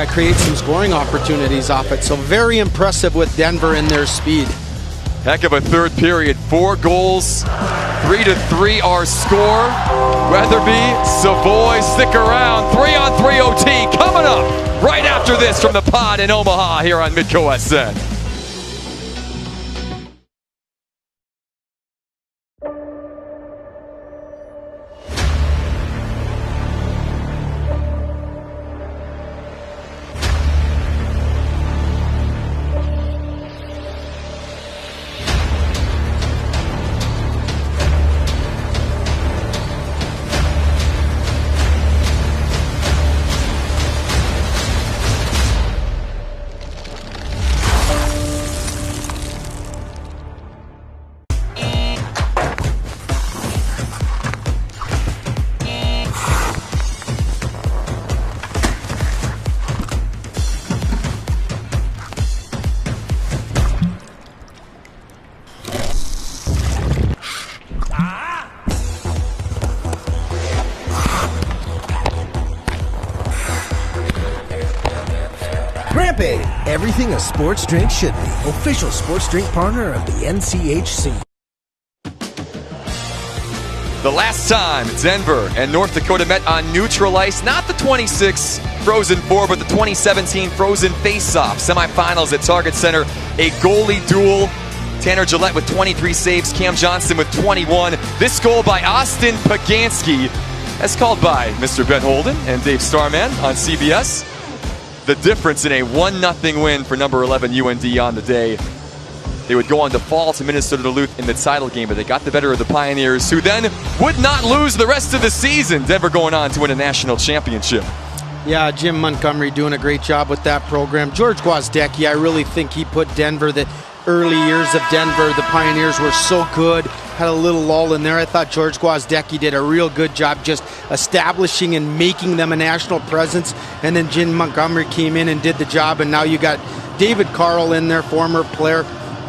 create some scoring opportunities off it. So very impressive with Denver and their speed. Heck of a third period. 4 goals, 3-3 our score. Weatherby, Savoy, stick around. 3-on-3 OT coming up. right after this from the pod in Omaha here on Midco SN. Grandpa, everything a sports drink should be. Official sports drink partner of the NCHC. The last time Denver and North Dakota met on neutral ice, not the 26 Frozen Four, but the 2017 Frozen Face-Off semifinals at Target Center. A goalie duel. Tanner Gillette with 23 saves, Cam Johnston with 21. This goal by Austin Pagansky, as called by Mr. Ben Holden and Dave Starman on CBS. The difference in a 1-0 win for number 11 UND on the day. They would go on to fall to Minnesota Duluth in the title game, but they got the better of the Pioneers, who then would not lose the rest of the season. Denver going on to win a national championship. Yeah, Jim Montgomery doing a great job with that program. George Gwozdecki, I really think he put Denver, the early years of Denver, the Pioneers were so good. Had a little lull in there. I thought George Gwozdecki did a real good job just establishing and making them a national presence. And then Jim Montgomery came in and did the job. And now you got David Carl in there, former player.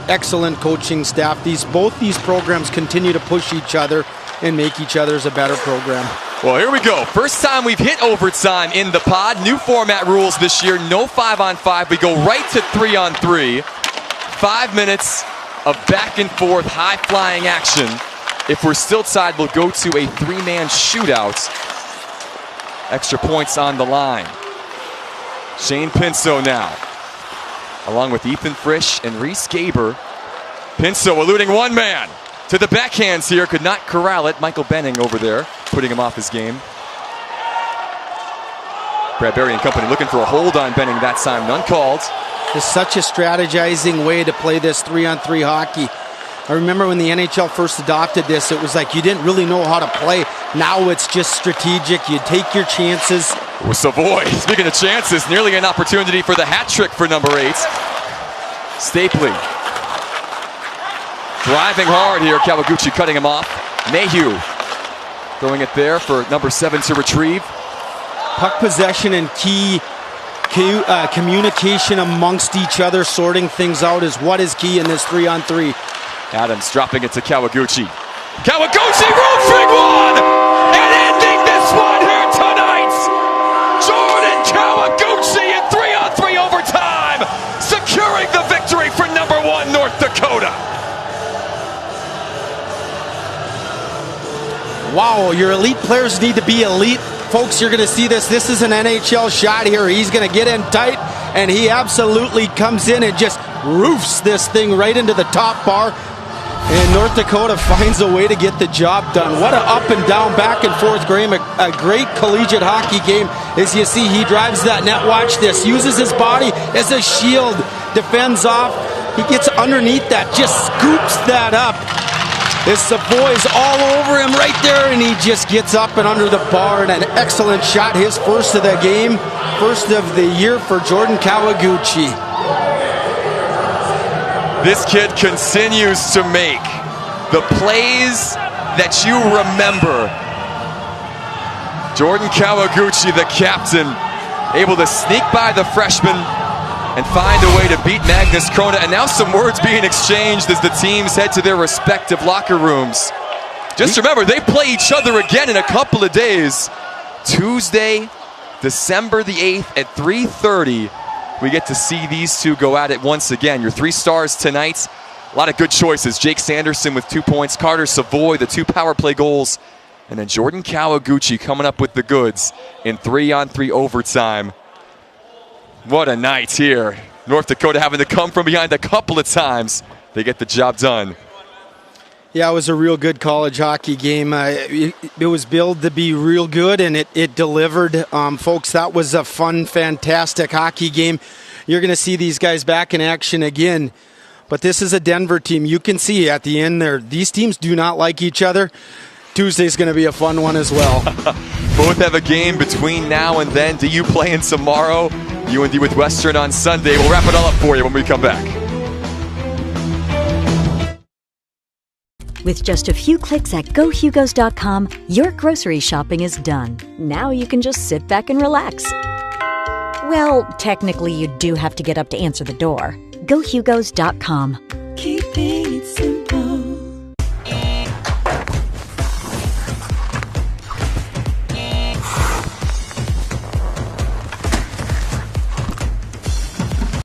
Excellent coaching staff. Both these programs continue to push each other and make each other's a better program. Well, here we go. First time we've hit overtime in the pod. New format rules this year. No 5-on-5. We go right to 3-on-3. 5 minutes of back and forth, high-flying action. If we're still tied, we'll go to a 3-man shootout. Extra points on the line. Shane Pinso now, along with Ethan Frisch and Reese Gaber. Pinso eluding one man to the backhands here. Could not corral it. Michael Benning over there, putting him off his game. Bradbury and company looking for a hold on Benning that time. None called. It's such a strategizing way to play this 3-on-3 hockey. I remember when the NHL first adopted this, it was like you didn't really know how to play. Now it's just strategic. You take your chances. With Savoy, speaking of chances, nearly an opportunity for the hat trick for number 8. Stapley driving hard here. Kawaguchi cutting him off. Mayhew throwing it there for number 7 to retrieve. Puck possession and key communication amongst each other, sorting things out is what is key in this 3-on-3. Adams dropping it to Kawaguchi. Kawaguchi, roofing one! And ending this one here tonight! Jordan Kawaguchi in 3-on-3 overtime, securing the victory for number 1 North Dakota. Wow, your elite players need to be elite. Folks, you're going to see this. This is an NHL shot here. He's going to get in tight, and he absolutely comes in and just roofs this thing right into the top bar. And North Dakota finds a way to get the job done. What an up and down, back and forth game. A great collegiate hockey game. As you see, he drives that net. Watch this. Uses his body as a shield. Defends off. He gets underneath that. Just scoops that up. This Savoy's all over him right there, and he just gets up and under the bar. And an excellent shot. His first of the game. First of the year for Jordan Kawaguchi. This kid continues to make the plays that you remember. Jordan Kawaguchi, the captain, able to sneak by the freshman and find a way to beat Magnus Krona. And now some words being exchanged as the teams head to their respective locker rooms. Just remember, they play each other again in a couple of days. Tuesday, December the 8th at 3:30. We get to see these two go at it once again. Your 3 stars tonight. A lot of good choices. Jake Sanderson with 2 points. Carter Savoy, the 2 power play goals. And then Jordan Kawaguchi coming up with the goods in 3-on-3 overtime. What a night here. North Dakota having to come from behind a couple of times. They get the job done. Yeah, it was a real good college hockey game. It was billed to be real good, and it delivered. Folks, that was a fun, fantastic hockey game. You're going to see these guys back in action again. But this is a Denver team. You can see at the end there, these teams do not like each other. Tuesday's going to be a fun one as well. Both have a game between now and then. DU playing tomorrow. UND with Western on Sunday. We'll wrap it all up for you when we come back. With just a few clicks at GoHugos.com, your grocery shopping is done. Now you can just sit back and relax. Well, technically you do have to get up to answer the door. GoHugos.com.